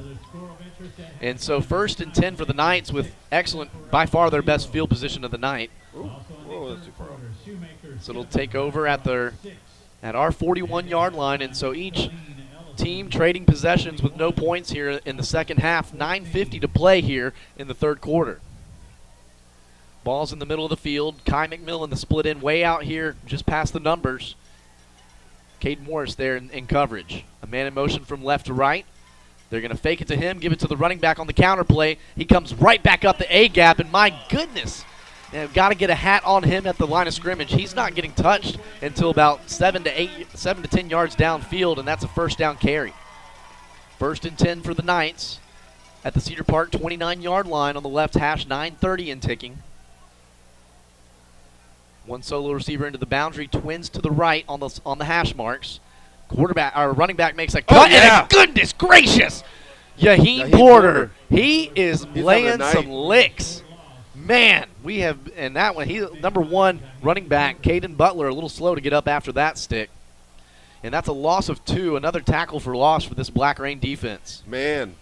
And so 1st and 10 for the Knights with excellent, by far their best field position of the night. Whoa, that's too far off. So it'll take over at our 41-yard line, and so each team trading possessions with no points here in the second half. 9:50 to play here in the third quarter. Ball's in the middle of the field. Kai McMillan, the split end, way out here, just past the numbers. Cade Morris there in coverage. A man in motion from left to right. They're going to fake it to him, give it to the running back on the counter play. He comes right back up the A gap, and my goodness, they've got to get a hat on him at the line of scrimmage. He's not getting touched until about 7 to 10 yards downfield, and that's a first down carry. 1st and 10 for the Knights at the Cedar Park 29-yard line on the left hash, 9:30 and ticking. One solo receiver into the boundary, twins to the right on the hash marks. Running back makes a cut, and goodness gracious, Yaheem Porter. He's laying some licks. Man, we have, and that one, he's number 1 running back, Caden Butler, a little slow to get up after that stick. And that's a loss of 2, another tackle for loss for this Black Rain defense. Man,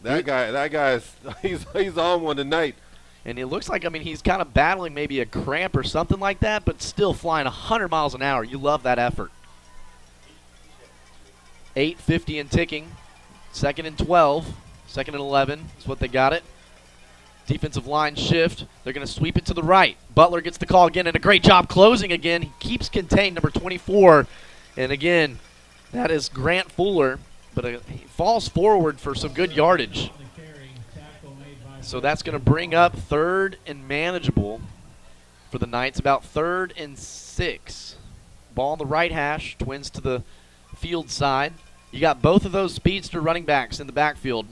that guy, he's on one tonight. And it looks like, he's kind of battling maybe a cramp or something like that, but still flying 100 miles an hour. You love that effort. 8:50 and ticking. 2nd and 12. 2nd and 11 is what they got it. Defensive line shift. They're going to sweep it to the right. Butler gets the call again, and a great job closing again. He keeps contained, number 24. And again, that is Grant Fuller, but he falls forward for some good yardage. So that's going to bring up 3rd and manageable for the Knights, about 3rd and 6. Ball on the right hash, twins to the field side. You got both of those speedster running backs in the backfield.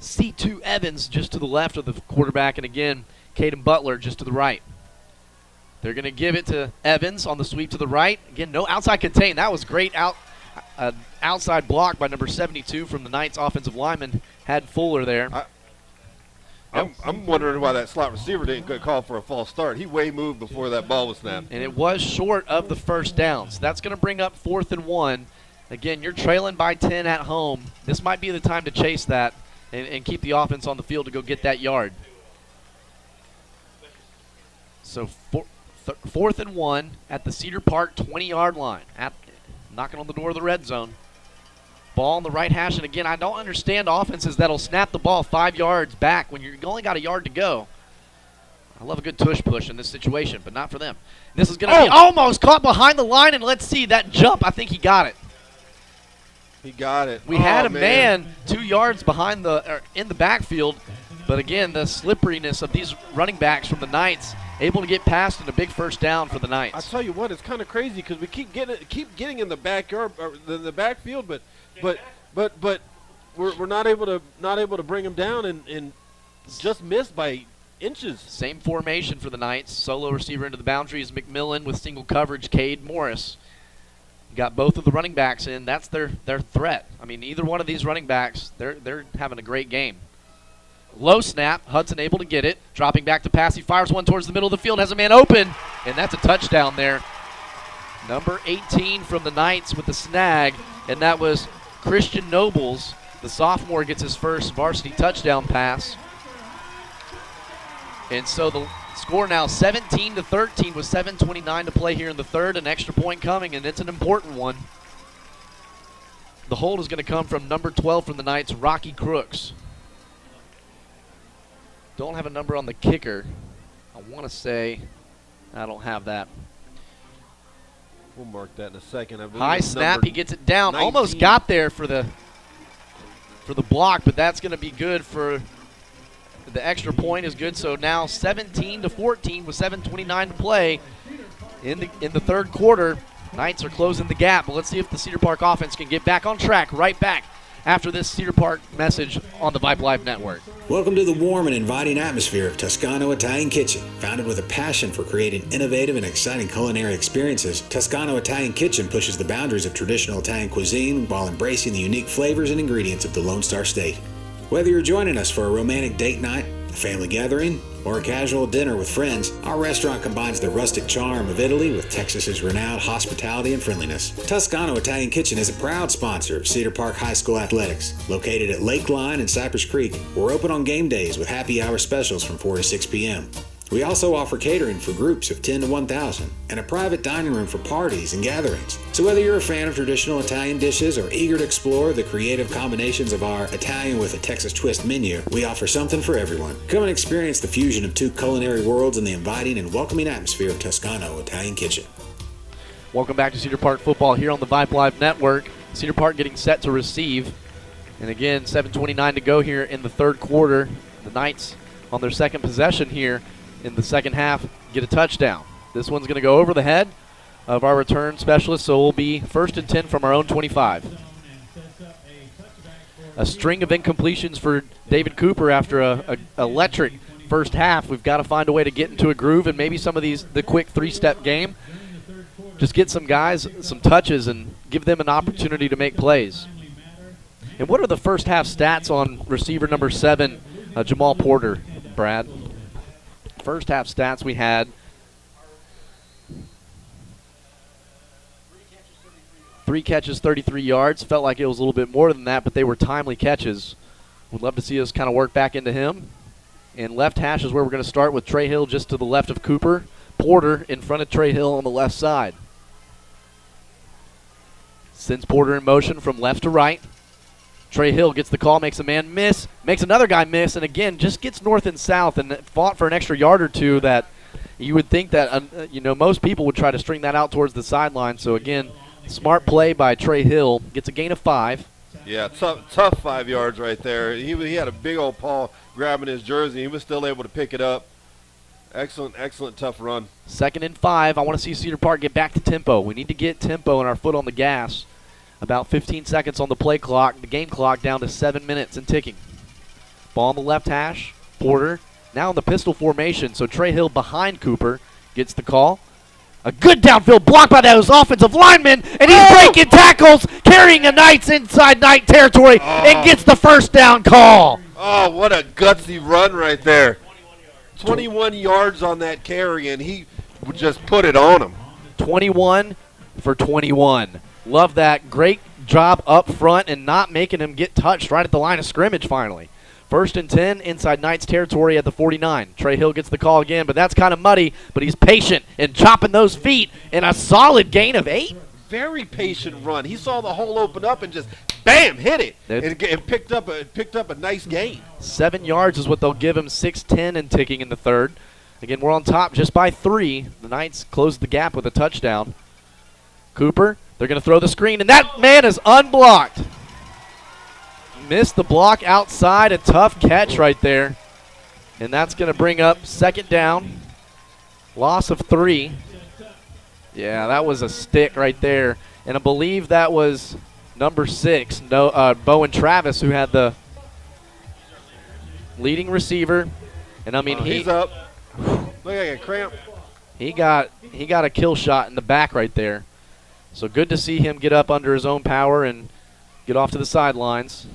C2 Evans just to the left of the quarterback, and again, Caden Butler just to the right. They're going to give it to Evans on the sweep to the right. Again, no outside contain. That was great outside block by number 72 from the Knights offensive lineman. Had Fuller there. I'm wondering why that slot receiver didn't get called for a false start. He way moved before that ball was snapped. And it was short of the first down. So that's going to bring up 4th and 1. Again, you're trailing by 10 at home. This might be the time to chase that and keep the offense on the field to go get that yard. So 4th and 1 at the Cedar Park 20-yard line. Knocking on the door of the red zone. Ball on the right hash, and again, I don't understand offenses that'll snap the ball 5 yards back when you've only got a yard to go. I love a good tush push in this situation, but not for them. This is going to be almost caught behind the line, and let's see that jump. I think he got it. He got it. We had a man 2 yards behind in the backfield, but again, the slipperiness of these running backs from the Knights able to get past and a big first down for the Knights. I tell you what, it's kind of crazy because we keep getting in the backyard, or the backfield, but we're not able to bring him down and just miss by inches. Same formation for the Knights. Solo receiver into the boundary is McMillan with single coverage, Cade Morris. Got both of the running backs in. That's their threat. Either one of these running backs, they're having a great game. Low snap. Hudson able to get it. Dropping back to pass. He fires one towards the middle of the field. Has a man open. And that's a touchdown there. Number 18 from the Knights with the snag. And that was Christian Nobles. The sophomore gets his first varsity touchdown pass. And so the score now 17-13 with 7:29 to play here in the third. An extra point coming, and it's an important one. The hold is going to come from number 12 from the Knights, Rocky Crooks. Don't have a number on the kicker. I want to say I don't have that. We'll mark that in a second. High snap, he gets it down. 19. Almost got there for the block, but that's going to be good for the extra point is good. So now 17-14 with 7:29 to play in the third quarter. Knights are closing the gap, but let's see if the Cedar Park offense can get back on track. Right back after this Cedar Park message on the Vype Live Network. Welcome to the warm and inviting atmosphere of Toscano Italian Kitchen. Founded with a passion for creating innovative and exciting culinary experiences, Toscano Italian Kitchen pushes the boundaries of traditional Italian cuisine while embracing the unique flavors and ingredients of the Lone Star State. Whether you're joining us for a romantic date night, a family gathering, or a casual dinner with friends, our restaurant combines the rustic charm of Italy with Texas's renowned hospitality and friendliness. Toscano Italian Kitchen is a proud sponsor of Cedar Park High School Athletics. Located at Lakeline and Cypress Creek, we're open on game days with happy hour specials from 4 to 6 p.m. We also offer catering for groups of 10 to 1,000 and a private dining room for parties and gatherings. So whether you're a fan of traditional Italian dishes or eager to explore the creative combinations of our Italian with a Texas twist menu, we offer something for everyone. Come and experience the fusion of two culinary worlds in the inviting and welcoming atmosphere of Toscano Italian Kitchen. Welcome back to Cedar Park football here on the Vype Live Network. Cedar Park getting set to receive. And again, 7:29 to go here in the third quarter. The Knights on their second possession here in the second half get a touchdown. This one's going to go over the head of our return specialist, so we'll be 1st and 10 from our own 25. A string of incompletions for David Cooper after a electric first half. We've got to find a way to get into a groove and maybe some of the quick three-step game. Just get some guys some touches and give them an opportunity to make plays. And what are the first half stats on receiver number 7, Jamal Porter, Brad? First half stats we had: 3 catches, 33 yards. Felt like it was a little bit more than that, but they were timely catches. Would love to see us kind of work back into him. And left hash is where we're going to start with Trey Hill just to the left of Cooper. Porter in front of Trey Hill on the left side. Sends Porter in motion from left to right. Trey Hill gets the call, makes a man miss, makes another guy miss, and again just gets north and south and fought for an extra yard or two that you would think that most people would try to string that out towards the sideline. So again, smart play by Trey Hill, gets a gain of 5. Yeah, tough 5 yards right there. He had a big old paw grabbing his jersey. He was still able to pick it up. Excellent tough run. 2nd and 5. I want to see Cedar Park get back to tempo. We need to get tempo and our foot on the gas. About 15 seconds on the play clock. The game clock down to 7 minutes and ticking. Ball on the left hash. Porter now in the pistol formation. So Trey Hill behind Cooper gets the call. A good downfield block by those offensive linemen. And he's breaking tackles, carrying a Knights inside Knight territory, and gets the first down call. Oh, what a gutsy run right there. 21 yards on that carry, and he would just put it on him. 21 for 21. Love that. Great job up front and not making him get touched right at the line of scrimmage finally. 1st and 10 inside Knights territory at the 49. Trey Hill gets the call again, but that's kind of muddy, but he's patient and chopping those feet in a solid gain of 8. Very patient run. He saw the hole open up and just, bam, hit it and picked up a nice gain. 7 yards is what they'll give him, 6:10 and ticking in the third. Again, we're on top just by 3. The Knights closed the gap with a touchdown. Cooper, they're going to throw the screen, and that man is unblocked. Missed the block outside, a tough catch right there. And that's going to bring up 2nd down. Loss of 3. Yeah, that was a stick right there. And I believe that was number 6, Bowen Travis, who had the leading receiver. And I mean, he's up. Look at that cramp. He got a kill shot in the back right there. So good to see him get up under his own power and get off to the sidelines.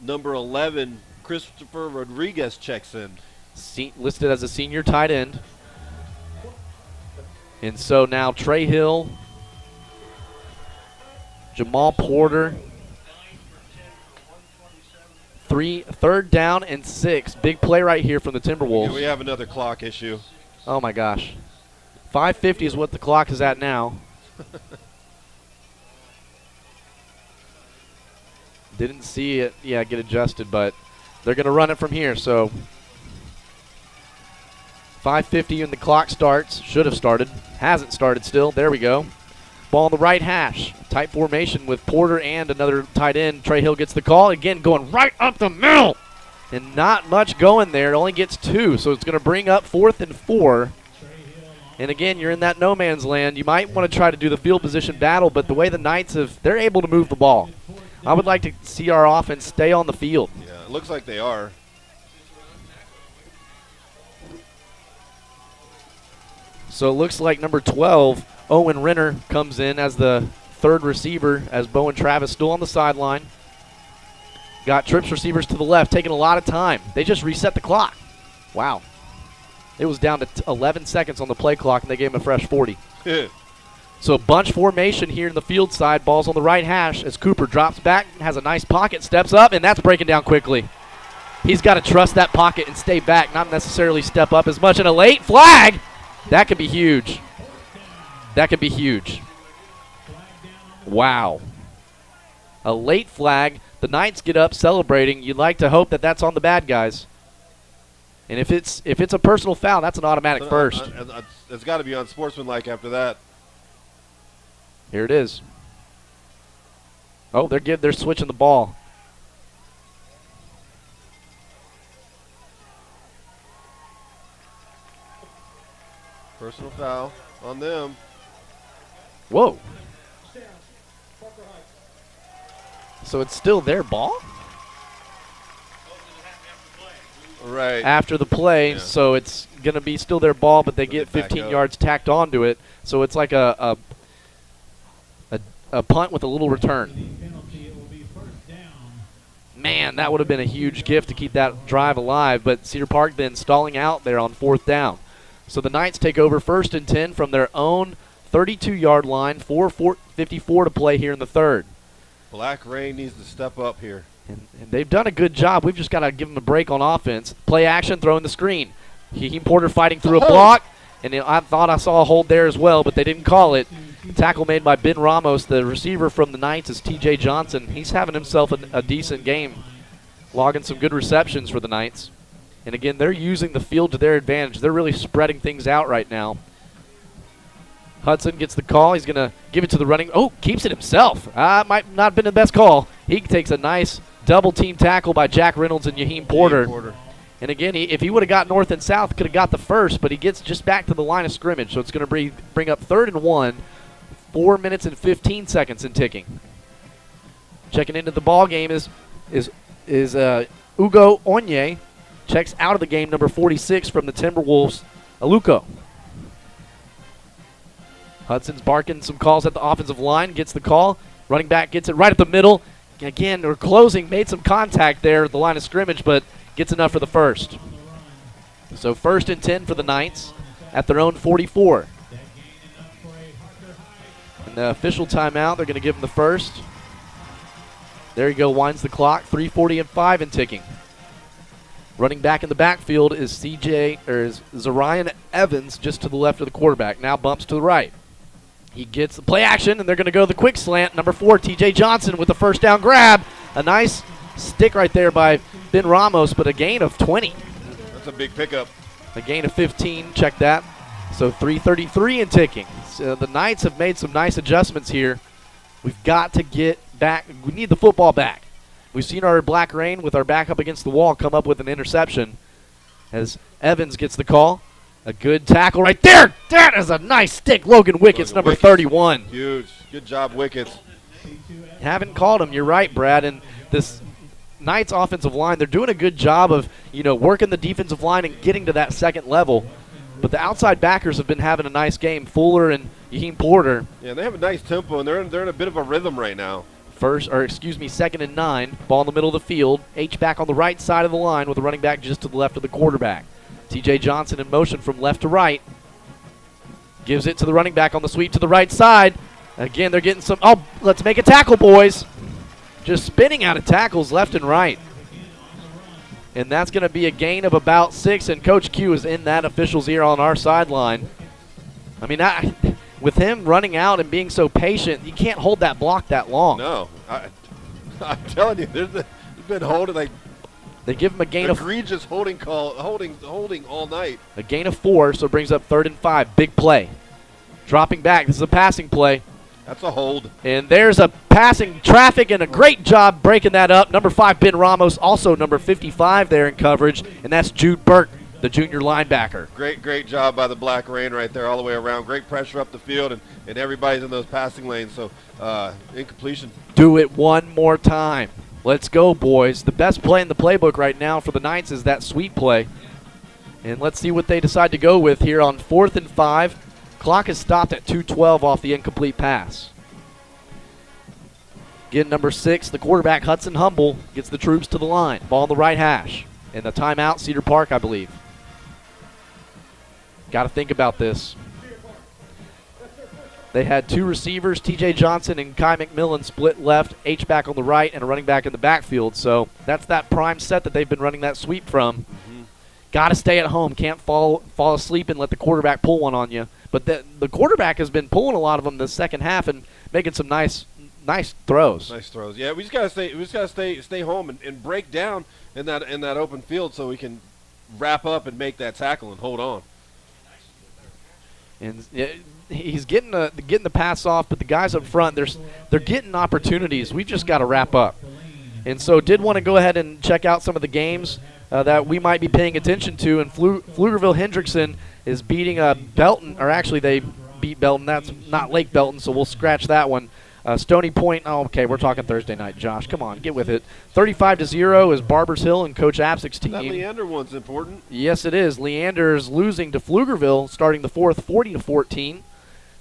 Number 11, Christopher Rodriguez checks in. Listed as a senior tight end. And so now Trey Hill, Jamal Porter, 3rd down and 6. Big play right here from the Timberwolves. Yeah, we have another clock issue. Oh my gosh. 5:50 is what the clock is at now. Didn't see it, get adjusted, but they're going to run it from here. So 5:50 and the clock starts. Should have started. Hasn't started still. There we go. Ball on the right hash. Tight formation with Porter and another tight end. Trey Hill gets the call. Again, going right up the middle. And not much going there. It only gets 2, so it's going to bring up 4th and 4. And again, you're in that no man's land. You might want to try to do the field position battle, but the way the Knights they're able to move the ball. I would like to see our offense stay on the field. Yeah, it looks like they are. So it looks like number 12, Owen Renner, comes in as the third receiver as Bowen Travis still on the sideline. Got trips receivers to the left, taking a lot of time. They just reset the clock. Wow. It was down to 11 seconds on the play clock, and they gave him a fresh 40. So bunch formation here in the field side. Ball's on the right hash as Cooper drops back, has a nice pocket, steps up, and that's breaking down quickly. He's got to trust that pocket and stay back, not necessarily step up as much. And a late flag, that could be huge. That could be huge. Wow. A late flag. The Knights get up celebrating. You'd like to hope that that's on the bad guys. And if it's a personal foul, that's an automatic first. It's got to be unsportsmanlike after that. Here it is. Oh, they're switching the ball. Personal foul on them. Whoa. So it's still their ball? Right. After the play, so it's going to be still their ball, but they get 15 yards tacked onto it. So it's like a punt with a little return. Man, that would have been a huge gift to keep that drive alive, but Cedar Park then stalling out there on 4th down. So the Knights take over 1st and 10 from their own 32-yard line, 4:54 to play here in the third. Black Rain needs to step up here. And they've done a good job. We've just got to give them a break on offense. Play action, throwing the screen. Heem Porter fighting through a block, and I thought I saw a hold there as well, but they didn't call it. Tackle made by Ben Ramos. The receiver from the Knights is T.J. Johnson. He's having himself a decent game, logging some good receptions for the Knights. And again, they're using the field to their advantage. They're really spreading things out right now. Hudson gets the call. He's going to give it to the running. Oh, keeps it himself. Might not have been the best call. He takes a nice double-team tackle by Jack Reynolds and Heem Porter. And again, if he would have got north and south, could have got the first, but he gets just back to the line of scrimmage. So it's going to bring up 3rd and 1, 4 minutes and 15 seconds and ticking. Checking into the ball game is Ugo Onye. Checks out of the game, number 46 from the Timberwolves, Aluko. Hudson's barking some calls at the offensive line, gets the call. Running back gets it right at the middle. Again, they're closing, made some contact there at the line of scrimmage, but gets enough for the first. So 1st and 10 for the Knights at their own 44. And the official timeout, they're going to give them the first. There you go, winds the clock, 3:40 and 5 and ticking. Running back in the backfield is Zarian Evans, just to the left of the quarterback. Now bumps to the right. He gets the play action, and they're going to go the quick slant. Number 4, T.J. Johnson with the first down grab. A nice stick right there by Ben Ramos, but a gain of 20. That's a big pickup. A gain of 15, check that. So 3:33 and ticking. So the Knights have made some nice adjustments here. We've got to get back. We need the football back. We've seen our Black Rain with our back up against the wall come up with an interception as Evans gets the call. A good tackle right there. That is a nice stick. Logan Wickets, number 31. Huge. Good job, Wickets. Haven't called him. You're right, Brad. And this Knights offensive line, they're doing a good job of, working the defensive line and getting to that second level. But the outside backers have been having a nice game. Fuller and Heem Porter. Yeah, they have a nice tempo, and they're in a bit of a rhythm right now. 2nd and 9. Ball in the middle of the field. H-back on the right side of the line with the running back just to the left of the quarterback. T.J. Johnson in motion from left to right. Gives it to the running back on the sweep to the right side. Again, they're getting some. Oh, let's make a tackle, boys. Just spinning out of tackles left and right. And that's going to be a gain of about 6, and Coach Q is in that official's ear on our sideline. I mean, with him running out and being so patient, you can't hold that block that long. No. I'm telling you, there's been holding like they give him a gain of egregious holding all night. A gain of 4, so it brings up 3rd and 5. Big play. Dropping back. This is a passing play. That's a hold. And there's a passing traffic and a great job breaking that up. Number 5, Ben Ramos, also number 55 there in coverage, and that's Jude Burke the junior linebacker. Great job by the Black Rain right there all the way around. Great pressure up the field, and everybody's in those passing lanes. So incompletion. Do it one more time. Let's go, boys. The best play in the playbook right now for the Knights is that sweep play. And let's see what they decide to go with here on 4th and 5. Clock is stopped at 2:12 off the incomplete pass. Again, number 6, the quarterback, Hudson Humble, gets the troops to the line. Ball on the right hash. And the timeout, Cedar Park, I believe. Got to think about this. They had 2 receivers, TJ Johnson and Kai McMillan, split left, H-back on the right, and a running back in the backfield. So that's that prime set that they've been running that sweep from. Got to stay at home. Can't fall asleep and let the quarterback pull one on you. But the quarterback has been pulling a lot of them the second half and making some nice throws. Nice throws. Yeah, we just gotta stay home and break down in that open field so we can wrap up and make that tackle and hold on. And he's getting the pass off, but the guys up front, they're getting opportunities. We've just got to wrap up. And so did want to go ahead and check out some of the games that we might be paying attention to. And Pflugerville-Hendrickson is beating Belton, or actually they beat Belton. That's not Lake Belton, so we'll scratch that one. Stony Point, okay, we're talking Thursday night, Josh. Come on, get with it. 35-0 is Barbers Hill and Coach Apsick's team. That Leander one's important. Yes, it is. Leander is losing to Pflugerville starting the 4th, 40-14.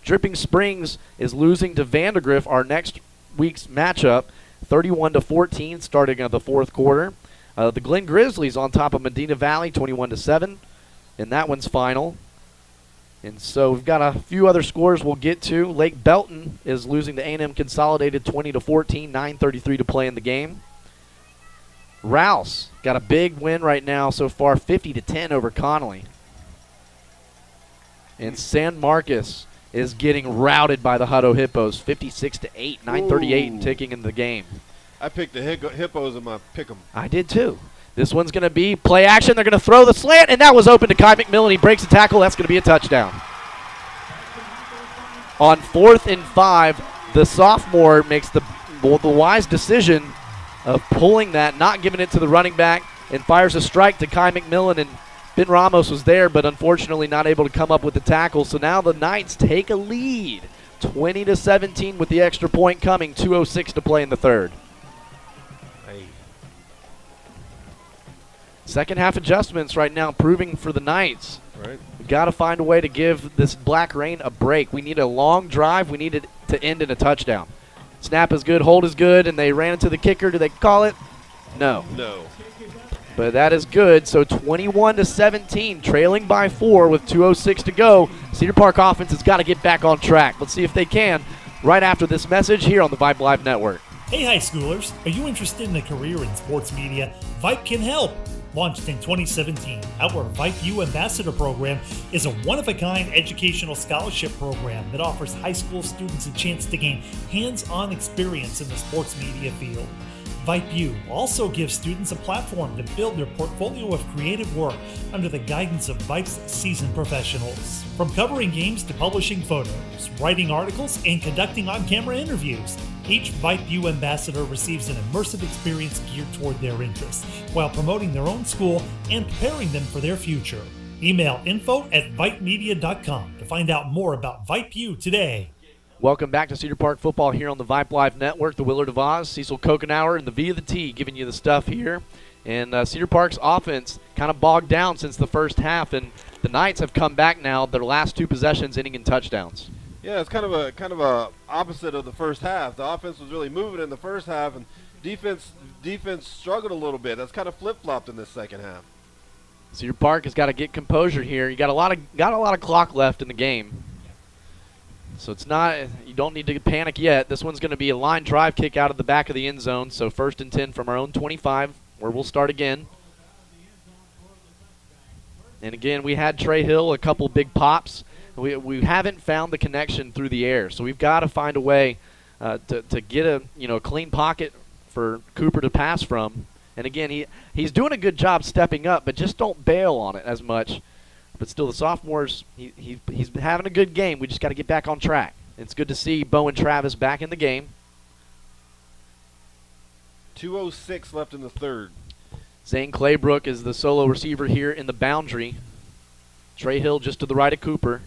Dripping Springs is losing to Vandergrift, our next week's matchup, 31-14 starting the 4th quarter. The Glen Grizzlies on top of Medina Valley, 21-7, and that one's final. And so we've got a few other scores we'll get to. Lake Belton is losing to A&M Consolidated 20-14, 9:33 to play in the game. Rouse got a big win right now so far, 50-10 over Connolly. And San Marcos is getting routed by the Hutto Hippos, 56-8, 9:38 ticking in the game. I picked the Hippos in my pick'em. I did too. This one's going to be play action. They're going to throw the slant, and that was open to Kai McMillan. He breaks the tackle. That's going to be a touchdown. On 4th and 5, the sophomore makes the wise decision of pulling that, not giving it to the running back, and fires a strike to Kai McMillan. And Ben Ramos was there, but unfortunately not able to come up with the tackle. So now the Knights take a lead, 20-17 with the extra point coming, 2:06 to play in the 3rd. Second half adjustments right now proving for the Knights. Right. We've got to find a way to give this Black Rain a break. We need a long drive. We need it to end in a touchdown. Snap is good, hold is good, and they ran into the kicker. Do they call it? No. No. But that is good. So 21-17, trailing by 4 with 2:06 to go. Cedar Park offense has got to get back on track. Let's see if they can right after this message here on the Vype Live Network. Hey high schoolers, are you interested in a career in sports media? Vype can help. Launched in 2017, our Vype U Ambassador Program is a one-of-a-kind educational scholarship program that offers high school students a chance to gain hands-on experience in the sports media field. Vype U also gives students a platform to build their portfolio of creative work under the guidance of Vype's seasoned professionals. From covering games to publishing photos, writing articles, and conducting on-camera interviews, each Vype U ambassador receives an immersive experience geared toward their interests, while promoting their own school and preparing them for their future. Email info@vypemedia.com to find out more about Vype U today. Welcome back to Cedar Park Football here on the Vype Live Network. The Willard of Oz, Cecil Kokenauer, and the V of the T giving you the stuff here. And Cedar Park's offense kind of bogged down since the first half, and the Knights have come back now, their last 2 possessions ending in touchdowns. Yeah, it's kind of a opposite of the first half. The offense was really moving in the first half, and defense struggled a little bit. That's kind of flip-flopped in this second half. Cedar Park has got to get composure here. You got a lot of clock left in the game, so it's not. You don't need to panic yet. This one's going to be a line drive kick out of the back of the end zone. So 1st and 10 from our own 25, where we'll start again. And again, we had Trey Hill a couple big pops. We haven't found the connection through the air, so we've got to find a way to get a clean pocket for Cooper to pass from. And again, he's doing a good job stepping up, but just don't bail on it as much. But still, the sophomores, he's having a good game. We just got to get back on track. It's good to see Bowen Travis back in the game. 2:06 left in the 3rd. Zane Claybrook is the solo receiver here in the boundary. Trey Hill just to the right of Cooper.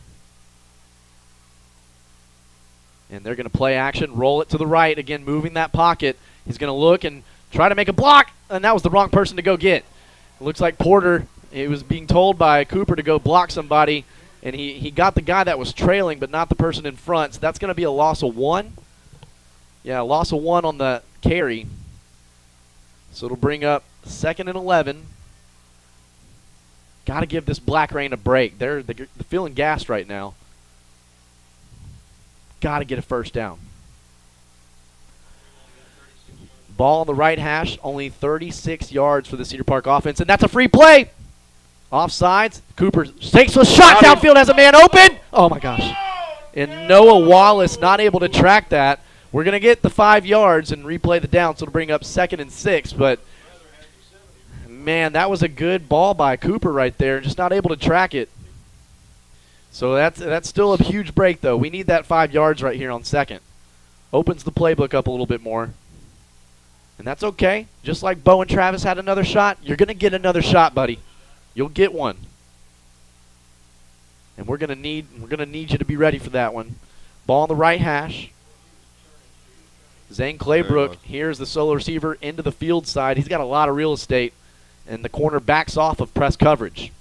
And they're going to play action, roll it to the right, again moving that pocket. He's going to look and try to make a block, and that was the wrong person to go get. It looks like Porter, he was being told by Cooper to go block somebody, and he got the guy that was trailing but not the person in front. So that's going to be a loss of 1. Yeah, loss of 1 on the carry. So it'll bring up 2nd and 11. Got to give this Black Rain a break. They're feeling gassed right now. Got to get a first down. Ball on the right hash, only 36 yards for the Cedar Park offense, and that's a free play. Offsides. Cooper takes a shot downfield, has a man open. Oh, my gosh. And Noah Wallace not able to track that. We're going to get the 5 yards and replay the down, so it'll bring up 2nd and 6. But, man, that was a good ball by Cooper right there, just not able to track it. So that's still a huge break, though. We need that 5 yards right here on 2nd. Opens the playbook up a little bit more. And that's okay. Just like Bo and Travis had another shot, you're going to get another shot, buddy. You'll get one. And we're going to need you to be ready for that one. Ball on the right hash. Zane Claybrook, here's the solo receiver into the field side. He's got a lot of real estate, and the corner backs off of press coverage.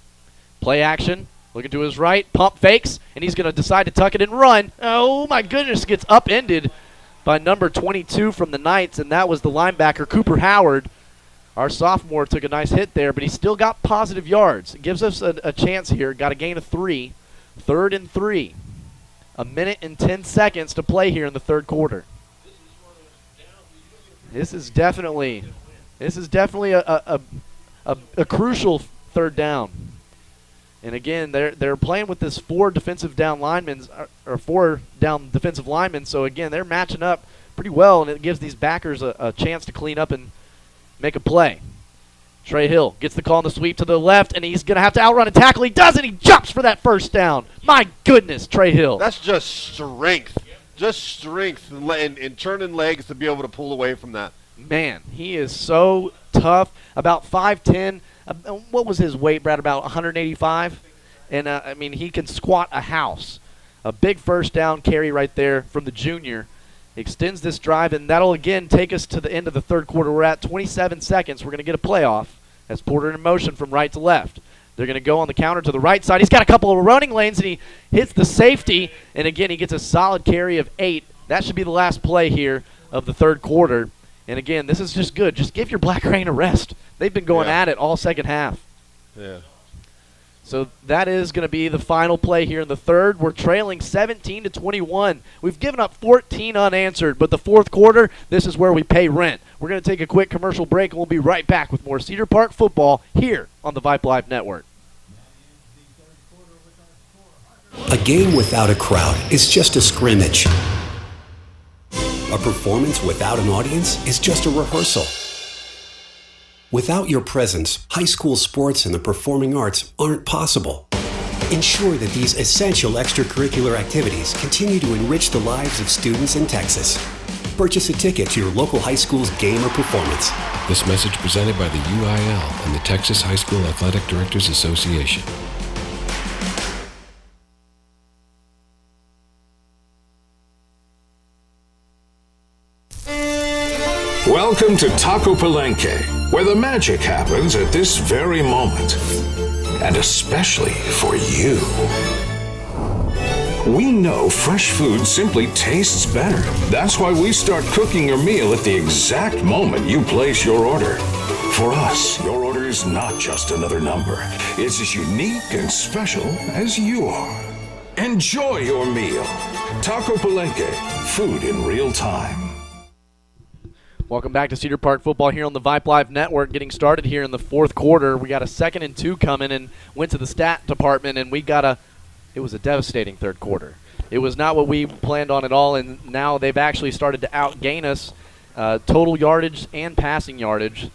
Play action, looking to his right, pump fakes, and he's going to decide to tuck it and run. Oh, my goodness, gets upended by number 22 from the Knights, and that was the linebacker, Cooper Howard. Our sophomore took a nice hit there, but he still got positive yards. It gives us a chance here. Got a gain of 3. 3rd and 3. 1 minute and 10 seconds to play here in the third quarter. This is definitely a crucial third down. And again, they're playing with this 4 defensive down linemen, or 4 down defensive linemen. So again, they're matching up pretty well, and it gives these backers a chance to clean up and make a play. Trey Hill gets the call on the sweep to the left, and he's going to have to outrun and tackle. He does it. He jumps for that first down. My goodness, Trey Hill. That's just strength. Just strength and turning legs to be able to pull away from that. Man, he is so tough. About 5'10". What was his weight, Brad? About 185? And, I mean, he can squat a house. A big first down carry right there from the junior. Extends this drive, and that'll, again, take us to the end of the third quarter. We're at 27 seconds. We're going to get a playoff as Porter in motion from right to left. They're going to go on the counter to the right side. He's got a couple of running lanes, and he hits the safety. And, again, he gets a solid carry of 8. That should be the last play here of the third quarter. And, again, this is just good. Just give your Black Rain a rest. They've been going at it all second half. Yeah. So that is going to be the final play here in the third. We're trailing 17-21. We've given up 14 unanswered, but the fourth quarter, this is where we pay rent. We're going to take a quick commercial break, and we'll be right back with more Cedar Park football here on the Vype Live Network. A game without a crowd is just a scrimmage. A performance without an audience is just a rehearsal. Without your presence, high school sports and the performing arts aren't possible. Ensure that these essential extracurricular activities continue to enrich the lives of students in Texas. Purchase a ticket to your local high school's game or performance. This message presented by the UIL and the Texas High School Athletic Directors Association. Welcome to Taco Palenque, where the magic happens at this very moment. And especially for you. We know fresh food simply tastes better. That's why we start cooking your meal at the exact moment you place your order. For us, your order is not just another number. It's as unique and special as you are. Enjoy your meal. Taco Palenque, food in real time. Welcome back to Cedar Park football here on the Vype Live Network. Getting started here in the fourth quarter. We got a 2nd and 2 coming, and went to the stat department, and it was a devastating third quarter. It was not what we planned on at all, and now they've actually started to outgain us total yardage and passing yardage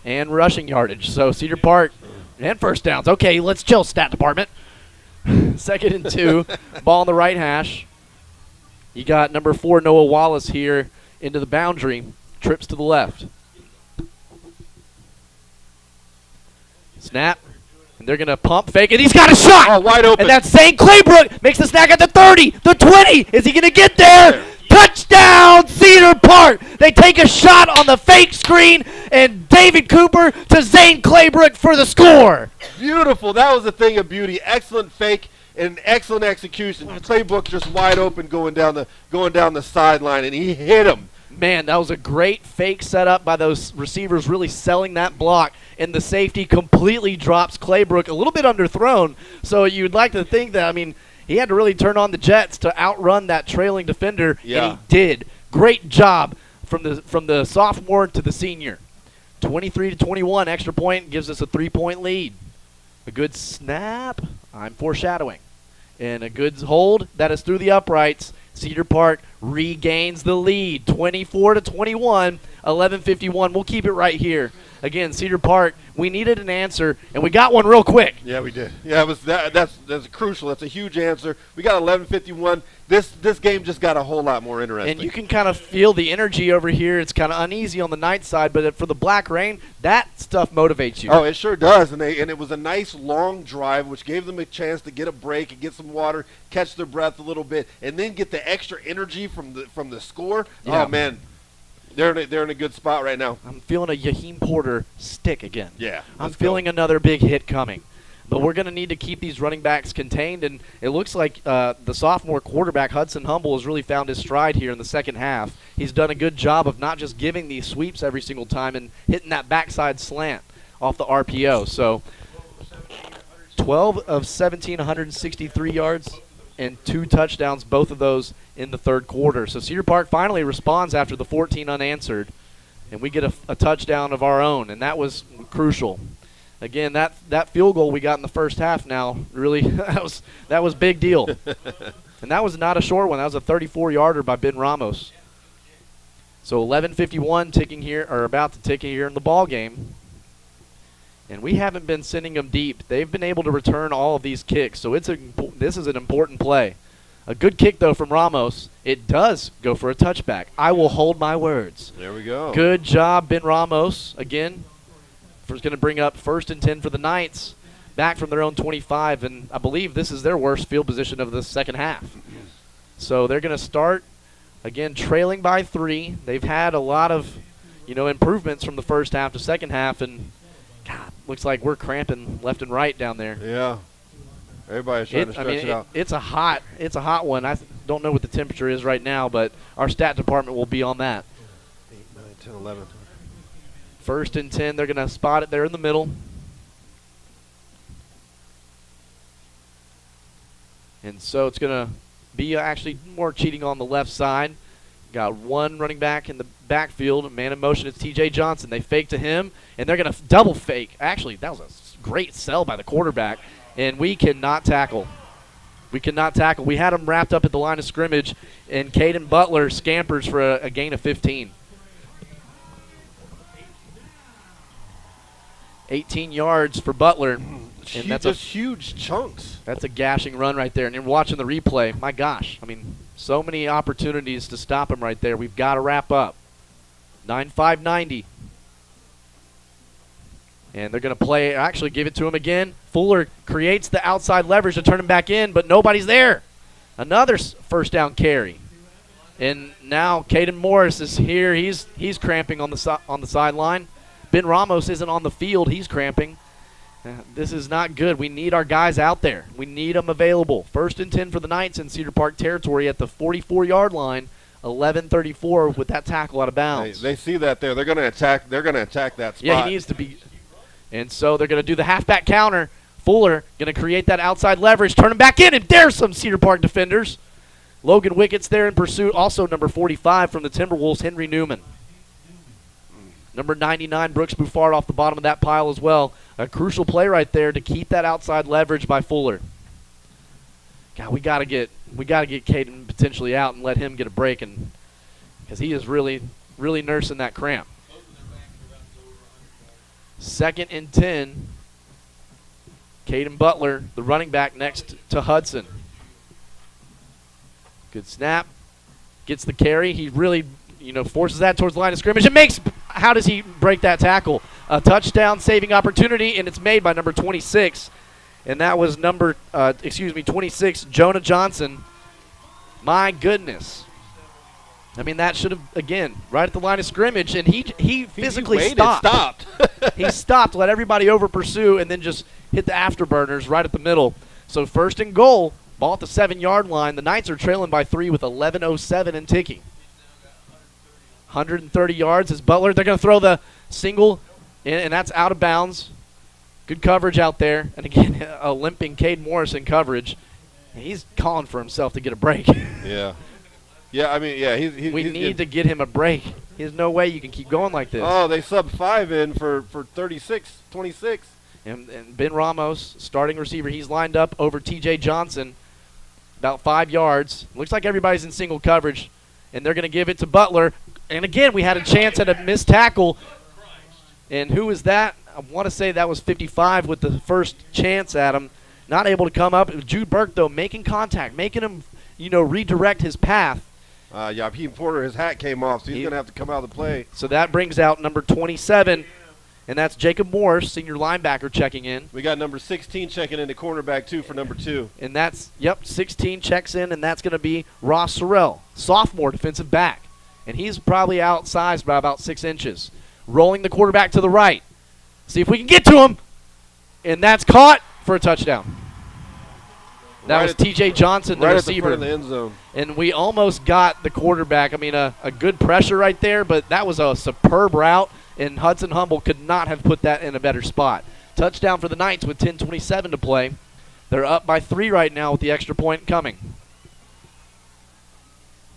and rushing yardage. So Cedar Park and first downs. Okay, let's chill, stat department. 2nd and 2, ball on the right hash. You got number 4, Noah Wallace here into the boundary. Trips to the left. Snap. And they're going to pump fake it. He's got a shot. Oh, wide open. And that's Zane Claybrook. Makes the snag at the 30, the 20. Is he going to get there? Touchdown, Cedar Park. They take a shot on the fake screen, and David Cooper to Zane Claybrook for the score. Beautiful. That was a thing of beauty. Excellent fake and excellent execution. Claybrook just wide open going down the sideline, and he hit him. Man, that was a great fake setup by those receivers, really selling that block, and the safety completely drops Claybrook, a little bit underthrown. So you'd like to think that, I mean, he had to really turn on the jets to outrun that trailing defender, and he did. Great job from the sophomore to the senior. 23-21, extra point gives us a 3-point lead. A good snap, I'm foreshadowing, and a good hold that is through the uprights. Cedar Park regains the lead, 24-21, 11:51. We'll keep it right here. Again, Cedar Park, we needed an answer, and we got one real quick. Yeah, we did. Yeah, it was that's crucial. That's a huge answer. We got 11:51. This game just got a whole lot more interesting. And you can kind of feel the energy over here. It's kind of uneasy on the night side, but for the Black Rain, that stuff motivates you. Oh, it sure does. And it was a nice long drive, which gave them a chance to get a break and get some water, catch their breath a little bit, and then get the extra energy from the score. Yeah. Oh man. They're in a good spot right now. I'm feeling a Yaheem Porter stick again. Yeah. I'm feeling another big hit coming. But we're going to need to keep these running backs contained, and it looks like the sophomore quarterback, Hudson Humble, has really found his stride here in the second half. He's done a good job of not just giving these sweeps every single time and hitting that backside slant off the RPO. So 12 of 17, 163 yards and 2 touchdowns, both of those in the third quarter. So Cedar Park finally responds after the 14 unanswered, and we get a touchdown of our own, and that was crucial. Again, that field goal we got in the first half now, really, that was big deal. And that was not a short one. That was a 34-yarder by Ben Ramos. So 11:51 ticking here, or about to tick here in the ball game. And we haven't been sending them deep. They've been able to return all of these kicks, so this is an important play. A good kick, though, from Ramos. It does go for a touchback. I will hold my words. There we go. Good job, Ben Ramos. Again, going to bring up 1st and 10 for the Knights, back from their own 25, and I believe this is their worst field position of the second half. So they're going to start, again, trailing by 3. They've had a lot of, improvements from the first half to second half, and God, looks like we're cramping left and right down there. Yeah. Everybody's trying to stretch it out. It's a hot one. I don't know what the temperature is right now, but our stat department will be on that. 8, 9, 10, 11. 1st and 10. They're going to spot it there in the middle. And so it's going to be actually more cheating on the left side. Got one running back in the backfield. Man in motion, it's T.J. Johnson. They fake to him, and they're going to double fake. Actually, that was a great sell by the quarterback. And we cannot tackle. We cannot tackle. We had him wrapped up at the line of scrimmage, and Caden Butler scampers for a gain of 15. 18 yards for Butler. And that's just huge chunks. That's a gashing run right there. And you're watching the replay. My gosh. I mean, so many opportunities to stop him right there. We've got to wrap up. 9-5-90. And they're going to actually give it to him again. Fuller creates the outside leverage to turn him back in, but nobody's there. Another first down carry. And now Caden Morris is here. He's cramping on the sideline. Ben Ramos isn't on the field. He's cramping. This is not good. We need our guys out there. We need them available. 1st and 10 for the Knights in Cedar Park territory at the 44-yard line. 11:34 with that tackle out of bounds. They see that there. They're going to attack. They're going to attack that spot. Yeah, he needs to be. And so they're going to do the halfback counter. Fuller going to create that outside leverage, turn him back in, and there's some Cedar Park defenders. Logan Wickett's there in pursuit. Also number 45 from the Timberwolves, Henry Newman. Number 99, Brooks Buffard off the bottom of that pile as well. A crucial play right there to keep that outside leverage by Fuller. God, we got to get Caden potentially out and let him get a break, and because he is really nursing that cramp. 2nd and 10. Caden Butler, the running back next to Hudson. Good snap. Gets the carry. He really, forces that towards the line of scrimmage. How does he break that tackle? a touchdown saving opportunity, and it's made by number 26. And that was 26, Jonah Johnson. My goodness. I mean, that should have, again, right at the line of scrimmage, and he physically stopped. He stopped, let everybody over pursue, and then just hit the afterburners right at the middle. So 1st and goal, ball at the 7-yard line. The Knights are trailing by 3 with 11:07 and ticking. 130 yards is Butler. They're going to throw the single, and that's out of bounds. Good coverage out there. And again, a limping Cade Morris in coverage. He's calling for himself to get a break. Yeah. Yeah, I mean, yeah. We need to get him a break. There's no way you can keep going like this. Oh, they subbed 5 in for 26. And Ben Ramos, starting receiver, he's lined up over T.J. Johnson, about 5 yards. Looks like everybody's in single coverage, and they're going to give it to Butler. And again, we had a chance at a missed tackle. And who is that? I want to say that was 55 with the first chance at him. Not able to come up. It was Jude Burke, though, making contact, making him, redirect his path. Yeah, Pete Porter, his hat came off, so he's going to have to come out of the play. So that brings out number 27, and that's Jacob Morris, senior linebacker, checking in. We got number 16 checking in, the cornerback, too, for number 2. And that's, 16 checks in, and that's going to be Ross Sorrell, sophomore defensive back. And he's probably outsized by about 6 inches. Rolling the quarterback to the right. See if we can get to him. And that's caught for a touchdown. That was T.J. Johnson, the receiver. Right at the front of the end zone. And we almost got the quarterback. I mean, a good pressure right there, but that was a superb route, and Hudson Humble could not have put that in a better spot. Touchdown for the Knights with 10:27 to play. They're up by 3 right now with the extra point coming.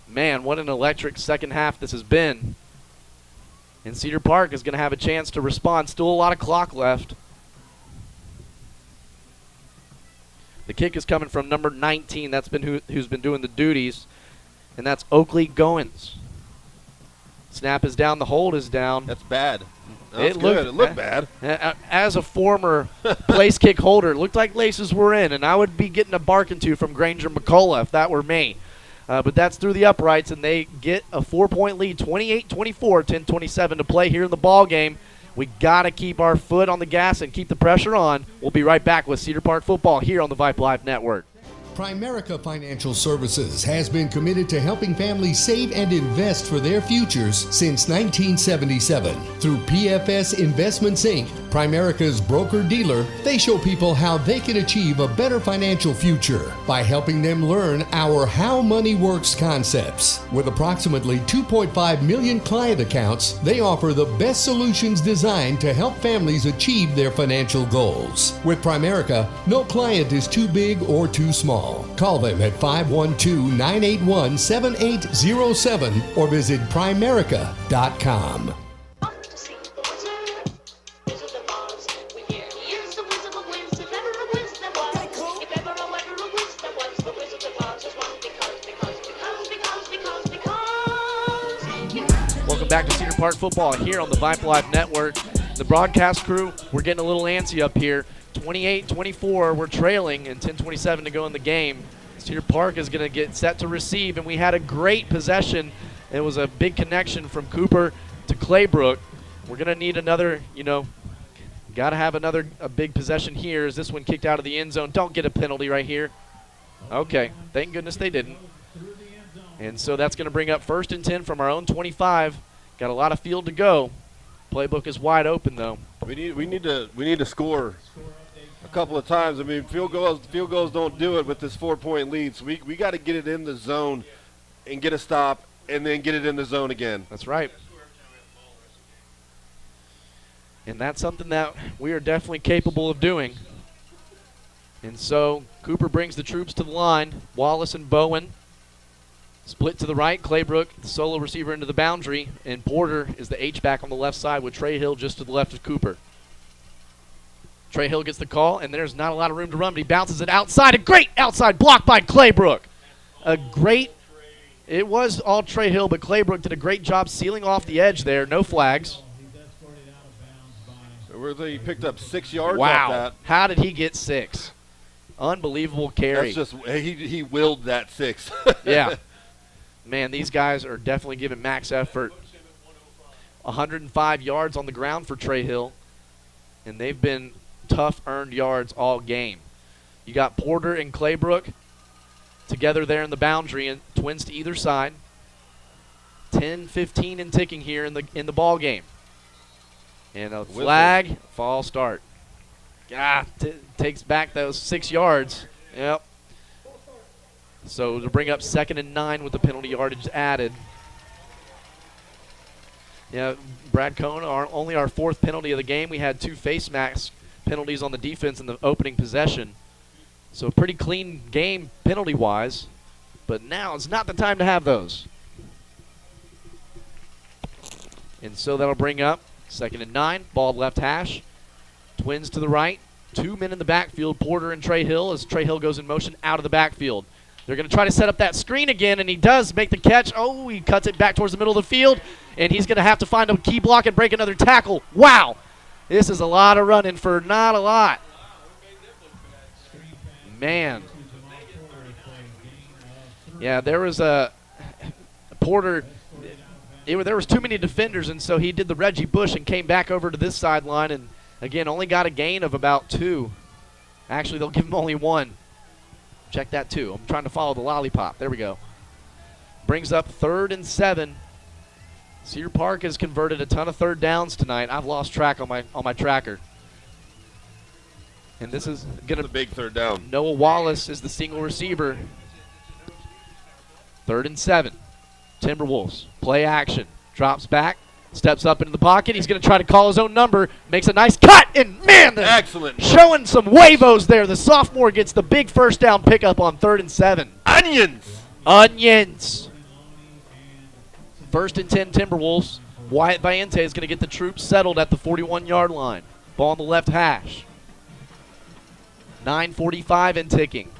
Man, what an electric second half this has been. And Cedar Park is going to have a chance to respond. Still a lot of clock left. The kick is coming from number 19. That's been who's been doing the duties, and that's Oakley Goins. Snap is down. The hold is down. That's bad. It looked bad. As a former place kick holder, it looked like laces were in, and I would be getting a barking to from Granger McCullough if that were me. But that's through the uprights, and they get a 4-point lead, 28-24, 10:27 to play here in the ball game. We got to keep our foot on the gas and keep the pressure on. We'll be right back with Cedar Park football here on the Vype Live Network. Primerica Financial Services has been committed to helping families save and invest for their futures since 1977. Through PFS Investments Inc., Primerica's broker-dealer, they show people how they can achieve a better financial future by helping them learn our How Money Works concepts. With approximately 2.5 million client accounts, they offer the best solutions designed to help families achieve their financial goals. With Primerica, no client is too big or too small. Call them at 512-981-7807 or visit Primerica.com. Welcome back to Cedar Park football here on the Vype Live Network. The broadcast crew, we're getting a little antsy up here. 28-24, we're trailing, and 10:27 to go in the game. Cedar Park is going to get set to receive, and we had a great possession. It was a big connection from Cooper to Claybrook. We're going to need another, got to have a big possession here. Is this one kicked out of the end zone? Don't get a penalty right here. Okay, thank goodness they didn't. And so that's going to bring up 1st and 10 from our own 25. Got a lot of field to go. Playbook is wide open, though. We need to score a couple of times. I mean, field goals don't do it with this 4-point lead. So we got to get it in the zone and get a stop, and then get it in the zone again. That's right. And that's something that we are definitely capable of doing. And so Cooper brings the troops to the line. Wallace and Bowen split to the right. Claybrook, the solo receiver, into the boundary. And Porter is the H-back on the left side with Trey Hill just to the left of Cooper. Trey Hill gets the call, and there's not a lot of room to run, but he bounces it outside. A great outside block by Claybrook. It was all Trey Hill, but Claybrook did a great job sealing off the edge there. No flags. He picked up 6 yards wow. off that. How did he get 6? Unbelievable carry. That's just he willed that 6. Yeah. Man, these guys are definitely giving max effort. 105 yards on the ground for Trey Hill. and they've been tough earned yards all game. You got Porter and Claybrook together there in the boundary, and twins to either side. 10-15 and ticking here in the ball game. And a flag, false start. Takes back those 6 yards. Yep. So to bring up 2nd and 9 with the penalty yardage added. Yeah, Brad Cohn, only our 4th penalty of the game. We had 2 face mask penalties on the defense in the opening possession. So pretty clean game penalty-wise. But now is not the time to have those. And so that'll bring up 2nd and 9, ball left hash. Twins to the right. 2 men in the backfield, Porter and Trey Hill, as Trey Hill goes in motion out of the backfield. They're going to try to set up that screen again, and he does make the catch. Oh, he cuts it back towards the middle of the field, and he's going to have to find a key block and break another tackle. Wow. This is a lot of running for not a lot. Man. Yeah, there was a Porter. There was too many defenders, and so he did the Reggie Bush and came back over to this sideline, and again, only got a gain of about 2. Actually, they'll give him only 1. Check that, too. I'm trying to follow the lollipop. There we go. Brings up 3rd and 7. Cedar Park has converted a ton of 3rd downs tonight. I've lost track on my tracker. And this is going to be a big 3rd down. Noah Wallace is the single receiver. 3rd and 7. Timberwolves. Play action. Drops back. Steps up into the pocket. He's going to try to call his own number. Makes a nice cut. And, man, excellent. Showing some huevos there. The sophomore gets the big 1st down pickup on 3rd and 7. Onions. Onions. 1st and 10 Timberwolves. Wyatt Valiente is going to get the troops settled at the 41-yard line. Ball on the left hash. 9:45 and ticking.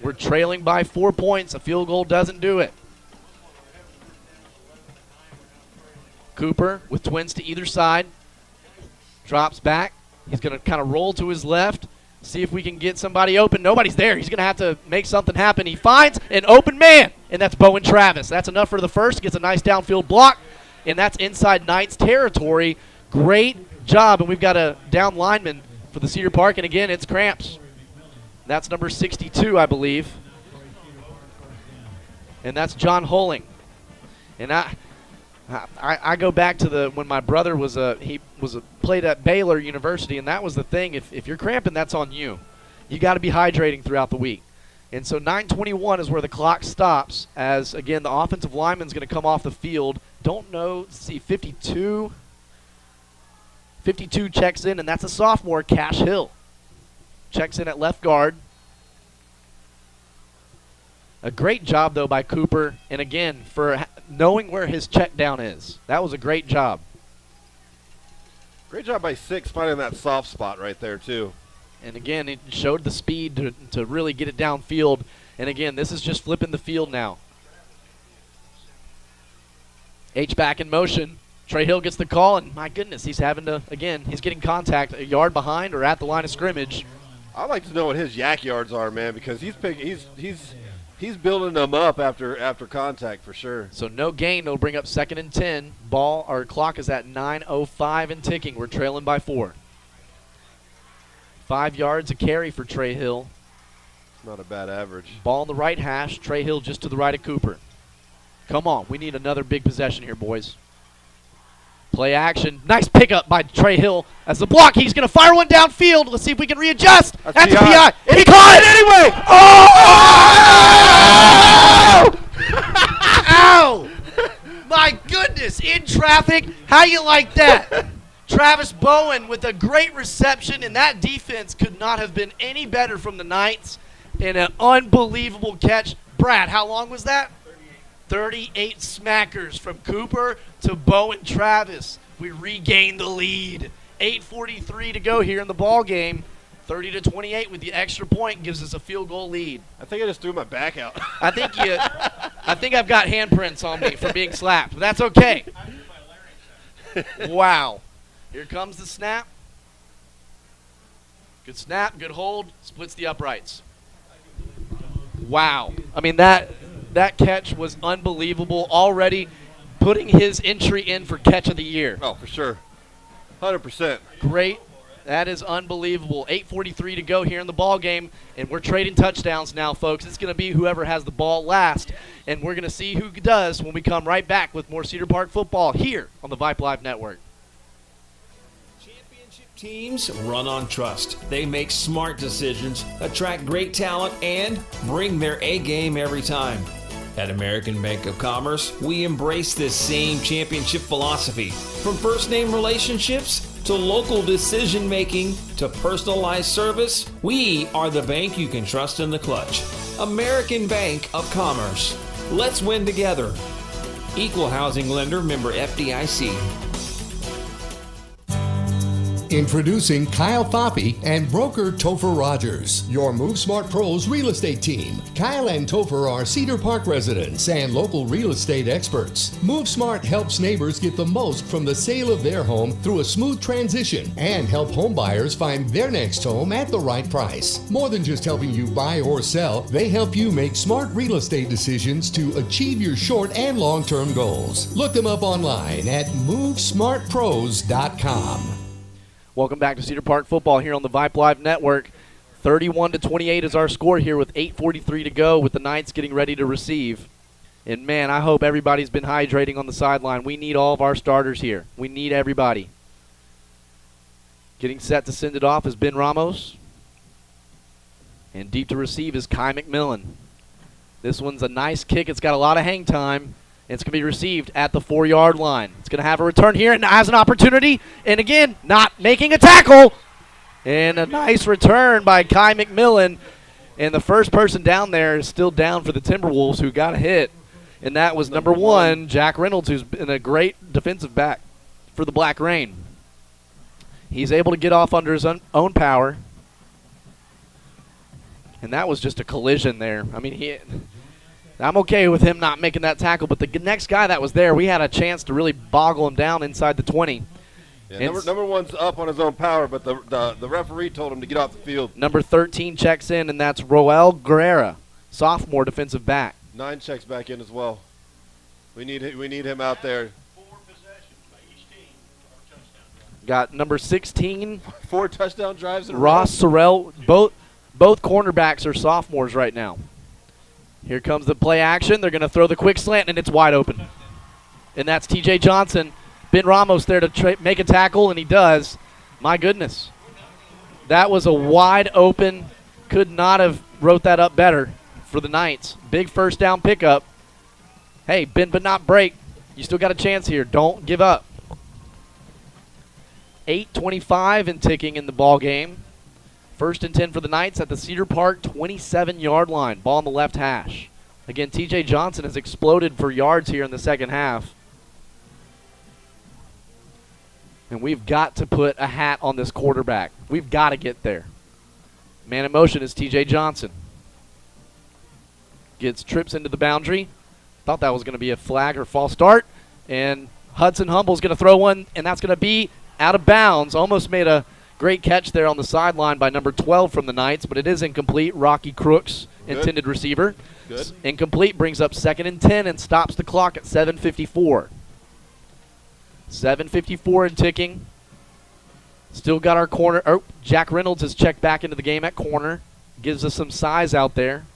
We're trailing by 4 points. A field goal doesn't do it. Cooper with twins to either side. Drops back. He's going to kind of roll to his left. See if we can get somebody open. Nobody's there. He's going to have to make something happen. He finds an open man, and that's Bowen Travis. That's enough for the first. Gets a nice downfield block, and that's inside Knights territory. Great job, and we've got a down lineman for the Cedar Park, and again, it's Cramps. That's number 62, I believe. And that's John Holing. And I go back to when my brother played at Baylor University, and that was the thing. If you're cramping, that's on you. You got to be hydrating throughout the week. And so 9:21 is where the clock stops, as again the offensive lineman's going to come off the field. Don't know. Let's see, 52 checks in, and that's a sophomore, Cash Hill. Checks in at left guard. A great job, though, by Cooper. And, again, for knowing where his check down is. That was a great job. Great job by 6 finding that soft spot right there, too. And, again, it showed the speed to really get it downfield. And, again, this is just flipping the field now. H-back in motion. Trey Hill gets the call, and, my goodness, he's having to, again, he's getting contact a yard behind or at the line of scrimmage. I'd like to know what his yak yards are, man, because he's building them up after contact for sure. So no gain. It'll bring up 2nd and 10. Our clock is at 9:05 and ticking. We're trailing by 4. 5 yards a carry for Trey Hill. Not a bad average. Ball on the right hash. Trey Hill just to the right of Cooper. Come on. We need another big possession here, boys. Play action. Nice pickup by Trey Hill. As the block, he's going to fire one downfield. Let's see if we can readjust. That's a PI. And he caught it anyway. Oh! Ow! My goodness. In traffic. How you like that? Travis Bowen with a great reception, and that defense could not have been any better from the Knights. And an unbelievable catch. Brad, how long was that? 38 smackers from Cooper to Bowen Travis. We regained the lead. 8:43 to go here in the ball game. 30-28 with the extra point gives us a field goal lead. I think I just threw my back out. I think I've got handprints on me from being slapped, but that's okay. Wow. Here comes the snap. Good snap, good hold, splits the uprights. Wow. I mean, that catch was unbelievable, already putting his entry in for catch of the year. Oh, for sure. 100%. Great That is unbelievable. 8:43 to go here in the ball game, and we're trading touchdowns now, folks. It's going to be whoever has the ball last, and we're going to see who does when we come right back with more Cedar Park football here on the Vype Live Network. Teams run on trust. They make smart decisions, attract great talent, and bring their A game every time. At American Bank of Commerce, we embrace this same championship philosophy. From first name relationships to local decision making to personalized service, we are the bank you can trust in the clutch. American Bank of Commerce. Let's win together. Equal housing lender, member FDIC. Introducing Kyle Foppe and broker Topher Rogers, your Move Smart Pros real estate team. Kyle and Topher are Cedar Park residents and local real estate experts. Move Smart helps neighbors get the most from the sale of their home through a smooth transition and help home buyers find their next home at the right price. More than just helping you buy or sell, they help you make smart real estate decisions to achieve your short and long-term goals. Look them up online at MoveSmartPros.com. Welcome back to Cedar Park football here on the Vype Live Network. 31-28 is our score here with 8:43 to go with the Knights getting ready to receive. And, man, I hope everybody's been hydrating on the sideline. We need all of our starters here. We need everybody. Getting set to send it off is Ben Ramos. And deep to receive is Kai McMillan. This one's a nice kick. It's got a lot of hang time. It's going to be received at the 4-yard line. It's going to have a return here and has an opportunity. And again, not making a tackle. And a nice return by Kai McMillan. And the first person down there is still down for the Timberwolves who got a hit. And that was number 1, Jack Reynolds, who's been a great defensive back for the Black Rain. He's able to get off under his own power. And that was just a collision there. I mean, I'm okay with him not making that tackle, but the next guy that was there, we had a chance to really boggle him down inside the 20. Yeah, number 1's up on his own power, but the referee told him to get off the field. Number 13 checks in, and that's Roel Guerrera, sophomore defensive back. 9 checks back in as well. We need him out there. Got number 16. 4 touchdown drives in a row. Ross Sorrell. Both cornerbacks are sophomores right now. Here comes the play action. They're going to throw the quick slant, and it's wide open. And that's T.J. Johnson. Ben Ramos there to make a tackle, and he does. My goodness. That was a wide open. Could not have wrote that up better for the Knights. Big first down pickup. Hey, bend but not break. You still got a chance here. Don't give up. 8:25 and ticking in the ball game. First and 10 for the Knights at the Cedar Park 27-yard line. Ball on the left hash. Again, T.J. Johnson has exploded for yards here in the second half. And we've got to put a hat on this quarterback. We've got to get there. Man in motion is T.J. Johnson. Trips into the boundary. Thought that was going to be a flag or false start. And Hudson Humble's going to throw one, and that's going to be out of bounds. Almost made a great catch there on the sideline by number 12 from the Knights, but it is incomplete. Rocky Crooks, intended receiver. Good. Incomplete brings up 2nd and 10 and stops the clock at 7:54. 7:54 and ticking. Still got our corner. Oh, Jack Reynolds has checked back into the game at corner. Gives us some size out there.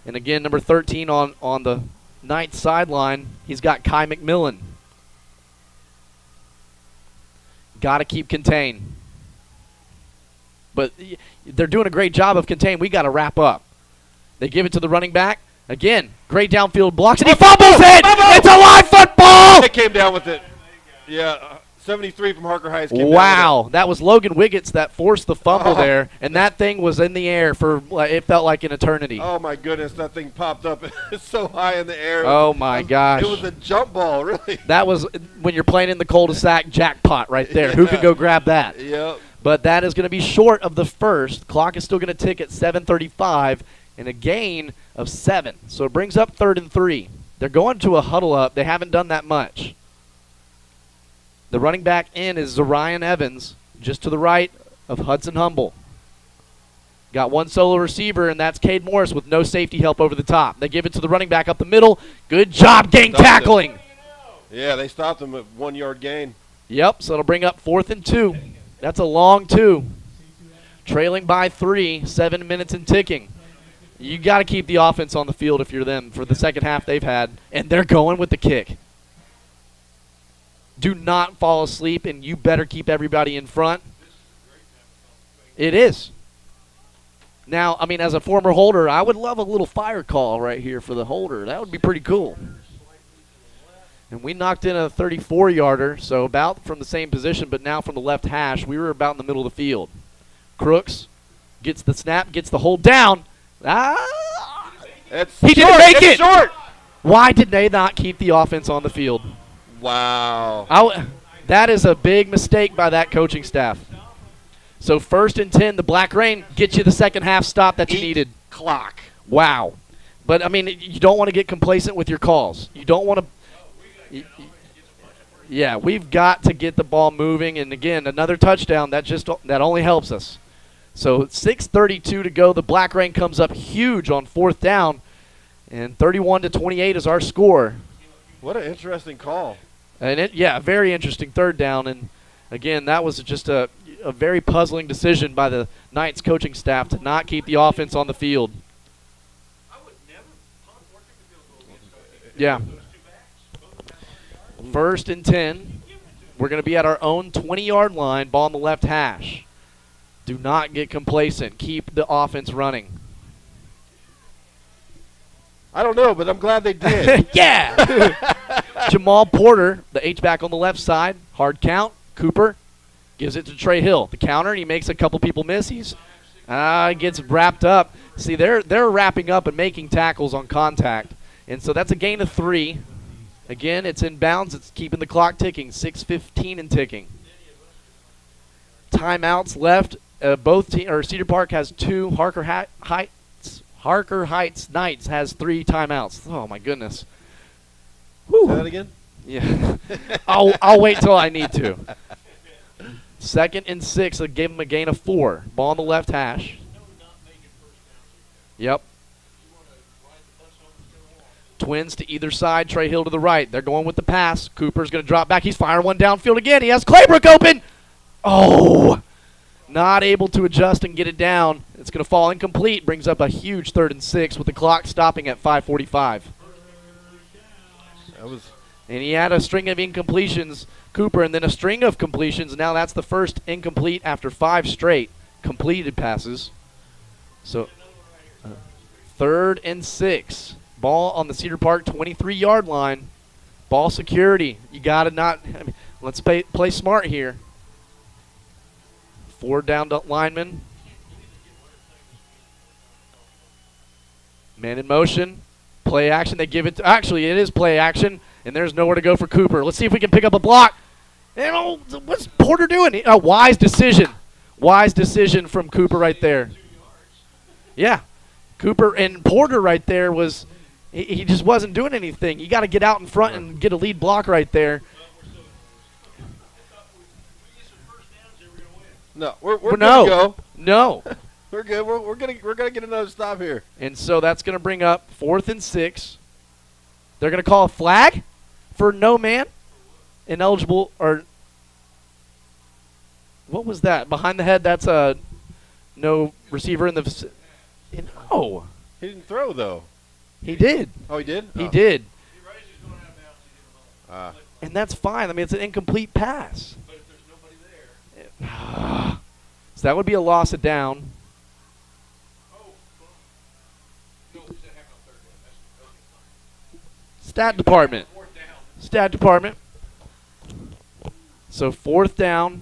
And again, number 13 on the Knights sideline, he's got Kai McMillan. Got to keep contained. But they're doing a great job of containing. We got to wrap up. They give it to the running back. Again, great downfield blocks, and he fumbles it! It's a live football! They came down with it. Yeah, 73 from Harker Heights. Wow, that was Logan Wiggets that forced the fumble there, and that thing was in the air for, it felt like an eternity. Oh, my goodness, that thing popped up. It's so high in the air. Oh, my gosh. It was a jump ball, really. That was, when you're playing in the cul-de-sac, jackpot right there. Yeah. Who could go grab that? Yep. But that is going to be short of the first. Clock is still going to tick at 7:35 and a gain of 7. So it brings up 3rd and 3. They're going to a huddle up. They haven't done that much. The running back in is Zarian Evans, just to the right of Hudson Humble. Got one solo receiver, and that's Cade Morris with no safety help over the top. They give it to the running back up the middle. Good job gang tackling. Yeah, they stopped him at 1 yard gain. Yep, so it'll bring up 4th and 2. That's a long 2. Trailing by 3, 7 minutes and ticking. You got to keep the offense on the field if you're them for the second half they've had, and they're going with the kick. Do not fall asleep, and you better keep everybody in front. It is. Now, I mean, as a former holder, I would love a little fire call right here for the holder. That would be pretty cool. And we knocked in a 34-yarder, so about from the same position, but now from the left hash. We were about in the middle of the field. Crooks gets the snap, gets the hold down. He didn't make it. Short. Why did they not keep the offense on the field? Wow. That is a big mistake by that coaching staff. So 1st and 10, the Black Rain gets you the second half stop that you needed. Clock. Wow. But, I mean, you don't want to get complacent with your calls. You don't want to – yeah, we've got to get the ball moving. And, again, another touchdown, that only helps us. So 6:32 to go. The Black Rain comes up huge on 4th down. And 31-28 is our score. What an interesting call. And a very interesting 3rd down. And, again, that was just a very puzzling decision by the Knights coaching staff to not keep the offense on the field. Yeah. 1st and 10. We're going to be at our own 20-yard line, ball on the left hash. Do not get complacent. Keep the offense running. I don't know, but I'm glad they did. Yeah. Jamal Porter, the H-back on the left side. Hard count. Cooper gives it to Trey Hill. The counter, and he makes a couple people miss. He gets wrapped up. See, they're wrapping up and making tackles on contact. And so that's a gain of 3. Again, it's in bounds. It's keeping the clock ticking. 6:15 and ticking. Timeouts left. Cedar Park has 2. Harker Heights Knights has 3 timeouts. Oh, my goodness. Say that again? Yeah. I'll wait till I need to. 2nd and 6. I'll give them a gain of 4. Ball on the left hash. Yep. Twins to either side. Trey Hill to the right. They're going with the pass. Cooper's going to drop back. He's firing one downfield again. He has Claybrook open. Oh! Not able to adjust and get it down. It's going to fall incomplete. Brings up a huge 3rd and 6 with the clock stopping at 5:45. And he had a string of incompletions, Cooper, and then a string of completions. Now that's the first incomplete after 5 straight completed passes. So 3rd and 6. Ball on the Cedar Park 23-yard line. Ball security. You got to not – let's play smart here. 4 down linemen. Man in motion. Play action. They give it to – actually, it is play action, and there's nowhere to go for Cooper. Let's see if we can pick up a block. And what's Porter doing? A wise decision. Wise decision from Cooper right there. Yeah. Cooper and Porter right there was – he just wasn't doing anything. You got to get out in front and get a lead block right there. No, we're good to go. No. We're good. We're gonna get another stop here. And so that's gonna bring up 4th and 6. They're gonna call a flag for no man, ineligible, or what was that? Behind the head. That's a no receiver in the. No. He didn't throw though. He did. Oh, he did. He did. Ah. And that's fine. I mean, it's an incomplete pass. But if there's nobody there. So that would be a loss of down. Stat department. Stat department. So 4th down.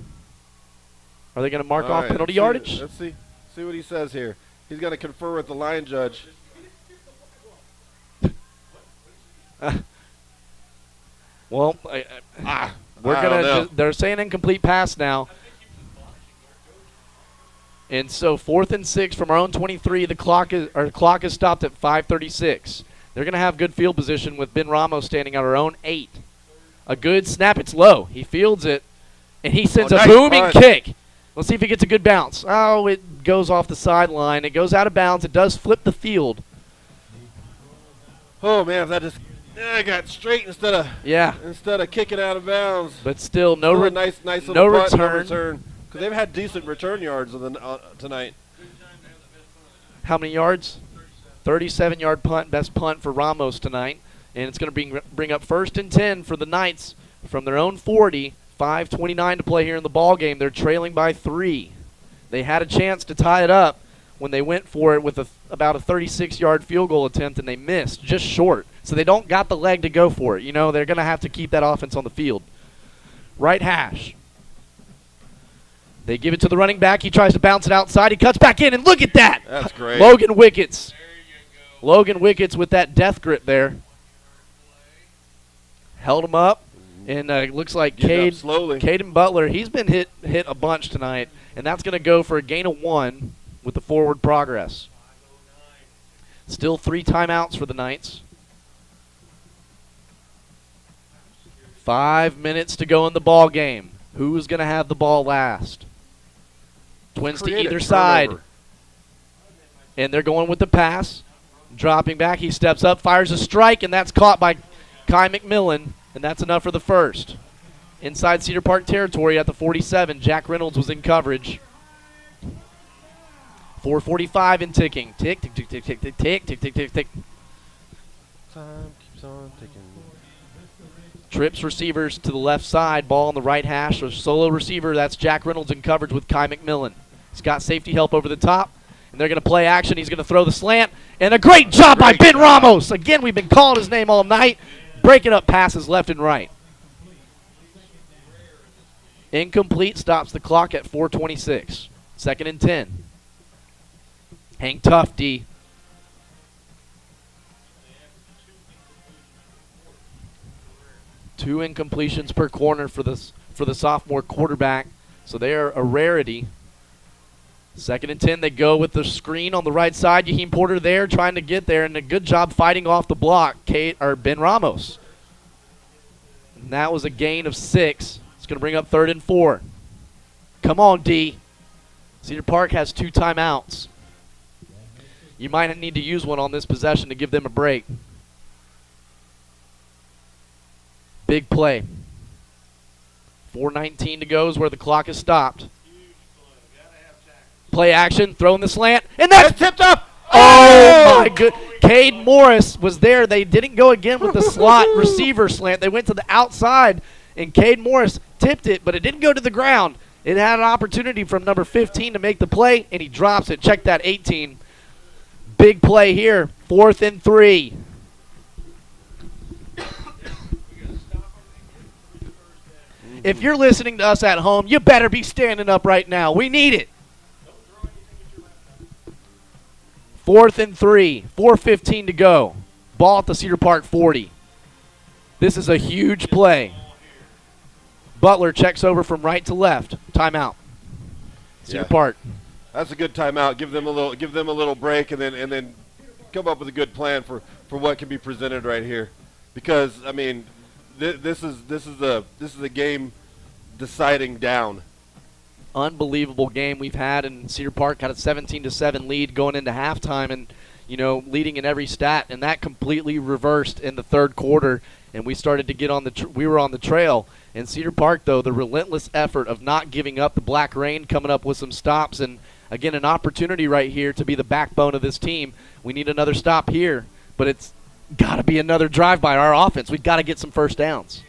Are they going to mark off penalty yardage? Let's see what he says here. He's going to confer with the line judge. Well, we're gonna. They're saying incomplete pass now, and so 4th and 6 from our own 23. The clock is stopped at 5:36. They're gonna have good field position with Ben Ramos standing at our own 8. A good snap. It's low. He fields it, and he sends a booming kick. Let's see if he gets a good bounce. Oh, it goes off the sideline. It goes out of bounds. It does flip the field. Oh man, if that just. I got straight instead of kicking out of bounds. But still, nice little return. Because they've had decent return yards tonight. How many yards? 37-yard punt, best punt for Ramos tonight. And it's going to bring up 1st and 10 for the Knights from their own 40. 5:29 to play here in the ball game. They're trailing by 3. They had a chance to tie it up when they went for it with about a 36-yard field goal attempt, and they missed just short. So they don't got the leg to go for it. You know, they're going to have to keep that offense on the field. Right hash. They give it to the running back. He tries to bounce it outside. He cuts back in, and look at that. That's great. Logan Wickets. Logan Wickets with that death grip there. Held him up, and looks like Caden Butler, he's been hit a bunch tonight, and that's going to go for a gain of 1 with the forward progress. Still 3 timeouts for the Knights. 5 minutes to go in the ball game. Who's going to have the ball last? Twins to either side. And they're going with the pass. Dropping back, he steps up, fires a strike, and that's caught by Kai McMillan, and that's enough for the first. Inside Cedar Park territory at the 47, Jack Reynolds was in coverage. 4:45 in ticking. Tick, tick, tick, tick, tick, tick, tick, tick, tick, tick, tick. Time keeps on ticking. Trips receivers to the left side, ball on the right hash. So solo receiver, that's Jack Reynolds in coverage with Kai McMillan. He's got safety help over the top, and they're going to play action. He's going to throw the slant, and a great job by Ben Ramos. Again, we've been calling his name all night, breaking up passes left and right. Incomplete, stops the clock at 4:26. 2nd and 10. Hang tough, D. Two incompletions per corner for the sophomore quarterback, so they are a rarity. 2nd and 10, they go with the screen on the right side. Yaheem Porter there trying to get there, and a good job fighting off the block, Ben Ramos. And that was a gain of 6. It's going to bring up 3rd and 4. Come on, D. Cedar Park has 2 timeouts. You might need to use one on this possession to give them a break. Big play. 4:19 to go is where the clock is stopped. Play action, throwing the slant, and that's tipped up. Oh my good. Cade Morris was there. They didn't go again with the slot receiver slant. They went to the outside, and Cade Morris tipped it, but it didn't go to the ground. It had an opportunity from number 15 to make the play, and he drops it. Check that, 18. Big play here, 4th and 3. If you're listening to us at home, you better be standing up right now. We need it. 4th and 3, 4:15 to go. Ball at the Cedar Park 40. This is a huge play. Butler checks over from right to left. Timeout. Cedar Park. That's a good timeout. Give them a little break, and then come up with a good plan for what can be presented right here, because I mean, this is a game deciding down. Unbelievable game we've had, and Cedar Park had a 17-7 lead going into halftime, and leading in every stat, and that completely reversed in the 3rd quarter, and we started to get on we were on the trail. And Cedar Park, though, the relentless effort of not giving up, the Black Rain coming up with some stops, and again, an opportunity right here to be the backbone of this team. We need another stop here, but it's got to be another drive by our offense. We've got to get some first downs.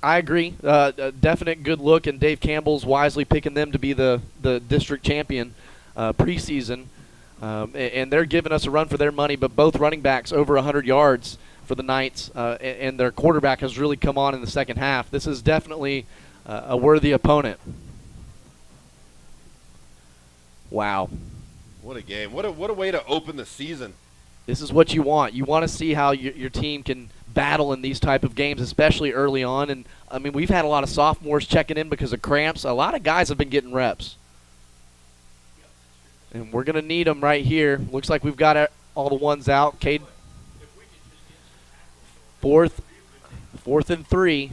I agree. A definite good look, and Dave Campbell's wisely picking them to be the district champion preseason. And they're giving us a run for their money, but both running backs over 100 yards for the Knights, and their quarterback has really come on in the second half. This is definitely a worthy opponent. Wow. What a game. What a way to open the season. This is what you want. You want to see how your team can battle in these type of games, especially early on. And, I mean, we've had a lot of sophomores checking in because of cramps. A lot of guys have been getting reps. And we're going to need them right here. Looks like we've got all the ones out. Cade, 4th and 3.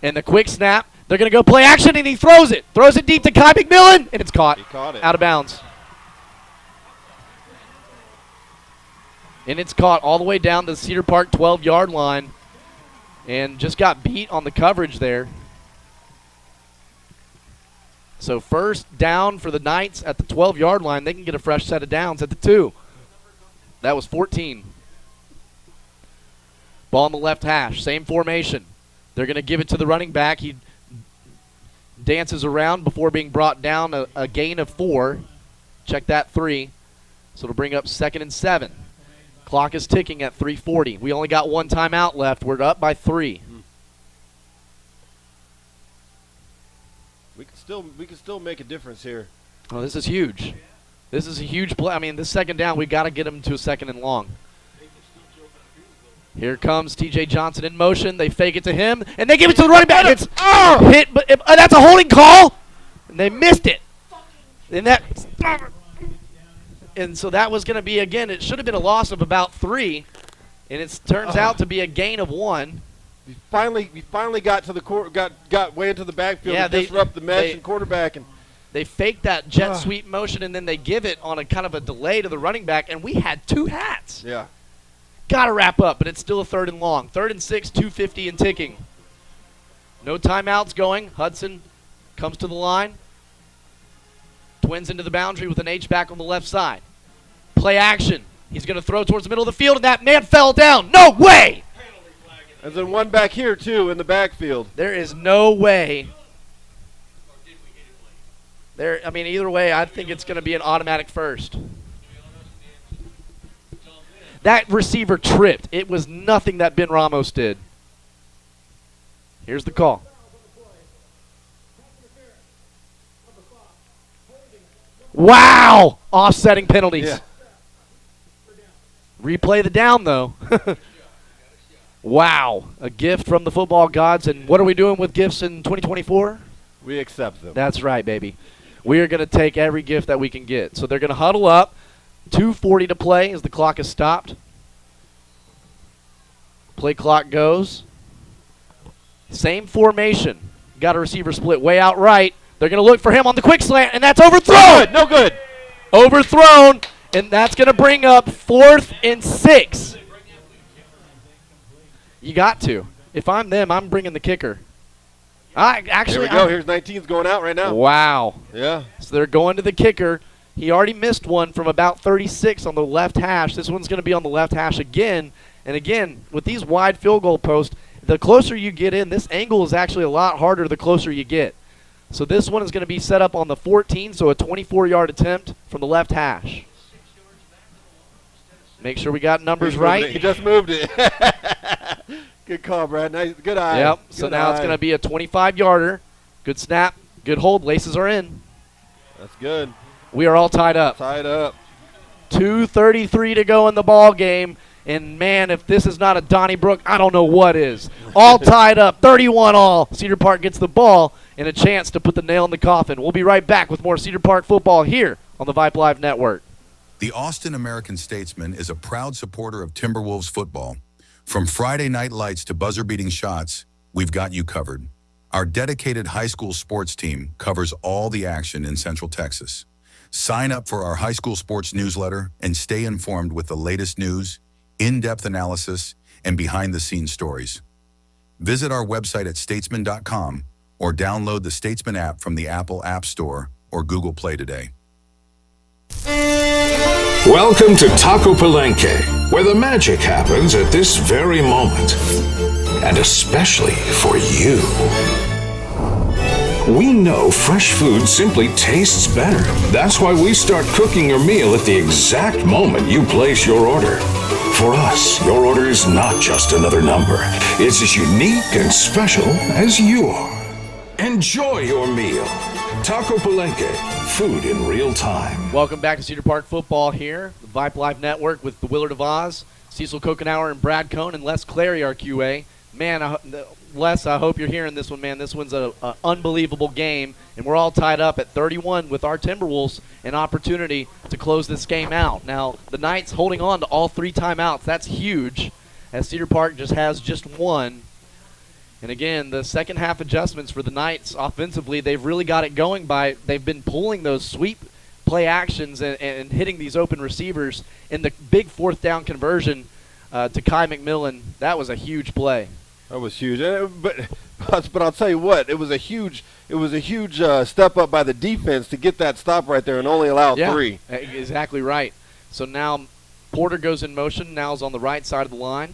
And the quick snap. They're going to go play action, and he throws it. Throws it deep to Kai McMillan, and it's caught. He caught it. Out of bounds. And it's caught all the way down the Cedar Park 12-yard line. and just got beat on the coverage there. So first down for the Knights at the 12-yard line. They can get a fresh set of downs at the 2. That was 14. Ball on the left hash, same formation. They're going to give it to the running back. He dances around before being brought down, a gain of 4. Check that 3. So it'll bring up 2nd and 7. Clock is ticking at 3:40. We only got 1 timeout left. We're up by 3. We can still make a difference here. Oh, this is huge. This is a huge play. I mean, this 2nd down, we've got to get them to a 2nd and long. Here comes T.J. Johnson in motion. They fake it to him, and they give it to the running back. It's hit, but that's a holding call, and they missed it. And so that was going to be, again, it should have been a loss of about 3, and it turns out to be a gain of 1. We finally got to the got way into the backfield to disrupt the mesh and quarterback, and they faked that jet sweep motion, and then they give it on a kind of a delay to the running back, and we had 2 hats. Yeah. Got to wrap up, but it's still a 3rd and long. 3rd and 6, 2:50 and ticking. No timeouts going. Hudson comes to the line. Twins into the boundary with an H-back on the left side. Play action. He's going to throw towards the middle of the field, and that man fell down. No way! And then one back here, too, in the backfield. There is no way. I mean, either way, I think it's going to be an automatic first. That receiver tripped. It was nothing that Ben Ramos did. Here's the call. Wow! Offsetting penalties. Yeah. Replay the down, though. Wow. A gift from the football gods. And what are we doing with gifts in 2024? We accept them. That's right, baby. We are going to take every gift that we can get. So they're going to huddle up. 2:40 to play as the clock is stopped. Play clock goes. Same formation. Got a receiver split way out right. They're going to look for him on the quick slant, and that's overthrown. No good. Overthrown, and that's going to bring up 4th and 6. You got to. If I'm them, I'm bringing the kicker. Here we go. Here's 19's going out right now. Wow. Yeah. So they're going to the kicker. He already missed one from about 36 on the left hash. This one's going to be on the left hash again. And again, with these wide field goal posts, the closer you get in, this angle is actually a lot harder the closer you get. So this one is going to be set up on the 14, so a 24-yard attempt from the left hash. Make sure we got numbers right. He just moved it. Good call, Brad. Nice, good eye. Yep. So now it's going to be a 25-yarder. Good snap. Good hold. Laces are in. That's good. We are all tied up. Tied up. 2:33 to go in the ball game. And, man, if this is not a Donnybrook, I don't know what is. All tied up, 31 all. Cedar Park gets the ball and a chance to put the nail in the coffin. We'll be right back with more Cedar Park football here on the Vype Live Network. The Austin American-Statesman is a proud supporter of Timberwolves football. From Friday night lights to buzzer-beating shots, we've got you covered. Our dedicated high school sports team covers all the action in Central Texas. Sign up for our high school sports newsletter and stay informed with the latest news, in-depth analysis, and behind-the-scenes stories. Visit our website at statesman.com or download the Statesman app from the Apple App Store or Google Play today. Welcome to Taco Palenque, where the magic happens at this very moment. And especially for you. We know fresh food simply tastes better. That's why we start cooking your meal at the exact moment you place your order. For us, your order is not just another number. It's as unique and special as you are. Enjoy your meal. Taco Palenque, food in real time. Welcome back to Cedar Park football here, the Vype Live Network with the Willard of Oz, Cecil Kokenauer and Brad Cohn, and Les Clary, our QA. Man, Les, I hope you're hearing this one, man. This one's an unbelievable game, and we're all tied up at 31 with our Timberwolves, an opportunity to close this game out. Now, the Knights holding on to all 3 timeouts. That's huge, as Cedar Park just has just 1. And again, the second half adjustments for the Knights offensively, they've really got it going they've been pulling those sweep play actions and hitting these open receivers. In the big 4th down conversion to Kai McMillan, that was a huge play. That was huge. But I'll tell you what, it was a huge step up by the defense to get that stop right there and only allow 3. Exactly right. So now Porter goes in motion. Now is on the right side of the line.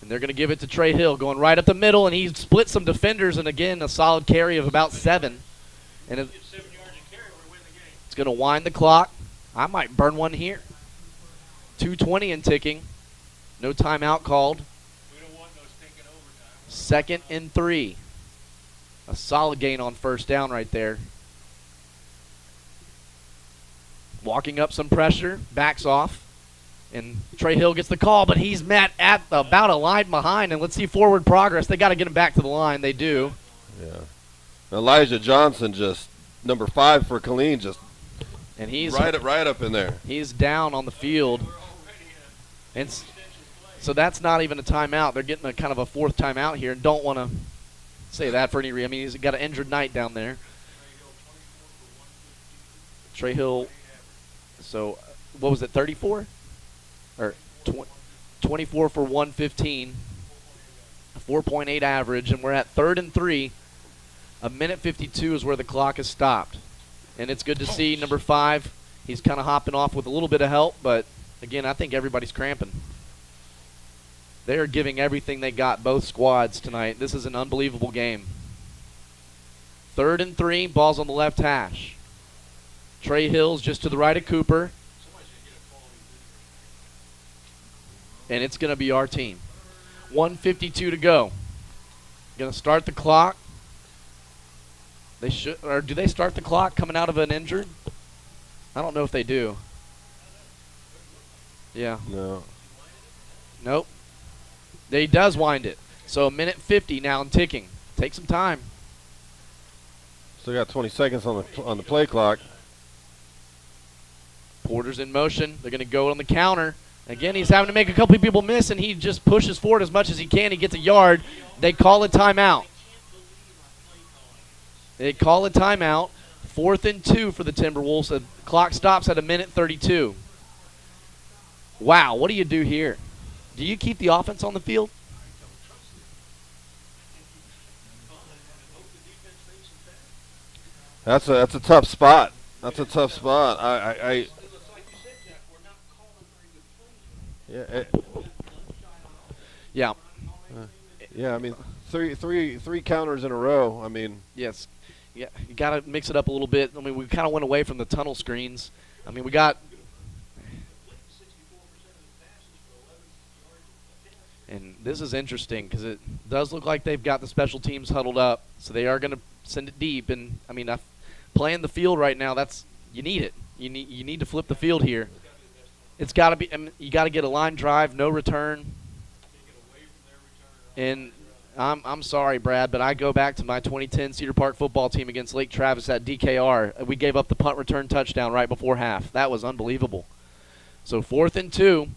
And they're going to give it to Trey Hill, going right up the middle, and he split some defenders, and again, a solid carry of about 7. And it's going to wind the clock. I might burn one here. 2:20 and ticking. No timeout called. 2nd and 3. A solid gain on first down right there. Walking up some pressure, backs off. And Trey Hill gets the call, but he's met at about a line behind. And let's see forward progress. They got to get him back to the line. They do. Yeah. Elijah Johnson, just number 5 for Killeen, and he's right up in there. He's down on the field. And so that's not even a timeout. They're getting a kind of a 4th timeout here, and don't want to say that for any reason. I mean, he's got an injured Knight down there. Trey Hill. So what was it, 34? Or 24 for 115, 4.8 average, and we're at 3rd and 3. A minute 52 is where the clock is stopped. And it's good to see number 5. He's kind of hopping off with a little bit of help, but, again, I think everybody's cramping. They are giving everything they got, both squads tonight. This is an unbelievable game. 3rd and 3, ball's on the left hash. Trey Hill's just to the right of Cooper. And it's going to be our team. 1:52 to go. Going to start the clock. They should, or do they start the clock coming out of an injured? I don't know if they do. Yeah. No. Nope. He does wind it. So a minute 50 now and ticking. Take some time. Still got 20 seconds on the play clock. Porter's in motion. They're going to go on the counter. Again, he's having to make a couple of people miss, and he just pushes forward as much as he can. He gets a yard. They call a timeout. 4th and 2 for the Timberwolves. The clock stops at a minute 32. Wow, what do you do here? Do you keep the offense on the field? That's a tough spot. Yeah, I mean, three counters in a row. I mean, yes, yeah, you got to mix it up a little bit. I mean, we kind of went away from the tunnel screens. I mean, we got, and this is interesting because it does look like they've got the special teams huddled up, so they are going to send it deep. And I mean, playing the field right now, you need it. You need to flip the field here. It's got to be. I mean, you got to get a line drive, no return. And I'm sorry, Brad, but I go back to my 2010 Cedar Park football team against Lake Travis at DKR. We gave up the punt return touchdown right before half. That was unbelievable. So 4th and 2.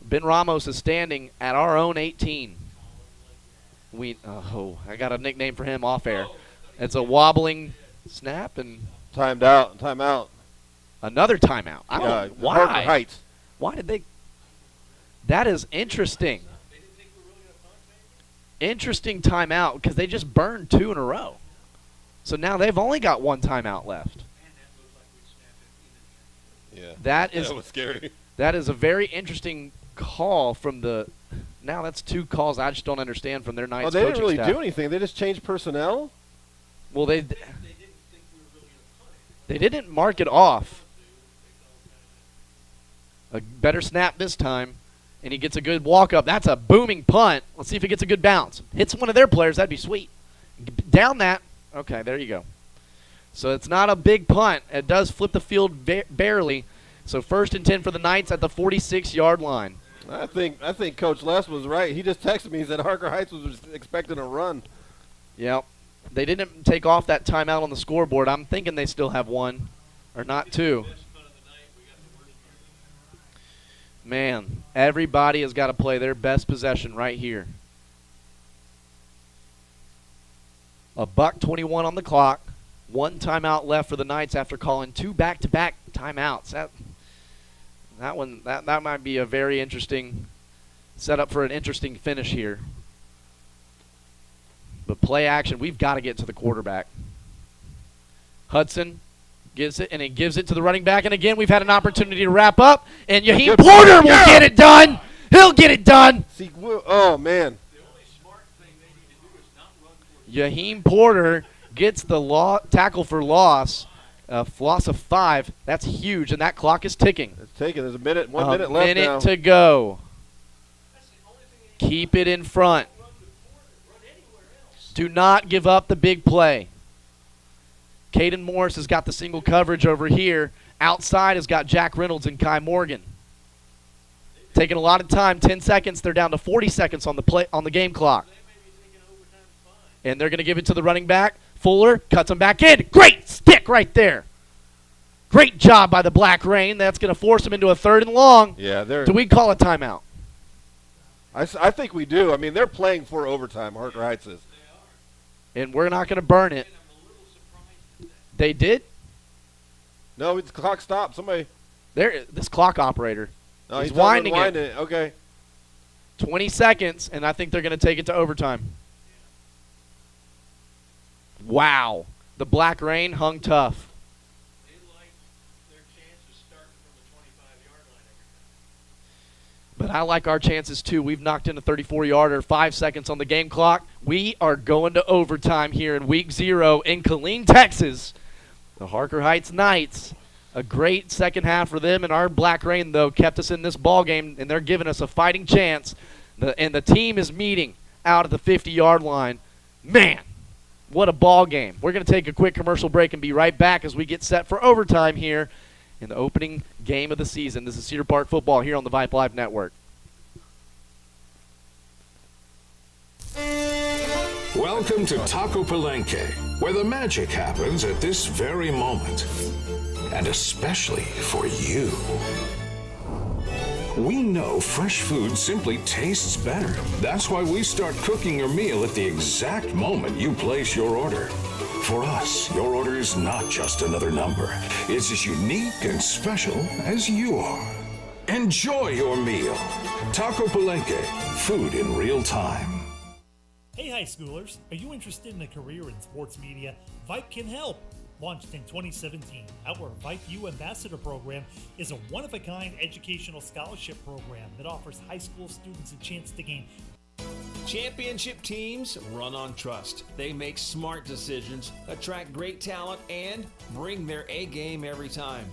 Ben Ramos is standing at our own 18. I got a nickname for him off air. It's a wobbling snap and timeout. Another timeout. I don't know why. Harker Heights. Why did they? That is interesting. Interesting timeout because they just burned 2 in a row. So now they've only got 1 timeout left. Yeah. That was scary. That is a very interesting call from the. Now that's 2 calls I just don't understand from their night's coaching staff. They didn't really do anything. They just changed personnel. Well, they didn't mark it off. A better snap this time, and he gets a good walk-up. That's a booming punt. Let's see if he gets a good bounce. Hits one of their players. That'd be sweet. Down that. Okay, there you go. So it's not a big punt. It does flip the field barely. So 1st and 10 for the Knights at the 46-yard line. I think Coach Les was right. He just texted me. He said Harker Heights was expecting a run. Yep. They didn't take off that timeout on the scoreboard. I'm thinking they still have 1 or not 2. Man, everybody has got to play their best possession right here. $1:21 on the clock. 1 timeout left for the Knights after calling 2 back-to-back timeouts. That might be a very interesting setup for an interesting finish here. But play action, we've got to get to the quarterback. Hudson gives it, and he gives it to the running back. And again, we've had an opportunity to wrap up. And Yaheem Porter will get it done. He'll get it done. See, oh, man. Yaheem Porter gets the tackle for loss. Loss of 5. That's huge, and that clock is ticking. It's ticking. There's one minute left now. To go. Keep it in front. Do not give up the big play. Caden Morris has got the single coverage over here. Outside has got Jack Reynolds and Kai Morgan. Taking a lot of time, 10 seconds. They're down to 40 seconds on the game clock. And they're going to give it to the running back. Fuller cuts him back in. Great stick right there. Great job by the Black Rain. That's going to force him into a 3rd and long. Yeah, do we call a timeout? I think we do. I mean, they're playing for overtime, Harker Heights is. And we're not going to burn it. They did? No, the clock stopped. Somebody. This clock operator he's winding it. Okay. 20 seconds, and I think they're going to take it to overtime. Wow. The Black Rain hung tough. But I like our chances, too. We've knocked in a 34-yarder, 5 seconds on the game clock. We are going to overtime here in Week 0 in Killeen, Texas. The Harker Heights Knights, a great second half for them, and our Black Rain, though, kept us in this ball game, and they're giving us a fighting chance. And the team is meeting out at the 50-yard line. Man, what a ball game. We're going to take a quick commercial break and be right back as we get set for overtime here in the opening game of the season. This is Cedar Park football here on the Vype Live Network. Welcome to Taco Palenque, where the magic happens at this very moment. And especially for you. We know fresh food simply tastes better. That's why we start cooking your meal at the exact moment you place your order. For us, your order is not just another number. It's as unique and special as you are. Enjoy your meal. Taco Palenque, food in real time. Hey high schoolers, are you interested in a career in sports media? Vype can help. Launched in 2017, our Vype U Ambassador Program is a one-of-a-kind educational scholarship program that offers high school students a chance to gain Championship teams run on trust. They make smart decisions, attract great talent, and bring their A game every time.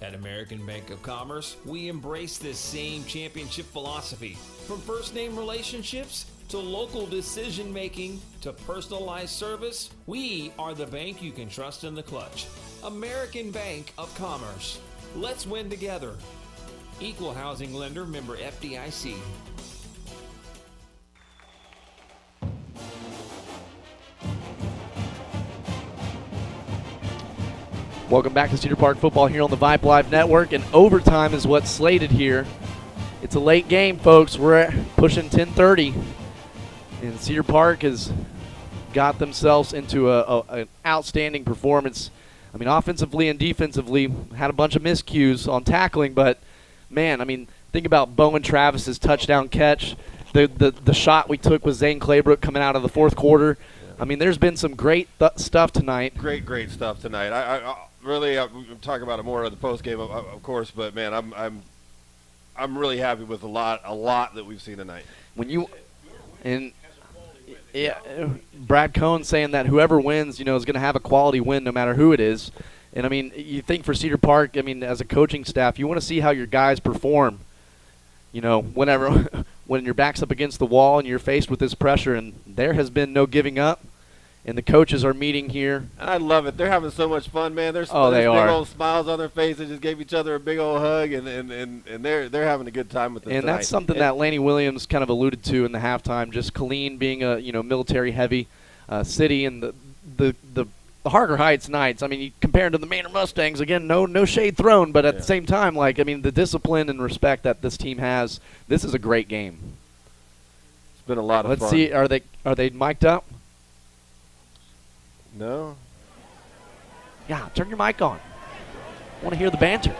At American Bank of Commerce, we embrace this same championship philosophy. From first-name relationships to local decision-making to personalized service, we are the bank you can trust in the clutch. American Bank of Commerce. Let's win together. Equal housing lender, member FDIC. Welcome back to Cedar Park football here on the Vype Live Network, and overtime is what's slated here. It's a late game, folks. We're pushing 10:30, and Cedar Park has got themselves into an outstanding performance. I mean, offensively and defensively, had a bunch of miscues on tackling, but, man, I mean, think about Bowen Travis's touchdown catch. The shot we took with Zane Claybrook coming out of the fourth quarter. I mean, there's been some great stuff tonight. Great stuff tonight. I really, I'm talking about it more of the post game, of course, but man, I'm really happy with a lot that we've seen tonight. Brad Cohn saying that whoever wins, is going to have a quality win no matter who it is. And I mean, you think for Cedar Park, I mean, as a coaching staff, you want to see how your guys perform. When your back's up against the wall and you're faced with this pressure, and there has been no giving up, and the coaches are meeting here. I love it. They're having so much fun, man. There's they big are. old smiles on their faces. They just gave each other a big old hug, and they're having a good time with it. And tonight. That's something that Laney Williams kind of alluded to in the halftime. Just Killeen being a military-heavy city, and the Harker Heights Knights. I mean, you compare to the Manor Mustangs again. No shade thrown, but at the same time, the discipline and respect that this team has. This is a great game. It's been a lot of fun. Let's see. Are they mic'd up? No. Yeah, turn your mic on. I want to hear the banter.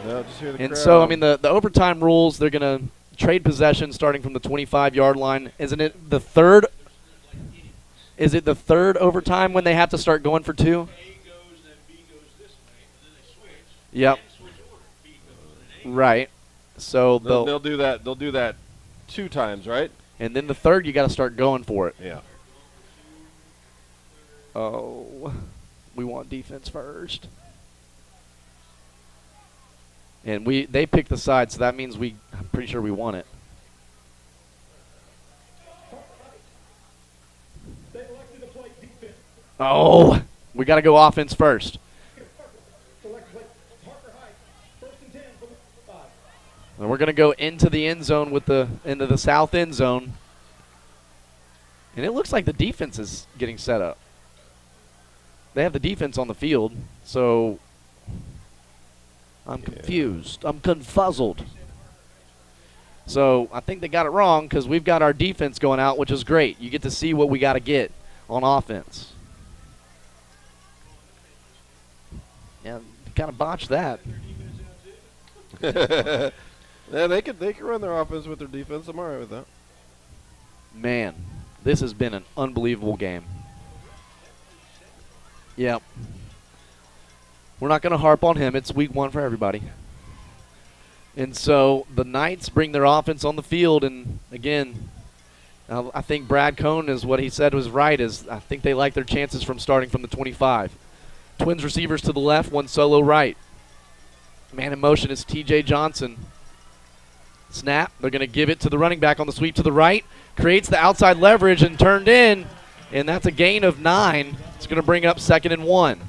No, just hear the crowd. And so, I mean, the overtime rules, they're going to trade possession starting from the 25-yard line. Isn't it the third Is it the third overtime when they have to start going for 2? Yep. Right. So they'll do that. They'll do that 2 times, right? And then the third, you got to start going for it. Yeah. Oh, we want defense first. And they picked the side, so that means I'm pretty sure we won it. Oh, we got to go offense first. And we're going to go into the end zone into the south end zone. And it looks like the defense is getting set up. They have the defense on the field, so I'm confused. I'm confuzzled. So I think they got it wrong because we've got our defense going out, which is great. You get to see what we got to get on offense. Yeah, kind of botched that. Yeah, they could run their offense with their defense. I'm all right with that. Man, this has been an unbelievable game. Yep. We're not going to harp on him. It's week 1 for everybody. And so the Knights bring their offense on the field, and again, I think Brad Cohn is what he said was right. I think they like their chances from starting from the 25. Twins receivers to the left, one solo right. Man in motion is T.J. Johnson. Snap. They're going to give it to the running back on the sweep to the right. Creates the outside leverage and turned in, and that's a gain of 9. It's going to bring up 2nd and 1.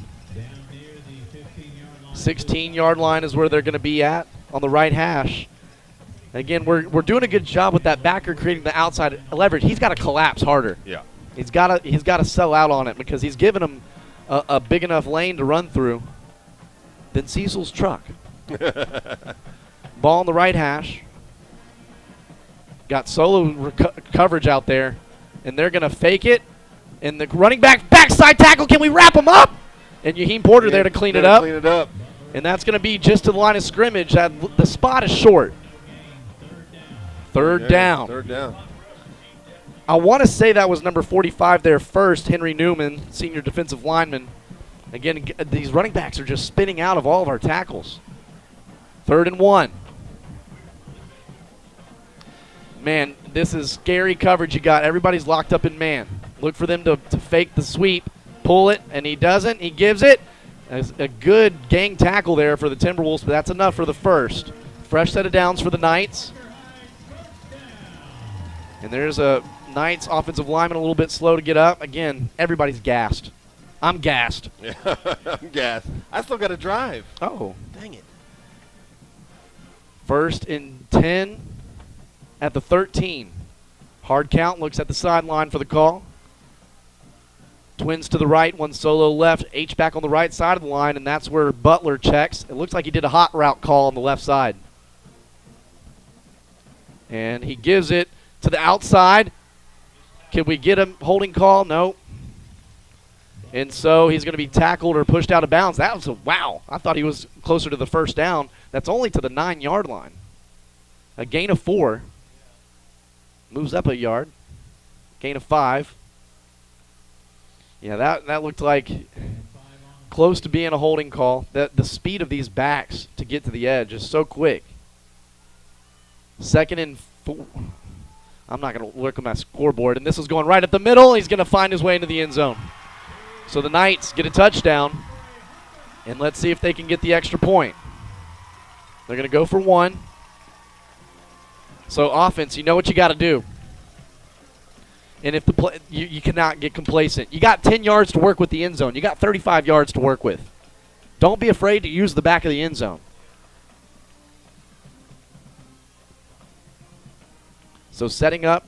16-yard line is where they're going to be at on the right hash. Again, we're doing a good job with that backer creating the outside leverage. He's got to collapse harder. Yeah. He's got to sell out on it because he's given him a big enough lane to run through. Then Cecil's truck. Ball on the right hash. Got solo coverage out there, and they're going to fake it. And the running backside tackle, can we wrap him up? And Yaheem Porter there to clean it up. Clean it up. And that's going to be just to the line of scrimmage. The spot is short. Third down. Third down. I want to say that was number 45 there first, Henry Newman, senior defensive lineman. Again, these running backs are just spinning out of all of our tackles. 3rd and 1. Man, this is scary coverage you got. Everybody's locked up in man. Look for them to fake the sweep, pull it, and he doesn't. He gives it. A good gang tackle there for the Timberwolves, but that's enough for the first. Fresh set of downs for the Knights. And there's a Knights offensive lineman a little bit slow to get up. Again, everybody's gassed. I'm gassed. Yeah, I'm gassed. I still got to drive. Oh. Dang it. 1st and 10 at the 13. Hard count, looks at the sideline for the call. Twins to the right, one solo left. H-back on the right side of the line, and that's where Butler checks. It looks like he did a hot route call on the left side. And he gives it to the outside. Can we get a holding call? No. And so he's going to be tackled or pushed out of bounds. That was wow. I thought he was closer to the first down. That's only to the 9-yard line. A gain of 4. Moves up a yard. Gain of 5. Yeah, that looked like close to being a holding call. The speed of these backs to get to the edge is so quick. 2nd and 4. I'm not going to look at my scoreboard. And this is going right up the middle. He's going to find his way into the end zone. So the Knights get a touchdown. And let's see if they can get the extra point. They're going to go for 1. So offense, you know what you got to do. And if the you cannot get complacent. You got 10 yards to work with the end zone. You got 35 yards to work with. Don't be afraid to use the back of the end zone. So setting up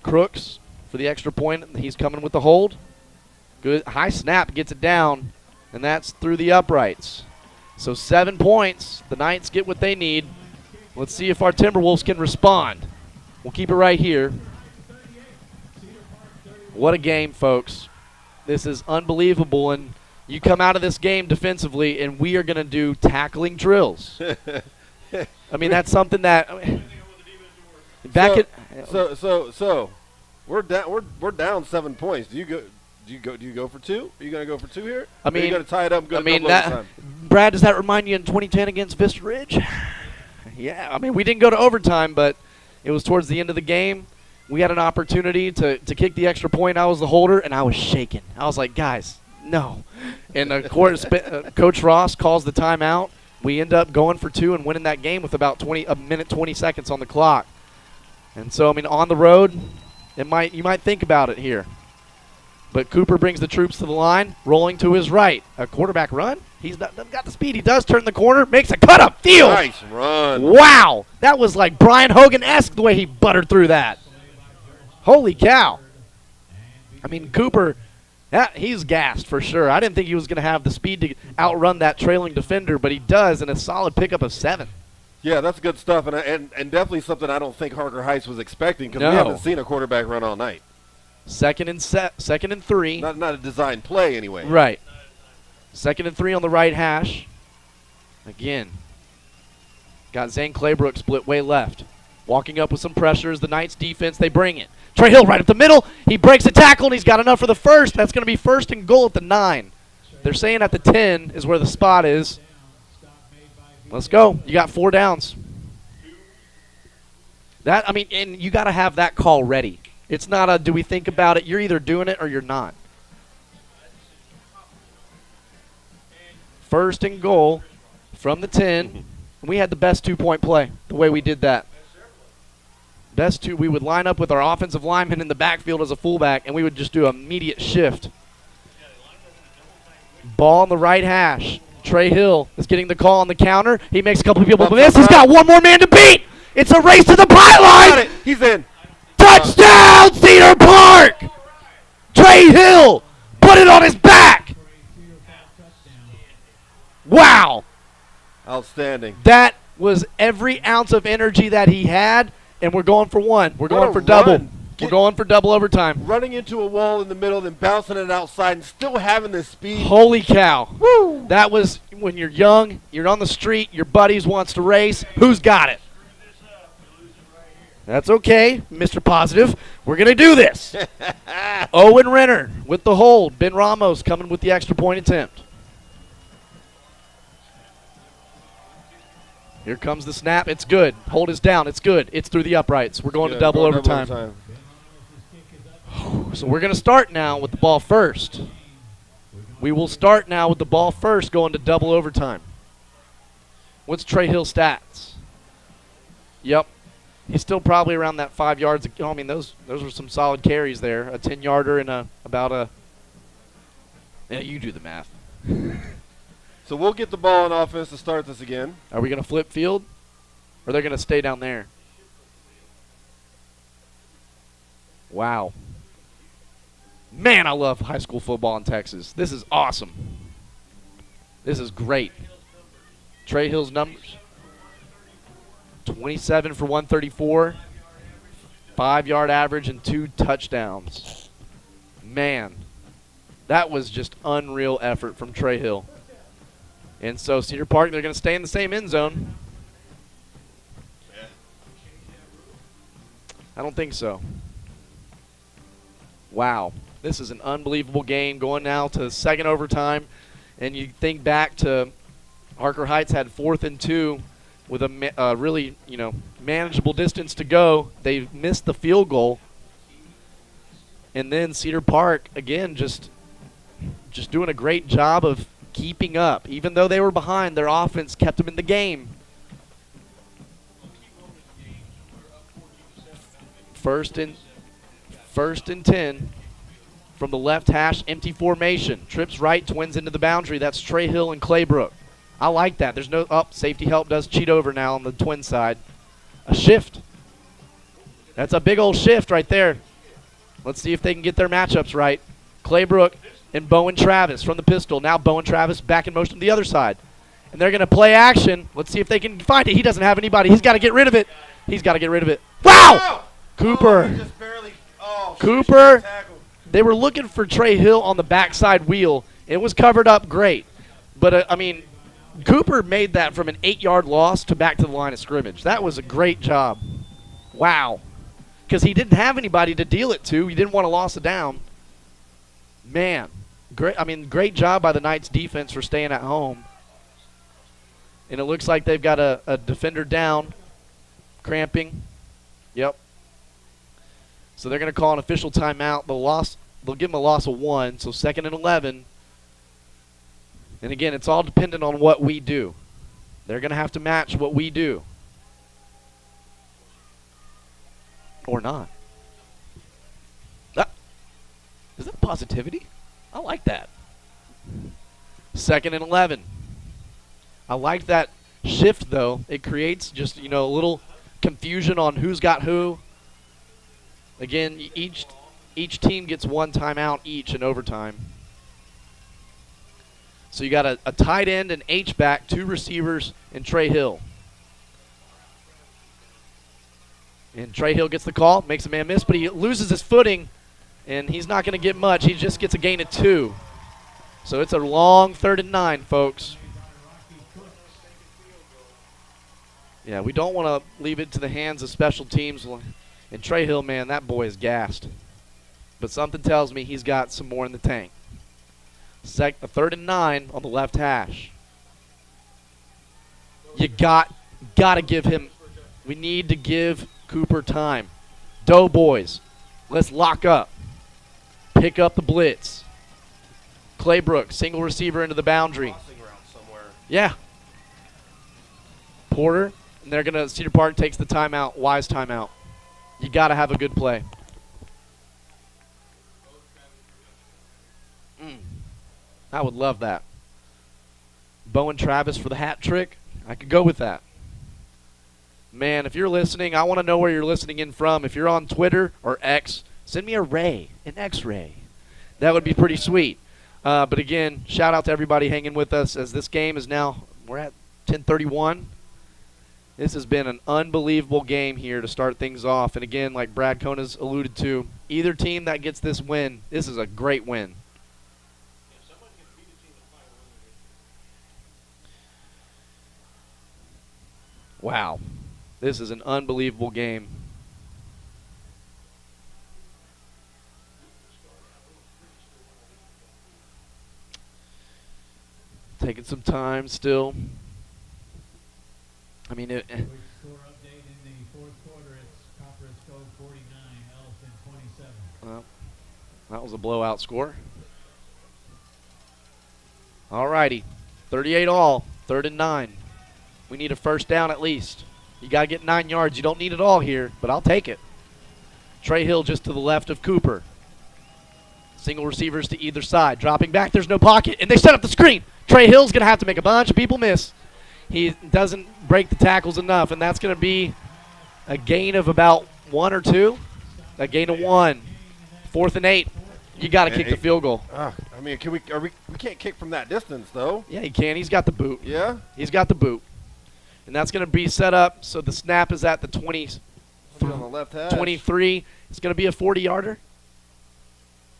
Crooks for the extra point. He's coming with the hold. Good high snap, gets it down, and that's through the uprights. So 7 points. The Knights get what they need. Let's see if our Timberwolves can respond. We'll keep it right here. What a game, folks. This is unbelievable, and you come out of this game defensively, and we are going to do tackling drills. I mean, that's something that So we're down 7 points. Do Do you go for two? Are you going to go for two here? I mean, you're going to tie it up and go I mean, double overtime? Brad, does that remind you in 2010 against Vista Ridge? Yeah, I mean, we didn't go to overtime, but it was towards the end of the game. We had an opportunity to kick the extra point. I was the holder, and I was shaking. I was like, guys, no. And of course, Coach Ross calls the timeout. We end up going for two and winning that game with about a minute 20 seconds on the clock. And so, I mean, on the road, you might think about it here. But Cooper brings the troops to the line, rolling to his right. A quarterback run. He's got the speed. He does turn the corner, makes a cut up field. Nice run. Wow. That was like Brian Hogan-esque the way he buttered through that. Holy cow. I mean, Cooper, he's gassed for sure. I didn't think he was going to have the speed to outrun that trailing defender, but he does in a solid pickup of 7. Yeah, that's good stuff, and definitely something I don't think Harker Heights was expecting because we haven't seen a quarterback run all night. Second and 3. Not a design play anyway. Right. 2nd and 3 on the right hash. Again, got Zane Claybrook split way left. Walking up with some pressures. The Knights defense, they bring it. Trey Hill right up the middle. He breaks a tackle, and he's got enough for the first. That's going to be 1st and goal at the 9. They're saying at the 10 is where the spot is. Let's go. You got 4 downs. And you got to have that call ready. It's not a do we think about it. You're either doing it or you're not. 1st and goal from the 10. We had the best 2-point play the way we did that. Best 2. We would line up with our offensive lineman in the backfield as a fullback, and we would just do an immediate shift. Ball on the right hash. Trey Hill is getting the call on the counter. He makes a couple of people miss. He's got one more man to beat. It's a race to the pylon. He's in. Touchdown, Cedar Park! Trey Hill put it on his back. Wow. Outstanding. That was every ounce of energy that he had, and we're going for 1. We're going for double. We're going for double overtime. Running into a wall in the middle, then bouncing it outside, and still having this speed. Holy cow. Woo! That was when you're young, you're on the street, your buddies wants to race. Who's got it? That's okay, Mr. Positive. We're going to do this. Owen Renner with the hold. Ben Ramos coming with the extra point attempt. Here comes the snap. It's good. Hold is down. It's good. It's through the uprights. We're going to double overtime. So we're going to start now with the ball first. We will start now with the ball first going to double overtime. What's Trey Hill's stats? Yep. He's still probably around that 5 yards. I mean, those were some solid carries there. A 10-yarder and yeah, you do the math. So we'll get the ball on offense to start this again. Are we going to flip field? Or they're going to stay down there? Wow. Man, I love high school football in Texas. This is awesome. This is great. Trey Hill's numbers. 27 for 134, 5-yard average, and 2 touchdowns. Man, that was just unreal effort from Trey Hill. And so Cedar Park, they're going to stay in the same end zone. I don't think so. Wow. This is an unbelievable game going now to 2nd overtime. And you think back to Harker Heights had 4th and 2 with a really, manageable distance to go. They missed the field goal. And then Cedar Park, again, just doing a great job of keeping up. Even though they were behind, their offense kept them in the game. First and 10 from the left hash, empty formation. Trips right, twins into the boundary. That's Trey Hill and Claybrook. I like that. There's no safety help does cheat over now on the twin side. A shift. That's a big old shift right there. Let's see if they can get their matchups right. Claybrook and Bowen Travis from the pistol. Now Bowen Travis back in motion to the other side. And they're going to play action. Let's see if they can find it. He doesn't have anybody. He's got to get rid of it. He's got to get rid of it. Wow! Cooper. Cooper. They were looking for Trey Hill on the backside wheel. It was covered up great. But, Cooper made that from an 8-yard loss to back to the line of scrimmage. That was a great job. Wow. Because he didn't have anybody to deal it to. He didn't want to lose a down. Man, great job by the Knights defense for staying at home. And it looks like they've got a defender down, cramping. Yep. So they're going to call an official timeout. They'll give them a loss of 1, so 2nd and 11. And again, it's all dependent on what we do. They're going to have to match what we do. Or not. Is that positivity? I like that. 2nd and 11. I like that shift, though. It creates just, a little confusion on who's got who. Again, each team gets 1 timeout each in overtime. So you got a tight end, an H-back, 2 receivers, and Trey Hill. And Trey Hill gets the call, makes a man miss, but he loses his footing, and he's not going to get much. He just gets a gain of 2. So it's a long 3rd and 9, folks. Yeah, we don't want to leave it to the hands of special teams. And Trey Hill, man, that boy is gassed. But something tells me he's got some more in the tank. 3rd and 9 on the left hash. You got to give him. We need to give Cooper time. Doughboys, let's lock up. Pick up the blitz. Claybrook, single receiver into the boundary. Yeah. Porter, and Cedar Park takes the timeout, wise timeout. You got to have a good play. I would love that. Bowen Travis for the hat trick. I could go with that. Man, if you're listening, I want to know where you're listening in from. If you're on Twitter or X, send me an X-ray. That would be pretty sweet. But again, shout out to everybody hanging with us as this game is now, we're at 10:31. This has been an unbelievable game here to start things off. And again, like Brad Kona's alluded to, either team that gets this win, this is a great win. Wow. This is an unbelievable game. Taking some time still. I mean, Score update in the 4th quarter. It's Copper Cove 49, Ellison 27. Well, that was a blowout score. All righty. 38 all. 3rd and 9. We need a first down at least. You got to get 9 yards. You don't need it all here, but I'll take it. Trey Hill just to the left of Cooper. Single receivers to either side. Dropping back. There's no pocket, and they set up the screen. Trey Hill's going to have to make a bunch of people miss. He doesn't break the tackles enough, and that's going to be a gain of about 1 or 2. A gain of 1. 4th and 8. You got to kick the field goal. I mean, we can't kick from that distance, though. Yeah, he can. He's got the boot. Yeah? He's got the boot. And that's going to be set up so the snap is at the 20, on the left hash. 23. It's going to be a 40-yarder.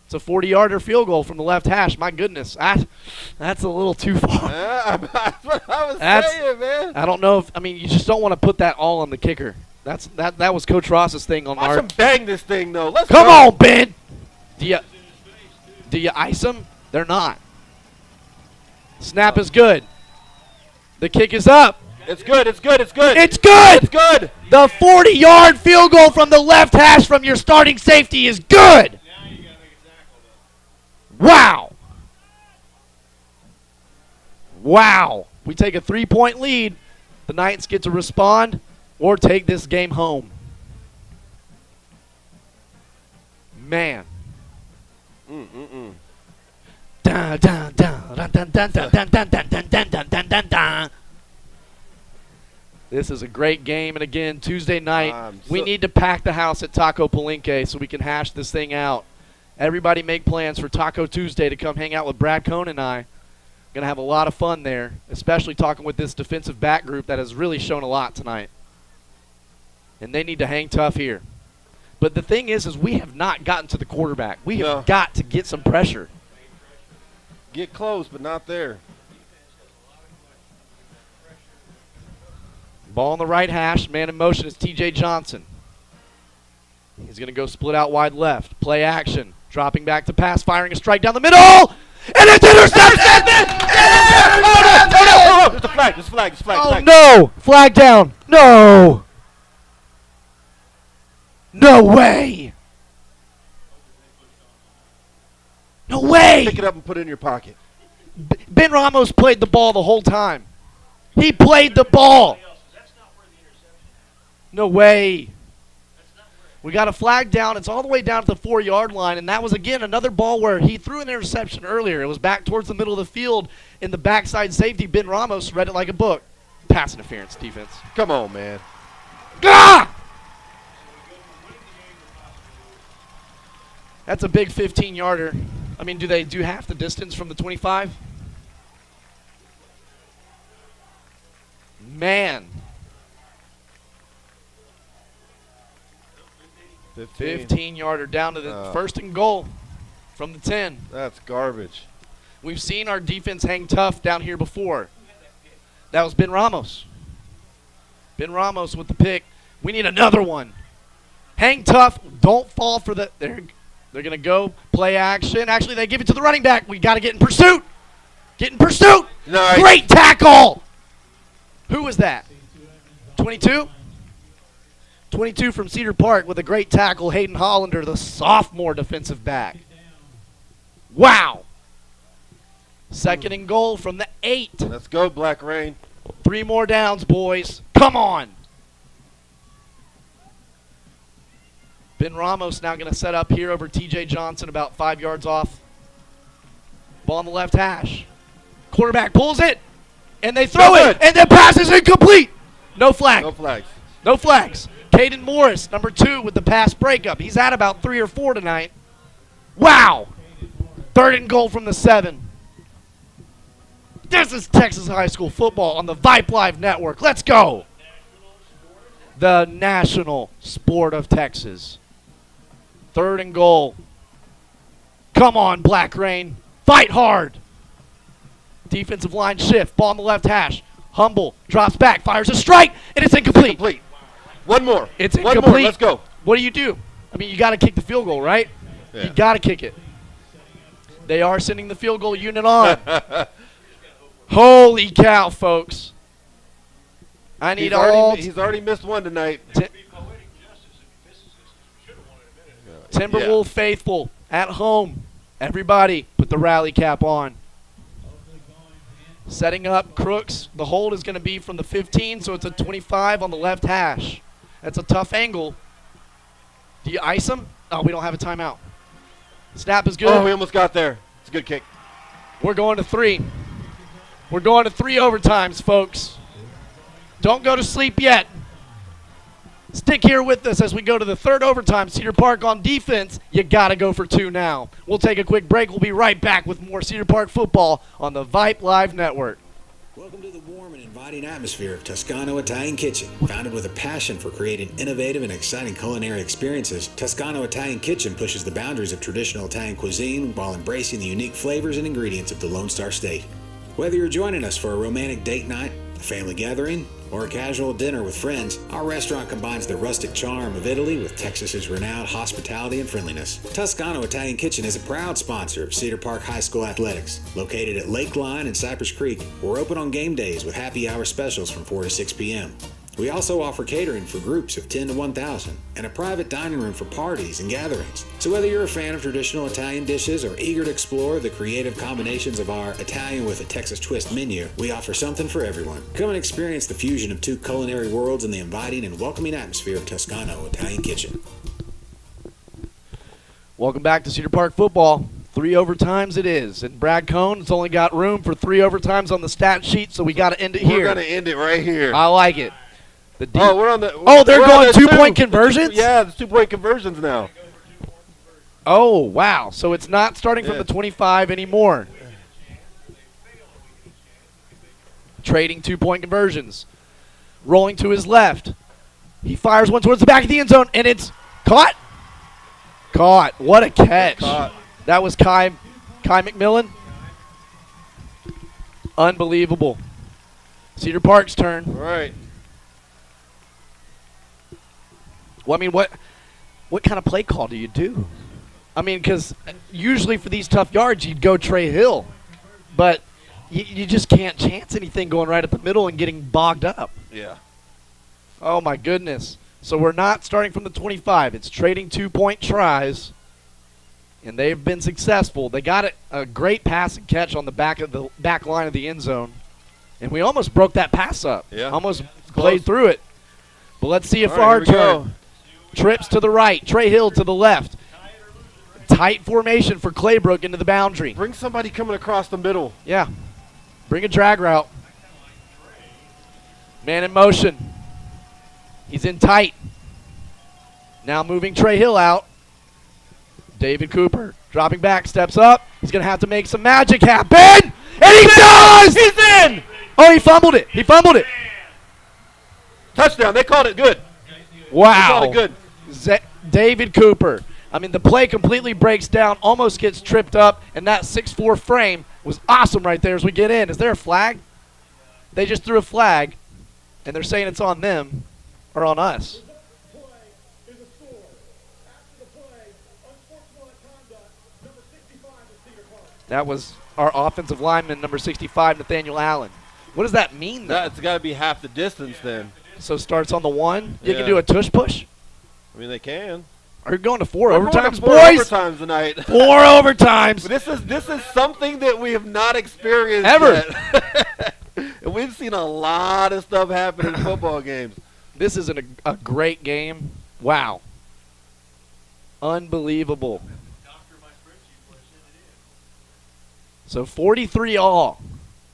It's a 40-yarder field goal from the left hash. My goodness. That's a little too far. That's what I was saying, man. I don't know you just don't want to put that all on the kicker. That was Coach Ross's thing on Watch him bang this thing, though. Let's Come go. on, Ben. Do you ice them? They're not. Snap is good. The kick is up. It's good. It's good. It's good. It's good. It's good. The 40-yard field goal from the left hash from your starting safety is good. Wow. Wow. We take a 3-point lead. The Knights get to respond or take this game home. Man. Dun, dun, dun, dun, dun, dun, dun, dun, dun, dun, dun, dun, dun, dun, dun. This is a great game, and again, Tuesday night, we need to pack the house at Taco Palenque so we can hash this thing out. Everybody make plans for Taco Tuesday to come hang out with Brad Cohn and I. Going to have a lot of fun there, especially talking with this defensive back group that has really shown a lot tonight. And they need to hang tough here. But the thing is we have not gotten to the quarterback. We have got to get some pressure. Get close, but not there. Ball on the right hash. Man in motion is TJ Johnson. He's going to go split out wide left. Play action. Dropping back to pass, firing a strike down the middle, and it's intercepted! Oh, no! There's a flag. There's a flag. There's a flag. Oh, no! Flag down. No! No way! No way! Pick it up and put it in your pocket. Ben Ramos played the ball the whole time. He played the ball. No way. We got a flag down. It's all the way down to the 4-yard line, and that was, again, another ball where he threw an interception earlier. It was back towards the middle of the field in the backside safety. Ben Ramos read it like a book. Pass interference, defense. Come on, man. Ah! That's a big 15-yarder. I mean, do they do half the distance from the 25? Man. 15-yarder down to the first and goal from the 10. That's garbage. We've seen our defense hang tough down here before. That was Ben Ramos. Ben Ramos with the pick. We need another one. Hang tough. Don't fall for the... They're going to go play action. Actually, they give it to the running back. We got to get in pursuit. Get in pursuit. Nice. Great tackle. Who was that? 22? 22 from Cedar Park with a great tackle. Hayden Hollander, the sophomore defensive back. Wow. Second and goal from the 8. Let's go, Black Rain. 3 more downs, boys. Come on. Ben Ramos now going to set up here over T.J. Johnson about 5 yards off. Ball on the left hash. Quarterback pulls it, and they throw it, and the pass is incomplete. No flag. No flags. No flags. Caden Morris, number 2, with the pass breakup. He's had about 3 or 4 tonight. Wow. Third and goal from the 7. This is Texas high school football on the Vype Live Network. Let's go. The national sport of Texas. Third and goal. Come on, Black Rain. Fight hard. Defensive line shift. Ball on the left hash. Humble drops back, fires a strike, and it's incomplete. One more. It's One incomplete. more. Let's go. What do you do? I mean, you got to kick the field goal, right? Yeah. You got to kick it. They are sending the field goal unit on. Holy cow, folks. I need He's already missed one tonight. Timberwolf faithful at home. Everybody put the rally cap on. Setting up Crooks. The hold is going to be from the 15, so it's a 25 on the left hash. That's a tough angle. Do you ice him? Oh, we don't have a timeout. Snap is good. Oh, we almost got there. It's a good kick. We're going to 3. We're going to 3 overtimes, folks. Don't go to sleep yet. Stick here with us as we go to the 3rd overtime. Cedar Park on defense. You got to go for 2 now. We'll take a quick break. We'll be right back with more Cedar Park football on the Vype Live Network. Welcome to the warm and inviting atmosphere of Toscano Italian Kitchen. Founded with a passion for creating innovative and exciting culinary experiences, Toscano Italian Kitchen pushes the boundaries of traditional Italian cuisine while embracing the unique flavors and ingredients of the Lone Star State. Whether you're joining us for a romantic date night, a family gathering, or a casual dinner with friends, our restaurant combines the rustic charm of Italy with Texas's renowned hospitality and friendliness. Toscano Italian Kitchen is a proud sponsor of Cedar Park High School Athletics. Located at Lakeline and Cypress Creek, we're open on game days with happy hour specials from 4 to 6 p.m. We also offer catering for groups of 10 to 1,000 and a private dining room for parties and gatherings. So whether you're a fan of traditional Italian dishes or eager to explore the creative combinations of our Italian with a Texas twist menu, we offer something for everyone. Come and experience the fusion of 2 culinary worlds in the inviting and welcoming atmosphere of Toscano Italian Kitchen. Welcome back to Cedar Park football. 3 overtimes it is. And Brad Cohn's only got room for 3 overtimes on the stat sheet, so we got to end it here. We're going to end it right here. I like it. We're on the. They're going 2-point conversions? Yeah, it's 2-point conversions now. Oh, wow. So it's not starting from the 25 anymore. Trading 2-point conversions. Rolling to his left. He fires one towards the back of the end zone, and it's caught. Caught. What a catch. That was Kai McMillan. Unbelievable. Cedar Park's turn. All right. Well, I mean, what kind of play call do you do? I mean, because usually for these tough yards, you'd go Trey Hill. But you just can't chance anything going right at the middle and getting bogged up. Yeah. Oh, my goodness. So we're not starting from the 25. It's trading 2-point tries, and they've been successful. They got a great pass and catch on the back line of the end zone, and we almost broke that pass up. Yeah. Almost played through it. But let's see if All right, our here we turn. go. Trips to the right. Trey Hill to the left. Tight formation for Claybrook into the boundary. Bring somebody coming across the middle. Yeah. Bring a drag route. Man in motion. He's in tight. Now moving Trey Hill out. David Cooper dropping back, steps up. He's going to have to make some magic happen. And he does! He's in! Oh, he fumbled it. He fumbled it. Touchdown. They called it good. Wow. They called it good. David Cooper. I mean, the play completely breaks down, almost gets tripped up, and that 6'4" frame was awesome right there as we get in. Is there a flag? They just threw a flag, and they're saying it's on them or on us. That was our offensive lineman, number 65, Nathaniel Allen. What does that mean, though? That's got to be half the distance then. So starts on the 1. You Yeah. can do a tush push? I mean, they can. Are you going to 4 We're going overtimes, to 4 boys? overtimes tonight. 4 overtimes. This is something that we have not experienced Ever. yet. And we've seen a lot of stuff happen in football games. This is a great game. Wow. Unbelievable. So 43 all.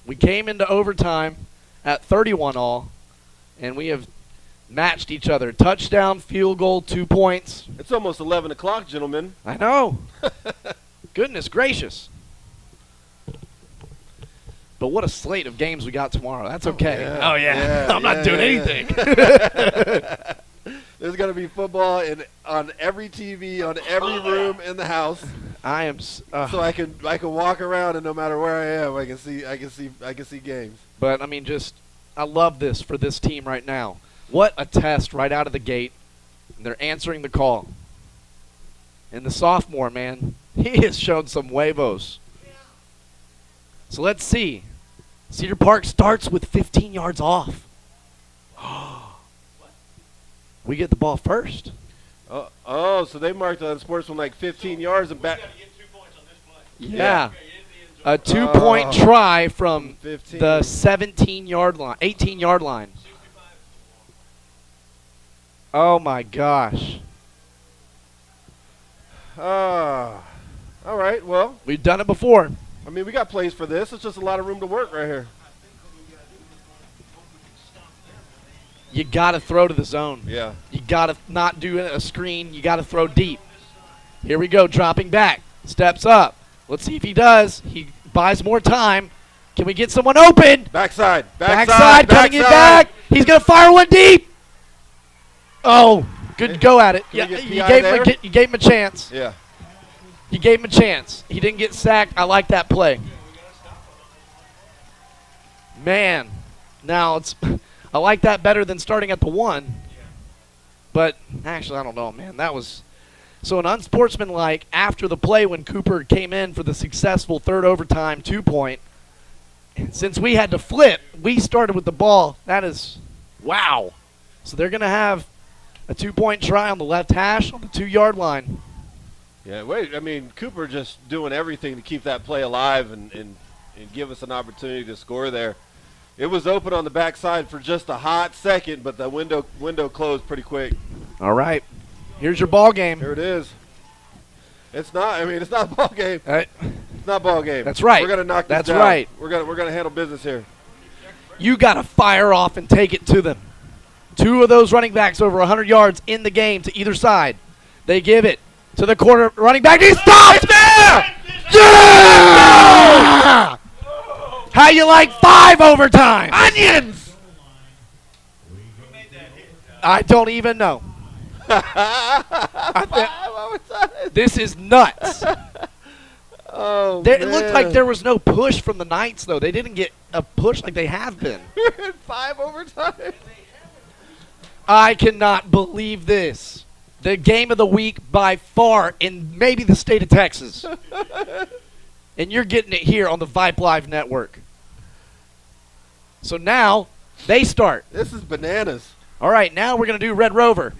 We came into overtime at 31 all, and we have matched each other. Touchdown, field goal, 2 points. It's almost 11 o'clock, gentlemen. I know. Goodness gracious. But what a slate of games we got tomorrow. That's okay. Oh, yeah. I'm not doing anything. There's going to be football on every TV, on every room in the house. I am so I can walk around, and no matter where I am, I can see games. But I mean, I love this for this team right now. What a test right out of the gate. And they're answering the call. And the sophomore, man, he has shown some huevos. So let's see. Cedar Park starts with 15 yards off. We get the ball first. So they marked on sportsman 15 yards and back. Yeah. A 2-point try from the 17-yard line, 18-yard line. Oh, my gosh. All right, well. We've done it before. I mean, we got plays for this. It's just a lot of room to work right here. You got to throw to the zone. Yeah. You got to not do a screen. You got to throw deep. Here we go, dropping back. Steps up. Let's see if he does. He buys more time. Can we get someone open? Backside. Cutting it back. He's going to fire one deep. Oh, good go at it. Yeah, you gave him a chance. Yeah. You gave him a chance. He didn't get sacked. I like that play. Man, now I like that better than starting at the 1. But actually, I don't know, man. That was so an unsportsmanlike after the play when Cooper came in for the successful 3rd overtime 2-point. And since we had to flip, we started with the ball. That is, wow. So they're going to have a 2-point try on the left hash on the 2-yard line. Yeah, I mean, Cooper just doing everything to keep that play alive and give us an opportunity to score there. It was open on the backside for just a hot second, but the window closed pretty quick. All right. Here's your ball game. Here it is. It's not a ball game. It's not ball game. That's right. We're going to knock this down. That's right. We're going to handle business here. You got to fire off and take it to them. 2 of those running backs over 100 yards in the game to either side. They give it to the quarter running back. He stopped! There! Yeah! How you like 5 overtime? Onions! I don't even know. This is nuts. It looked like there was no push from the Knights, though. They didn't get a push like they have been. 5 overtime. I cannot believe this. The game of the week by far in maybe the state of Texas. And you're getting it here on the Vype Live Network. So now they start. This is bananas. All right, now we're going to do Red Rover.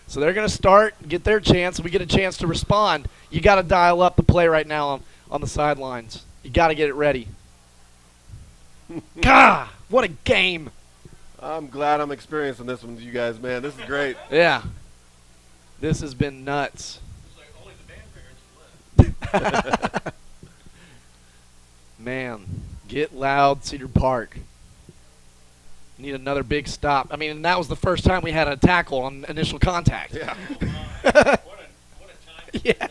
So they're going to start, get their chance. We get a chance to respond. You got to dial up the play right now on the sidelines. You got to get it ready. God, what a game. I'm glad I'm experiencing this one with you guys, man. This is great. Yeah. This has been nuts. Man, get loud, Cedar Park. Need another big stop. I mean, that was the first time we had a tackle on initial contact. Yeah. Yeah.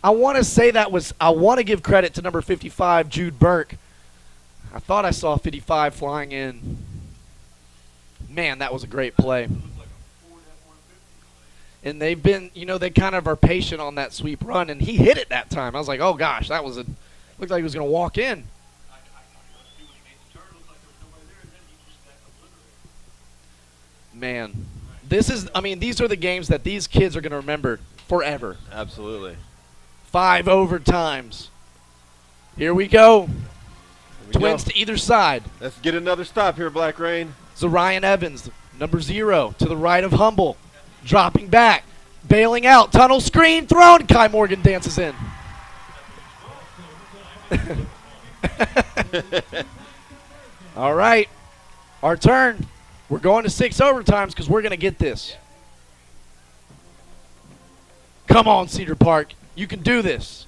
I want to say I want to give credit to number 55, Jude Burke. I thought I saw 55 flying in. Man, that was a great play. And they've been, they kind of are patient on that sweep run, and he hit it that time. I was like, oh gosh, looked like he was going to walk in. Man, these are the games that these kids are going to remember forever. Absolutely. 5 overtimes. Here we go. Twins to either side. Let's get another stop here, Black Rain. Zarian Evans, number 0, to the right of Humble. Dropping back. Bailing out. Tunnel screen thrown. Kai Morgan dances in. All right. Our turn. We're going to 6 overtimes because we're going to get this. Come on, Cedar Park. You can do this.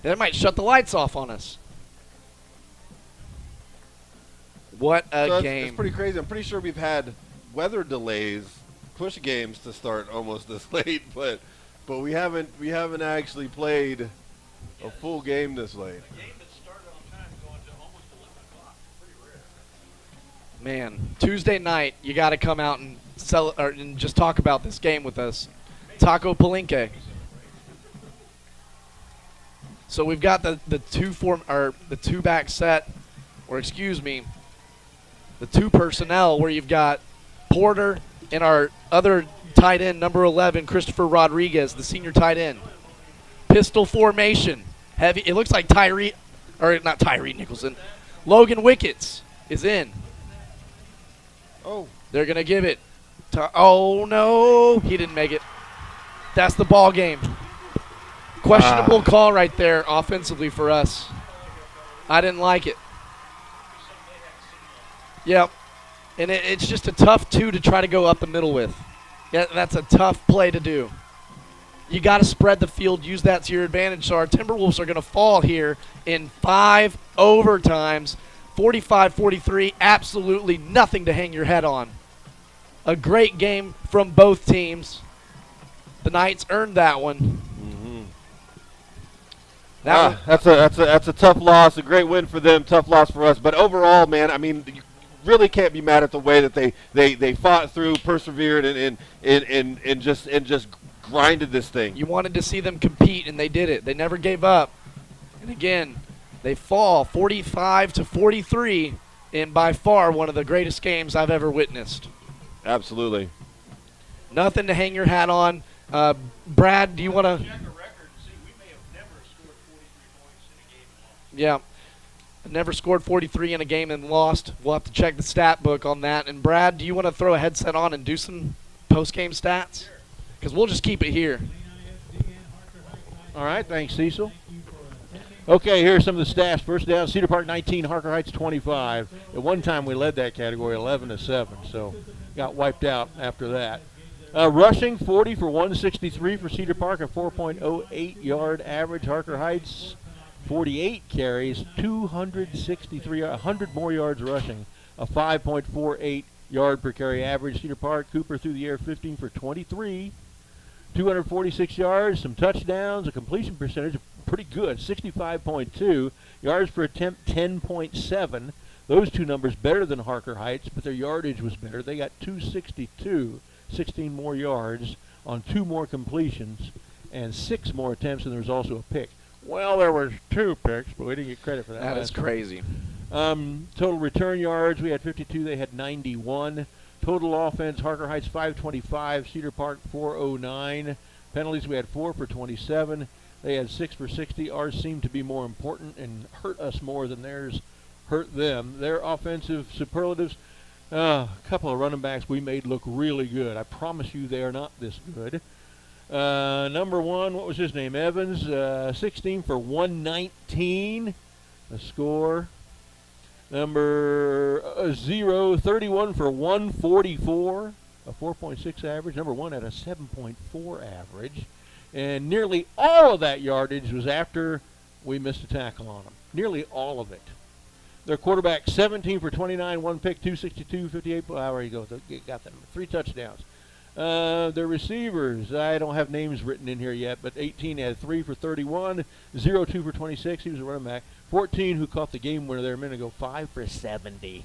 That might shut the lights off on us. What a game. It's pretty crazy. I'm pretty sure we've had weather delays, push games to start almost this late, but we haven't actually played a full game this late. Man, Tuesday night, you got to come out and and just talk about this game with us. Taco Palenque. So we've got the two back set, or excuse me, the 2 personnel where you've got Porter and our other tight end, number 11, Christopher Rodriguez, the senior tight end. Pistol formation. Heavy. It looks like not Tyree Nicholson. Logan Wickets is in. Oh. They're going to give it. Oh, no. He didn't make it. That's the ball game. Questionable call right there offensively for us. I didn't like it. Yep. And it's just a tough 2 to try to go up the middle with. Yeah, that's a tough play to do. You got to spread the field, use that to your advantage. So our Timberwolves are going to fall here in 5 overtimes. 45-43, absolutely nothing to hang your head on. A great game from both teams. The Knights earned that one. Mm-hmm. That's a tough loss. A great win for them, tough loss for us. But overall, man, I mean, you really can't be mad at the way that they fought through, persevered, and just grinded this thing. You wanted to see them compete, and they did it. They never gave up. And again, they fall 45-43 in by far one of the greatest games I've ever witnessed. Absolutely. Nothing to hang your hat on. Brad, do you want to? Yeah. Never scored 43 in a game and lost. We'll have to check the stat book on that. And Brad, do you want to throw a headset on and do some post-game stats? Because we'll just keep it here. All right, thanks, Cecil. Okay, here's some of the stats. First down, Cedar Park 19, Harker Heights 25. At one time, we led that category 11-7, so got wiped out after that. Rushing, 40 for 163 for Cedar Park, a 4.08 yard average. Harker Heights, 48 carries, 263, 100 more yards rushing, a 5.48 yard per carry average. Cedar Park, Cooper through the air, 15 for 23, 246 yards, some touchdowns, a completion percentage pretty good, 65.2, yards per attempt, 10.7. Those two numbers better than Harker Heights, but their yardage was better. They got 262, 16 more yards on 2 more completions and 6 more attempts, and there was also a pick. Well, there was 2 picks, but we didn't get credit for that. That is crazy. Total return yards, we had 52. They had 91. Total offense, Harker Heights 525, Cedar Park 409. Penalties, we had 4 for 27. They had 6 for 60. Ours seemed to be more important and hurt us more than theirs hurt them. Their offensive superlatives, a couple of running backs we made look really good. I promise you they are not this good. Number 1, what was his name? Evans, 16 for 119, a score. Number 0, 31 for 144, a 4.6 average. Number 1 had a 7.4 average. And nearly all of that yardage was after we missed a tackle on them. Nearly all of it. Their quarterback, 17 for 29, 1 pick, 262, 58. There you go. Got them. 3 touchdowns. Their receivers, I don't have names written in here yet, but 18 had 3 for 31, 0-2 for 26. He was a running back. 14, who caught the game winner there a minute ago, 5 for 70.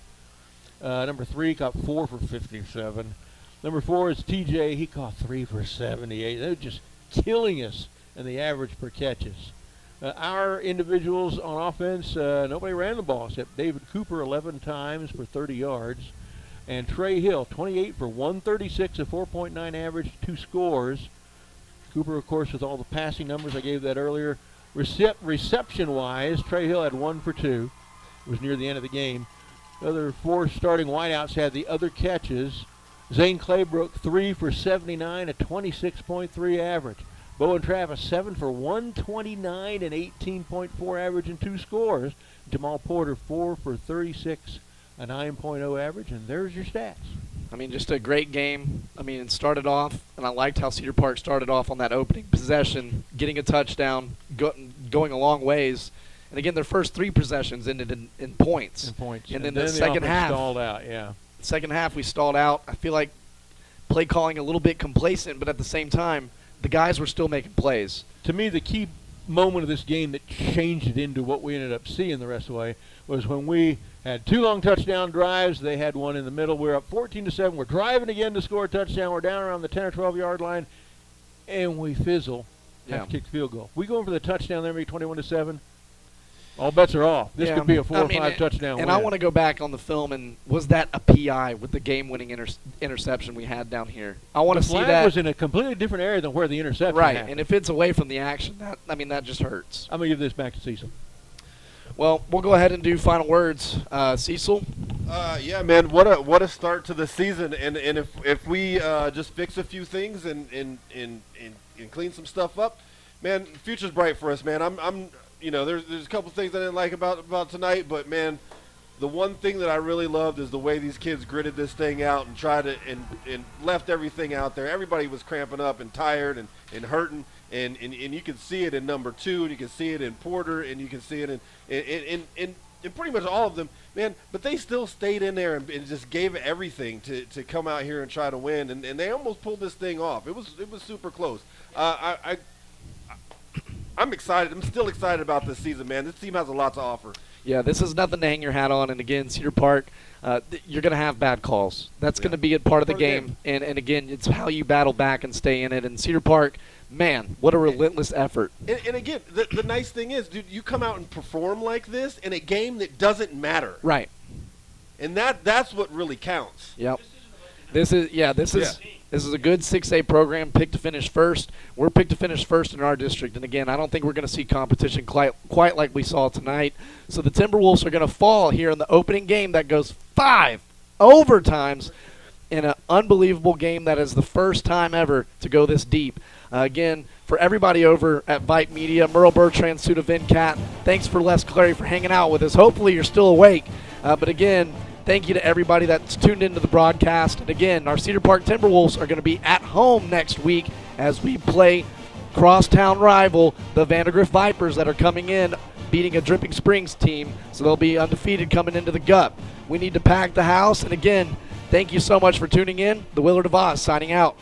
Number 3 caught 4 for 57. Number 4 is TJ. He caught 3 for 78. They're just killing us in the average per catches. Our individuals on offense, nobody ran the ball except David Cooper 11 times for 30 yards. And Trey Hill, 28 for 136, a 4.9 average, 2 scores. Cooper, of course, with all the passing numbers, I gave that earlier. Reception-wise, Trey Hill had 1 for 2. It was near the end of the game. The other 4 starting wideouts had the other catches. Zane Claybrook, 3 for 79, a 26.3 average. Bowen Travis, 7 for 129, an 18.4 average, and 2 scores. Jamal Porter, 4 for 36, a 9.0 average, and there's your stats. I mean, just a great game. I mean, it started off, and I liked how Cedar Park started off on that opening possession, getting a touchdown, going a long ways. And again, their first 3 possessions ended in points. And then the second half stalled out, yeah. Second half, we stalled out. I feel like play calling a little bit complacent, but at the same time, the guys were still making plays. To me, the key moment of this game that changed it into what we ended up seeing the rest of the way was when we had 2 long touchdown drives. They had one in the middle. We're up 14-7. We're driving again to score a touchdown. We're down around the 10 or 12-yard line, and we fizzle. Have to kick the field goal. We going for the touchdown there, maybe 21-7. All bets are off. This could be a 4 or 5 touchdown win. And I want to go back on the film, and was that a PI with the game-winning interception we had down here? I want to see that. The flag was in a completely different area than where the interception happened. And if it's away from the action, that just hurts. I'm going to give this back to Cecil. Well, we'll go ahead and do final words. Cecil? Yeah, man, what a start to the season. And if we just fix a few things and clean some stuff up, man, future's bright for us, man. I'm there's a couple things I didn't like about tonight, but man, the one thing that I really loved is the way these kids gritted this thing out and tried to and left everything out there. Everybody was cramping up and tired and hurting, and you can see it in number 2, and you can see it in Porter, and you can see it in pretty much all of them, man. But they still stayed in there and just gave everything to come out here and try to win, and they almost pulled this thing off. It was super close. I'm excited. I'm still excited about this season, man. This team has a lot to offer. Yeah, this is nothing to hang your hat on. And, again, Cedar Park, you're going to have bad calls. That's going to be a part of the game. And, again, it's how you battle back and stay in it. And Cedar Park, man, what a relentless effort. And again, the nice thing is, dude, you come out and perform like this in a game that doesn't matter. Right. And that's what really counts. Yep. This is a good 6A program, picked to finish first. We're picked to finish first in our district. And, again, I don't think we're going to see competition quite like we saw tonight. So the Timberwolves are going to fall here in the opening game that goes 5 overtimes in an unbelievable game that is the first time ever to go this deep. Again, for everybody over at Vype Media, Merle Bertrand, Suda Vincat, thanks for Les Clary for hanging out with us. Hopefully you're still awake. But, again, thank you to everybody that's tuned into the broadcast. And again, our Cedar Park Timberwolves are going to be at home next week as we play crosstown rival, the Vandergrift Vipers, that are coming in, beating a Dripping Springs team. So they'll be undefeated coming into the gut. We need to pack the house. And again, thank you so much for tuning in. The Willard of Oz signing out.